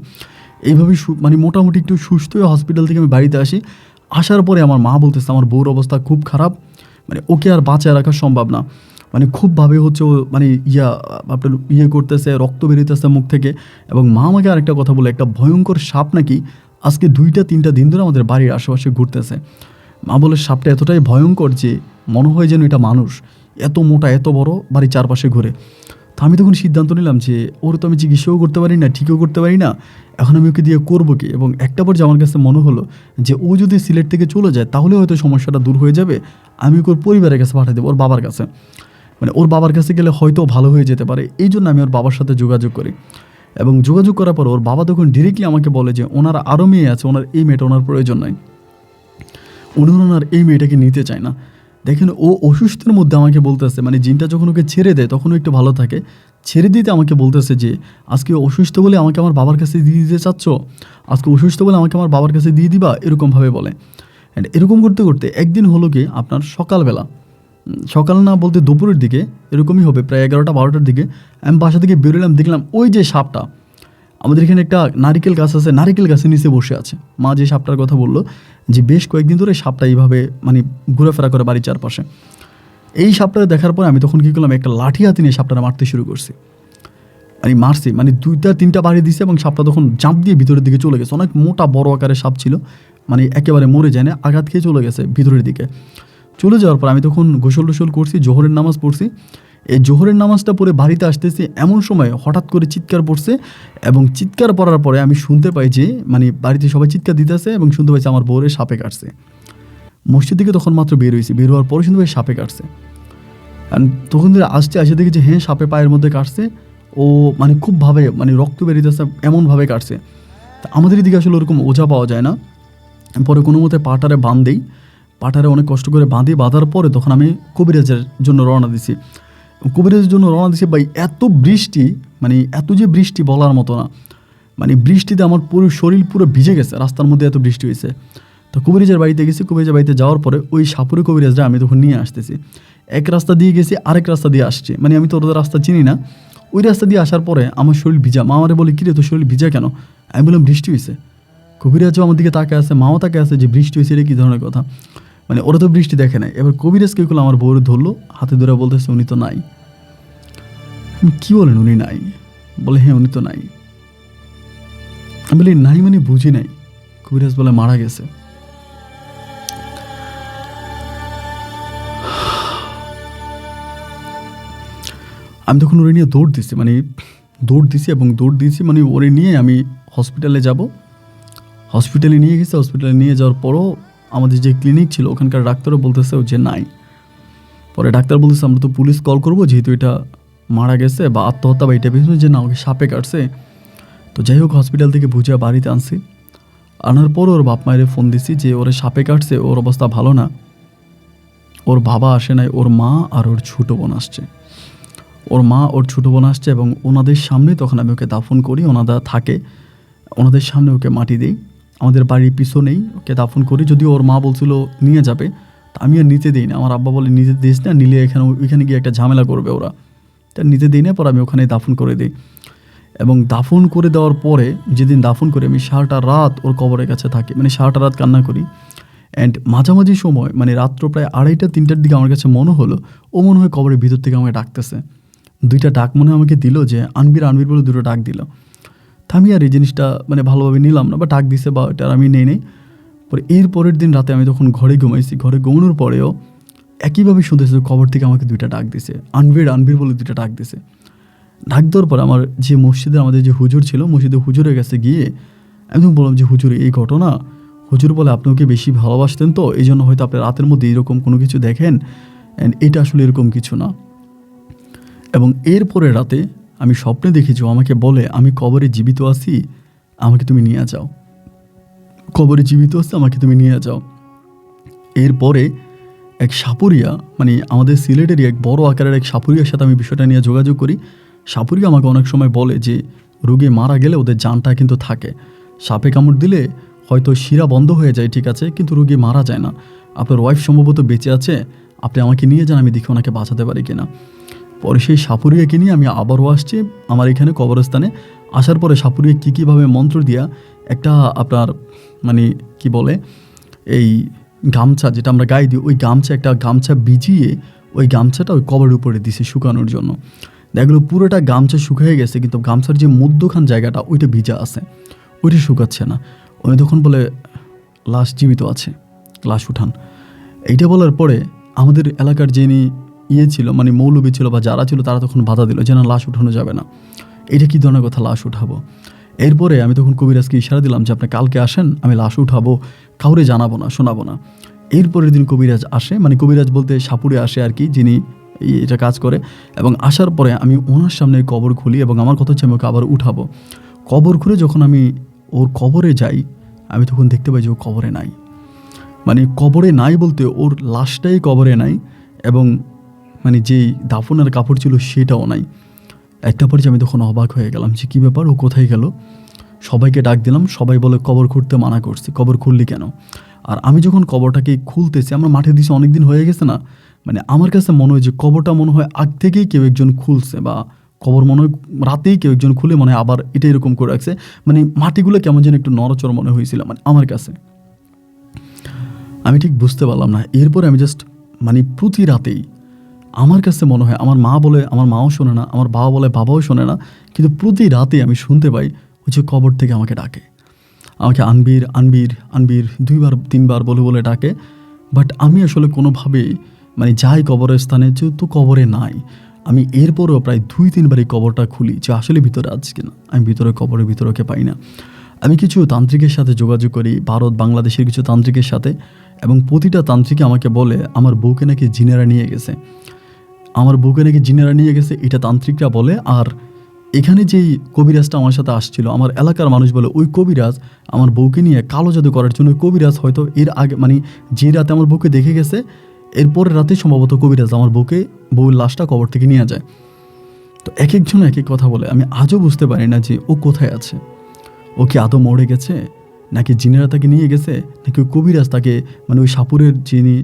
এইভাবেই মানে মোটামুটি একটু সুস্থ হয়ে হসপিটাল থেকে আমি বাড়িতে আসি। আসার পরে আমার মা বলতেছে আমার বউর অবস্থা খুব খারাপ, মানে ওকে আর বাঁচায় রাখা সম্ভব না, মানে খুবভাবে হচ্ছে ও মানে আপনার করতেছে, রক্ত বেরোতেছে মুখ থেকে। এবং মা আমাকে আরেকটা কথা বলে, একটা ভয়ঙ্কর সাপ নাকি আজকে 2-3টা দিন ধরে আমাদের বাড়ির আশেপাশে ঘুরতেছে। মা বলে সাপটা এতটাই ভয়ঙ্কর যে মনে হয় যেন এটা মানুষ, এত মোটা এত বড়, বাড়ির চারপাশে ঘুরে। তো আমি তখন সিদ্ধান্ত নিলাম যে ওর তো আমি চিকিৎসাও করতে পারি না, ঠিকও করতে পারি না, এখন আমি ওকে দিয়ে করবো কি। এবং একটা পর্যায়ে আমার কাছে মনে হলো যে ও যদি সিলেট থেকে চলে যায় তাহলে হয়তো সমস্যাটা দূর হয়ে যাবে, আমি ওর পরিবারের কাছে পাঠিয়ে দেবো, ওর বাবার কাছে, মানে ওর বাবার কাছে গেলে হয়তো ভালো হয়ে যেতে পারে। এই জন্য আমি ওর বাবার সাথে যোগাযোগ করি এবং যোগাযোগ করার পর ওর বাবা তখন ডিরেক্টলি আমাকে বলে যে ওনার আরও মেয়ে আছে, ওনার এই মেয়েটা ওনার প্রয়োজন নাই, ওনার এই মেয়েটাকে নিতে চায় না। দেখেন ও অসুস্থের মধ্যে আমাকে বলতেছে, মানে জিনটা যখন ওকে ছেড়ে দেয় তখন একটু ভালো থাকে, ছেড়ে দিতে আমাকে বলতেছে যে আজকে অসুস্থ বলে আমাকে আমার বাবার কাছে দিয়ে দিতে চাচ্ছ, আজকে অসুস্থ বলে আমাকে আমার বাবার কাছে দিয়ে দিবা, এরকমভাবে বলে। অ্যান্ড এরকম করতে করতে একদিন হলো কি আপনার সকালবেলা, সকাল না বলতে দুপুরের দিকে এরকমই হবে, প্রায় 11টা-12টার দিকে আমি বাসা থেকে বেরোলাম, দেখলাম ওই যে সাপটা, আমাদের এখানে একটা নারিকেল গাছ আছে, নারিকেল গাছের নিচে বসে আছে। মা যে সাপটার কথা বললো যে বেশ কয়েকদিন ধরে সাপটা এইভাবে মানে ঘোরাফেরা করে বাড়ির চারপাশে। এই সাপটা দেখার পর আমি তখন কী করলাম, একটা লাঠি হাতে নিয়ে সাপটা মারতে শুরু করছি। মারছি মানে 2-3টা বাড়ি দিছে এবং সাপটা তখন জাঁপ দিয়ে ভিতরের দিকে চলে গেছে। অনেক মোটা বড় আকারের সাপ ছিল, মানে একেবারে মরে যায় না, আঘাত খেয়ে চলে গেছে ভিতরের দিকে। চলে যাওয়ার পর আমি তখন গোসল টোসল করছি, জোহরের নামাজ পড়ছি। এই জোহরের নামাজটা পড়ে বাড়িতে আসতেছি, এমন সময় হঠাৎ করে চিৎকার পড়ছে এবং চিৎকার পড়ার পরে আমি শুনতে পাই যে মানে বাড়িতে সবাই চিৎকার দিতেছে এবং শুনতে পাইছি আমার বউরে সাপে কাটছে। মসজিদ থেকে তখন মাত্র বের হয়েছি, বের হওয়ার পরে শুনতে পাই সাপে কাটছে। তখন ধরে আসতে দেখি যে হ্যাঁ সাপে পায়ের মধ্যে কাটছে, ও মানে খুবভাবে মানে রক্ত বেরিয়েছে এমনভাবে কাটছে। তা আমাদের এদিকে আসলে ওরকম ওঝা পাওয়া যায় না। পরে কোনো মতে পাটারে বাঁধেই, পাটারে অনেক কষ্ট করে বাঁধার পরে তখন আমি কবিরাজের জন্য রওনা দিছি। কবিরাজের জন্য রওনা দিছি ভাই, এত বৃষ্টি, মানে এত যে বৃষ্টি বলার মতো না, মানে বৃষ্টিতে আমার পুরো শরীর পুরো ভিজে গেছে, রাস্তার মধ্যে এত বৃষ্টি হয়েছে। তো কবিরাজের বাড়িতে গেছি, কবিরাজের বাড়িতে যাওয়ার পরে ওই সাপুরে কবিরাজরা আমি তখন নিয়ে আসতেছি এক রাস্তা দিয়ে গেছি, আরেক রাস্তা দিয়ে আসছি, মানে আমি তো ওদের রাস্তা চিনি না। ওই রাস্তা দিয়ে আসার পরে আমার শরীর ভিজা। মা আমারে বলে, কিরে তোর শরীর ভিজা কেন? আমি বললাম বৃষ্টি হয়েছে। কবিরাজও আমার দিকে তাকে আছে, মাও তাকে আছে যে বৃষ্টি হয়েছে, এটা কী ধরনের কথা? মানে ওরা তো বৃষ্টি দেখে নাই। এবার কবিরাজ কী করলো, আমার বউরে ধরলো, হাতে ধরে বলতেছে উনি তো নাই। কি বলেন উনি নাই? বলে হ্যাঁ উনি তো নাই। আমি বলি নাই মানে বুঝি নাই। কবিরাজ বলে মারা গেছে। আমি তখন ওরে নিয়ে দৌড় দিছি, মানে দৌড় দিয়েছি, মানে ওরে নিয়ে আমি হসপিটালে যাব। হসপিটালে নিয়ে গেছে। হসপিটালে নিয়ে যাওয়ার পরও আমাদের যে ক্লিনিক ছিল ওখানকার ডাক্তারও বলতেছে যে নাই। পরে ডাক্তার বলতেছে আমরা তো পুলিশ কল করবো, যেহেতু এটা মারা গেছে বা আত্মহত্যা বা এটা ভেবেছিল যে না ওকে সাপে কাটছে। তো যাই হোক হসপিটাল থেকে বুঝিয়ে বাড়িতে আনছি। আনার পর ওর বাপ মায়ের ফোন দিছি যে ওরে সাপে কাটছে, ওর অবস্থা ভালো না। ওর বাবা আসে নাই, ওর মা আর ওর ছোটো বোন আসছে। ওর মা ওর ছোটো বোন আসছে এবং ওনাদের সামনে তখন আমি ওকে দাফন করি। ওনারা থাকে, ওনাদের সামনে ওকে মাটি দিই। আমাদের বাড়ির পিছনেই ওকে দাফন করি। যদিও ওর মা বলছিল নিয়ে যাবে, তা আমি আর নিতে দিই না। আমার আব্বা বলে নিতে দিস না, নিলে ওইখানে গিয়ে একটা ঝামেলা করবে ওরা, তা নিতে দিই না। পর আমি ওখানে দাফন করে দিই। এবং দাফন করে দেওয়ার পরে যেদিন দাফন করি আমি সারাটা রাত ওর কবরের কাছে থাকি, মানে সারাটা রাত কান্না করি। অ্যান্ড মাঝামাঝি সময় মানে রাত্র প্রায় 2:30-3টার দিকে আমার কাছে মনে হলো ও মনে হয় কবরের ভিতর থেকে আমাকে ডাকতেছে। 2টা ডাক মনে হয় আমাকে দিল, যে আনবির আনবির বলে 2টো ডাক দিল। তা আমি আর এই জিনিসটা মানে ভালোভাবে নিলাম না, বা ডাক দিছে বা এটা আমি নেই। পরে এর পরের দিন রাতে আমি তখন ঘরে ঘুমাইছি। ঘরে ঘুমানোর পরেও একইভাবে শুনতেছি কবর থেকে আমাকে 2টা ডাক দিছে, আনবির আনবির বলে 2টা ডাক দিছে। ডাক দেওয়ার পর আমার যে মসজিদে আমাদের যে হুজুর ছিল, মসজিদে হুজুরের কাছে গিয়ে আমি তখন বললাম যে হুজুর এই ঘটনা। হুজুর বলে আপনি ওকে বেশি ভালোবাসতেন, তো এই জন্য হয়তো আপনি রাতের মধ্যে এরকম কোনো কিছু দেখেন, অ্যান্ড এটা আসলে এরকম কিছু না। এবং এরপরে রাতে আমি স্বপ্নে দেখেছি ও আমাকে বলে আমি কবরে জীবিত আছি, আমাকে তুমি নিয়ে যাও। কবরে জীবিত আছে, আমাকে তুমি নিয়ে যাও। এরপরে এক সাপুরিয়া, মানে আমাদের সিলেটেরই এক বড় আকারের এক সাপুরিয়ার সাথে আমি বিষয়টা নিয়ে যোগাযোগ করি। সাপুরিয়া আমাকে অনেক সময় বলে যে রোগী মারা গেলে ওদের জানটা কিন্তু থাকে, সাপে কামড় দিলে হয়তো শিরা বন্ধ হয়ে যায়, ঠিক আছে, কিন্তু রোগী মারা যায় না। আপনার ওয়াইফ সম্ভবত বেঁচে আছে, আপনি আমাকে নিয়ে যান, আমি দেখি ওনাকে বাঁচাতে পারি কিনা। পরে সেই সাপুরিয়াকে নিয়ে আমি আবারও আসছি আমার এখানে কবরস্থানে। আসার পরে সাপুরিয়া কীভাবে মন্ত্র দিয়া একটা আপনার মানে কি বলে এই গামছা যেটা আমরা গায়ে দিই, ওই একটা গামছা ভিজিয়ে ওই গামছাটা ওই কবরের উপরে দিছে শুকানোর জন্য। দেখলো পুরোটা গামছা শুকিয়ে গেছে, কিন্তু গামছার যে মধ্যখান জায়গাটা ওইটা ভিজা আছে, ওইটা শুকাচ্ছে না। উনি তখন বলে লাশ জীবিত আছে, লাশ উঠান। এইটা বলার পরে আমাদের এলাকার যিনি ছিল, মানে মৌলবী ছিল বা যারা ছিল, তারা তখন বাধা দিল যে না লাশ উঠানো যাবে না, এটা কী ধরনের কথা, লাশ উঠাবো। এরপরে আমি তখন কবিরাজকে ইশারা দিলাম যে আপনি কালকে আসেন, আমি লাশ উঠাবো, কাউরে জানাবো না, শোনাবো না। এরপরের দিন কবিরাজ আসে, মানে কবিরাজ বলতে সাপুরে আসে আর কি, যিনি এটা কাজ করে। এবং আসার পরে আমি ওনার সামনে কবর খুলি এবং আমার কথা হচ্ছে আমি ওকে আবার উঠাবো। কবর খুলে যখন আমি ওর কবরে যাই, আমি তখন দেখতে পাই যে ও কবরে নাই। মানে কবরে নাই বলতে ওর লাশটাই কবরে নাই, এবং মানে যেই দাফনের কাপড় ছিল সেটাও নাই। একটা পর্যায়ে আমি তখন অবাক হয়ে গেলাম যে কী ব্যাপার, ও কোথায় গেল। সবাইকে ডাক দিলাম, সবাই বলে কবর খুঁড়তে মানা করছি, কবর খুললি কেন? আর আমি যখন কবরটাকে খুলতেছি, আমরা মাঠে দিছি অনেক দিন হয়ে গেছে না, মানে আমার কাছে মনে হয় যে কবরটা মনে হয় আগ থেকেই কেউ একজন খুলছে, বা কবর মনে হয় রাতেই কেউ একজন খুলে মনে হয় আবার এটা এরকম করে রাখছে। মানে মাটিগুলো কেমন যেন একটু নড়চড় মনে হয়েছিল মানে আমার কাছে, আমি ঠিক বুঝতে পারলাম না। এরপরে আমি জাস্ট মানে প্রতি রাতেই আমার কাছে মনে হয়, আমার মা বলে আমার মাও শোনে না, আমার বাবা বলে বাবাও শোনে না, কিন্তু প্রতি রাতে আমি শুনতে পাই ওই যে কবর থেকে আমাকে ডাকে, আমাকে আনবির আনবির আনবির 2-3বার বলে বলে ডাকে। বাট আমি আসলে কোনোভাবেই মানে যাই কবরের স্থানে, যেহেতু কবরে নাই, আমি এরপরেও প্রায় 2-3বার এই কবরটা খুলি যে আসলে ভিতরে আছে কিনা। আমি ভিতরে কবরের ভিতরে ওকে পাই না। আমি কিছু তান্ত্রিকের সাথে যোগাযোগ করি, ভারত বাংলাদেশের কিছু তান্ত্রিকের সাথে, এবং প্রতিটা তান্ত্রিকে আমাকে বলে আমার বউকে নাকি জিনেরা নিয়ে গেছে, আমার বউকে নাকি জিনেরা নিয়ে গেছে, এটা তান্ত্রিকরা বলে। আর এখানে যেই কবিরাজটা আমার সাথে আসছিল, আমার এলাকার মানুষ বলে ওই কবিরাজ আমার বউকে নিয়ে কালো জাদু করার জন্য, ওই কবিরাজ হয়তো এর আগে মানে যে রাতে আমার বউকে দেখে গেছে, এরপরের রাতে সম্ভবত কবিরাজ আমার বউর লাশটা কবর থেকে নিয়ে যায়। তো এক একজন এক এক কথা বলে, আমি আজও বুঝতে পারি না যে ও কোথায় আছে। ও কি আদৌ মরে গেছে, নাকি জিনেরা তাকে নিয়ে গেছে, নাকি ওই কবিরাজ তাকে মানে ওই সাপুরের যিনি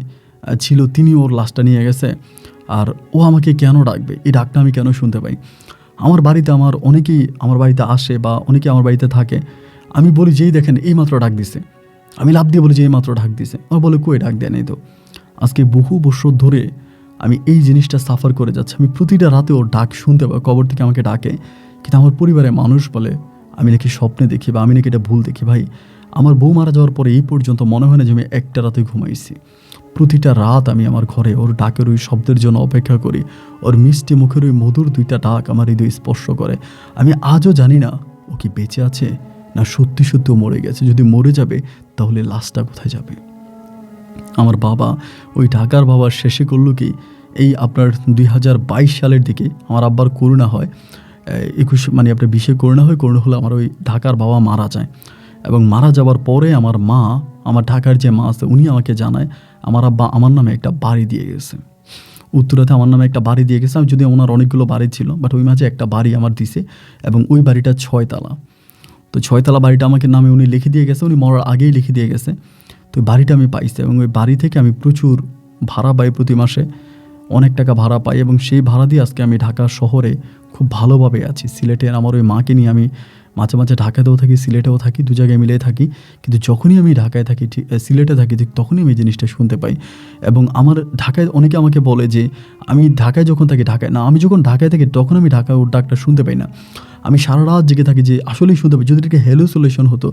ছিল তিনি ওর লাশটা নিয়ে গেছে। আর ও আমাকে কেন ডাকবে, এই ডাকটা আমি কেন শুনতে পাই। আমার বাড়িতে অনেকেই আমার বাড়িতে আসে বা অনেকেই আমার বাড়িতে থাকে, আমি বলি যেই দেখেন এইমাত্র ডাক দিছে, আমি লাফ দিয়ে বলি যে এইমাত্র ডাক দিছে, আমার বলে কই ডাক দেয় নাই তো। আজকে বহু বছর ধরে আমি এই জিনিসটা সাফার করে যাচ্ছি, আমি প্রতিটা রাতে ওর ডাক শুনতে পাই, কবর থেকে আমাকে ডাকে। কিন্তু আমার পরিবারের মানুষ বলে আমি নাকি স্বপ্নে দেখি বা আমি নাকি এটা ভুল দেখি। ভাই, আমার বউ মারা যাওয়ার পরে এই পর্যন্ত মনে হয় না যে আমি একটা রাতে ঘুমাইছি। প্রতিটা রাত আমি আমার ঘরে ওর ডাকের ওই শব্দের জন্য অপেক্ষা করি। ওর মিষ্টি মুখের ওই মধুর দুইটা ডাক আমার হৃদয় স্পর্শ করে। আমি আজও জানি না ও কি বেঁচে আছে না সত্যি সত্যিও মরে গেছে। যদি মরে যাবে তাহলে লাশটা কোথায় যাবে। আমার বাবা ওই ঢাকার বাবার শেষে করলো কি, এই আপনার 2022 সালের দিকে আমার আব্বার করোনা হয়, 20 করোনা হয়। করোনা হলে আমার ওই ঢাকার বাবা মারা যায়, এবং মারা যাওয়ার পরে আমার মা, আমার ঢাকার যে মা আছে উনি আমাকে জানায় আমার আব্বা আমার নামে একটা বাড়ি দিয়ে গেছে। উত্তরাতে আমার নামে একটা বাড়ি দিয়ে গেছে। আমি যদি ওনার অনেকগুলো বাড়ি ছিল, বাট ওই মাঝে একটা বাড়ি আমার দিছে, এবং ওই বাড়িটা 6 তালা। তো 6 তালা বাড়িটা আমাকে নামে উনি লিখে দিয়ে গেছে, উনি মরার আগেই লিখে দিয়ে গেছে। তো ওই বাড়িটা আমি পাইছি, এবং ওই বাড়ি থেকে আমি প্রচুর ভাড়া পাই, প্রতি মাসে অনেক টাকা ভাড়া পাই, এবং সেই ভাড়া দিয়ে আজকে আমি ঢাকা শহরে খুব ভালোভাবে আছি। সিলেটের আমার ওই মাকে নিয়ে আমি মাঝে মাঝে ঢাকাতেও থাকি, সিলেটেও থাকি, দু জায়গায় মিলে থাকি। কিন্তু যখনই আমি ঢাকায় থাকি, ঠিক সিলেটে থাকি, ঠিক তখনই আমি এই জিনিসটা শুনতে পাই। এবং আমার ঢাকায় অনেকে আমাকে বলে যে আমি ঢাকায় যখন থাকি, ঢাকায় না, আমি যখন ঢাকায় থাকি তখন আমি ঢাকায় ওর ডাকটা শুনতে পাই না। আমি সারা রাত জেগে থাকি যে আসলেই শুনতে পাই। যদি এটাকে হ্যালুসিনেশন হতো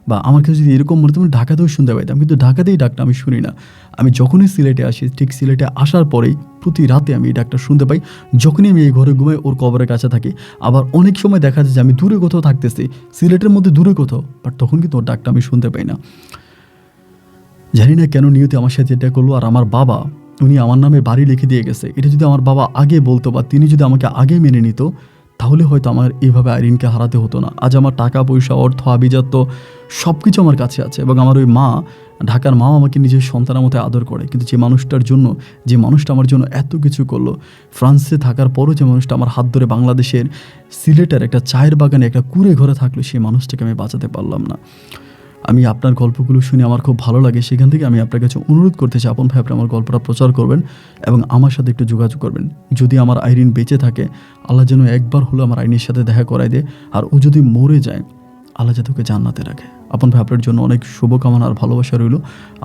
বা আমার কাছে যদি এরকম মনে হতো, আমি ঢাকাতেও শুনতে পাইতাম, কিন্তু ঢাকাতেই ডাকটা আমি শুনি না। আমি যখনই সিলেটে আসি, ঠিক সিলেটে আসার পরেই প্রতি রাতে আমি এই ডাকটা শুনতে পাই। যখনই আমি এই ঘরে ঘুমাই ওর কবরের কাছে থাকি। আবার অনেক সময় দেখা যায় যে আমি দূরে কোথাও থাকতেছি, সিলেটের মধ্যে দূরে কোথাও, বাট তখন কিন্তু ওর ডাকটা আমি শুনতে পাই না। জানি না কেন নিয়তি আমার সাথে এটা করলো। আর আমার বাবা, উনি আমার নামে বাড়ি লিখে দিয়ে গেছে। এটা যদি আমার বাবা আগে বলতো বা তিনি যদি আমাকে আগে মেনে নিত, তাহলে হয়তো আমার এইভাবে আইরিনকে হারাতে হতো না। আজ আমার টাকা পয়সা, অর্থ, আভিজাত্য সব কিছু আমার কাছে আছে, এবং আমার ওই মা, ঢাকার মাও আমাকে নিজের সন্তানের মতো আদর করে। কিন্তু যে মানুষটার জন্য, যে মানুষটা আমার জন্য এত কিছু করলো, ফ্রান্সে থাকার পরও যে মানুষটা আমার হাত ধরে বাংলাদেশের সিলেটের একটা চায়ের বাগানে একটা কুঁড়ে ঘরে থাকলো, সেই মানুষটাকে আমি বাঁচাতে পারলাম না। আমি আপনার গল্পগুলো শুনে আমার খুব ভালো লাগে। সেখান থেকে আমি আপনার কাছে অনুরোধ করতে চাই, আপন ভাই আপনি আমার গল্পটা প্রচার করবেন এবং আমার সাথে একটু যোগাযোগ করবেন। যদি আমার আইরিন বেঁচে থাকে, আল্লাহ যেন একবার হলো আমার আইনের সাথে দেখা করায় দেয়। আর ও যদি মরে যায়, আল্লাহ যাতে ওকে জান্নাতে রাখে। আপন ভাই আপনার জন্য অনেক শুভকামনা আর ভালোবাসা রইল।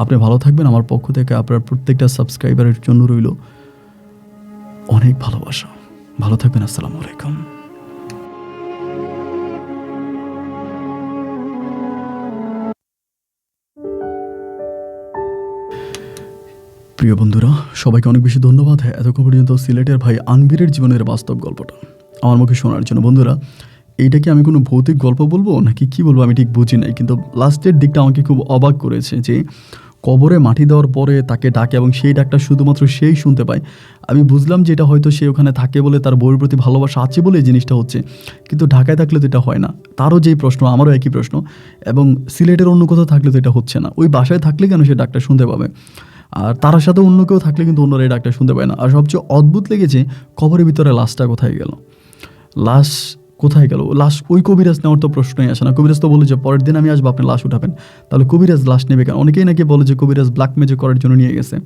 আপনি ভালো থাকবেন। আমার পক্ষ থেকে আপনার প্রত্যেকটা সাবস্ক্রাইবারের জন্য রইল অনেক ভালোবাসা। ভালো থাকবেন। আসসালামু আলাইকুম। প্রিয় বন্ধুরা, সবাইকে অনেক বেশি ধন্যবাদ। এতক্ষণ পর্যন্ত সিলেটের ভাই আনবিরের জীবনের বাস্তব গল্পটা আমার মুখে শোনার জন্য। বন্ধুরা, এইটা কি আমি কোনো ভৌতিক গল্প বলবো নাকি কি বলবো আমি ঠিক বুঝি নাই, কিন্তু লাস্টের দিকটা আমাকে খুব অবাক করেছে যে কবরে মাটি দেওয়ার পরে তাকে ডাকে এবং সেই ডাকটা শুধুমাত্র সেই শুনতে পায়। আমি বুঝলাম যে এটা হয়তো সে ওখানে থাকে বলে, তার বউয়ের প্রতি ভালোবাসা আছে বলে এই জিনিসটা হচ্ছে, কিন্তু ঢাকায় থাকলে তো এটা হয় না। তারও যেই প্রশ্ন, আমারও একই প্রশ্ন, এবং সিলেটের অন্য কোথাও থাকলে তো এটা হচ্ছে না। ওই বাসায় থাকলে কেন সে ডাকটা শুনতে পাবে? আর তার সাথে অন্য কেউ থাকলে কিন্তু অন্যরা এই ডাকটা শুনতে পায় না। আর সবচেয়ে অদ্ভুত লেগেছে, কবরের ভিতরে লাশটা কোথায় গেল? লাশ কোথায় গেল? লাশ ওই কবিরাজ নেওয়ার তো প্রশ্নই আসে না। কবিরাজ তো বলে যে পরের দিন আমি আসবো, আপনি লাশ উঠাবেন। তাহলে কবিরাজ লাশ নেবে কেন? অনেকেই নাকি বলে যে কবিরাজ ব্ল্যাক ম্যাজিক করার জন্য নিয়ে গেছে,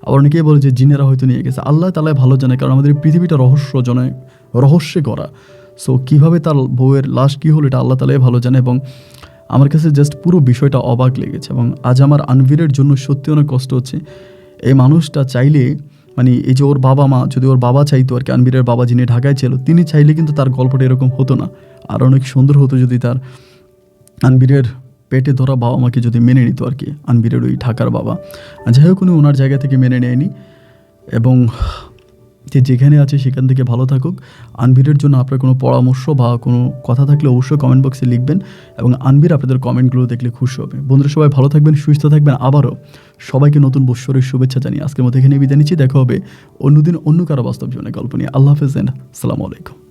আবার অনেকেই বলে যে জিনেরা হয়তো নিয়ে গেছে। আল্লাহ তাআলাই ভালো জানে, কারণ আমাদের পৃথিবীটা রহস্যে করা। সো কীভাবে তার বউয়ের লাশ কী হলো, এটা আল্লাহ তাআলাই ভালো জানে। এবং আমার কাছে জাস্ট পুরো বিষয়টা অবাক লেগেছে। এবং আজ আমার আনভিরের জন্য সত্যি অনেক কষ্ট হচ্ছে। এই মানুষটা চাইলে, এই যে ওর বাবা মা, যদি ওর বাবা চাইতো আর কি, আনবিরের বাবা যিনি ঢাকায় ছিল, তিনি চাইলে কিন্তু তার গল্পটা এরকম হতো না। আর অনেক সুন্দর হতো যদি তার আনবিরের পেটে ধরা বাবা মাকে যদি মেনে নিত আর কি, আনবিরের ওই ঢাকার বাবা। যাই হোক, উনি ওনার জায়গা থেকে মেনে নেয়নি, এবং যে যেখানে আছে সেখান থেকে ভালো থাকুক। আনবিরের জন্য আপনার কোনো পরামর্শ বা কোনো কথা থাকলে অবশ্যই কমেন্ট বক্সে লিখবেন, এবং আনবির আপনাদের কমেন্টগুলো দেখলে খুশি হবে। বন্ধুরা, সবাই ভালো থাকবেন, সুস্থ থাকবেন। আবারও সবাইকে নতুন বৎসরের শুভেচ্ছা জানিয়ে আজকের মতো এখানে বিদায় নিচ্ছি। দেখা হবে অন্যদিন অন্য কারো বাস্তব জীবনের গল্প নিয়ে। আল্লাহ হাফেজ, আসসালামু আলাইকুম।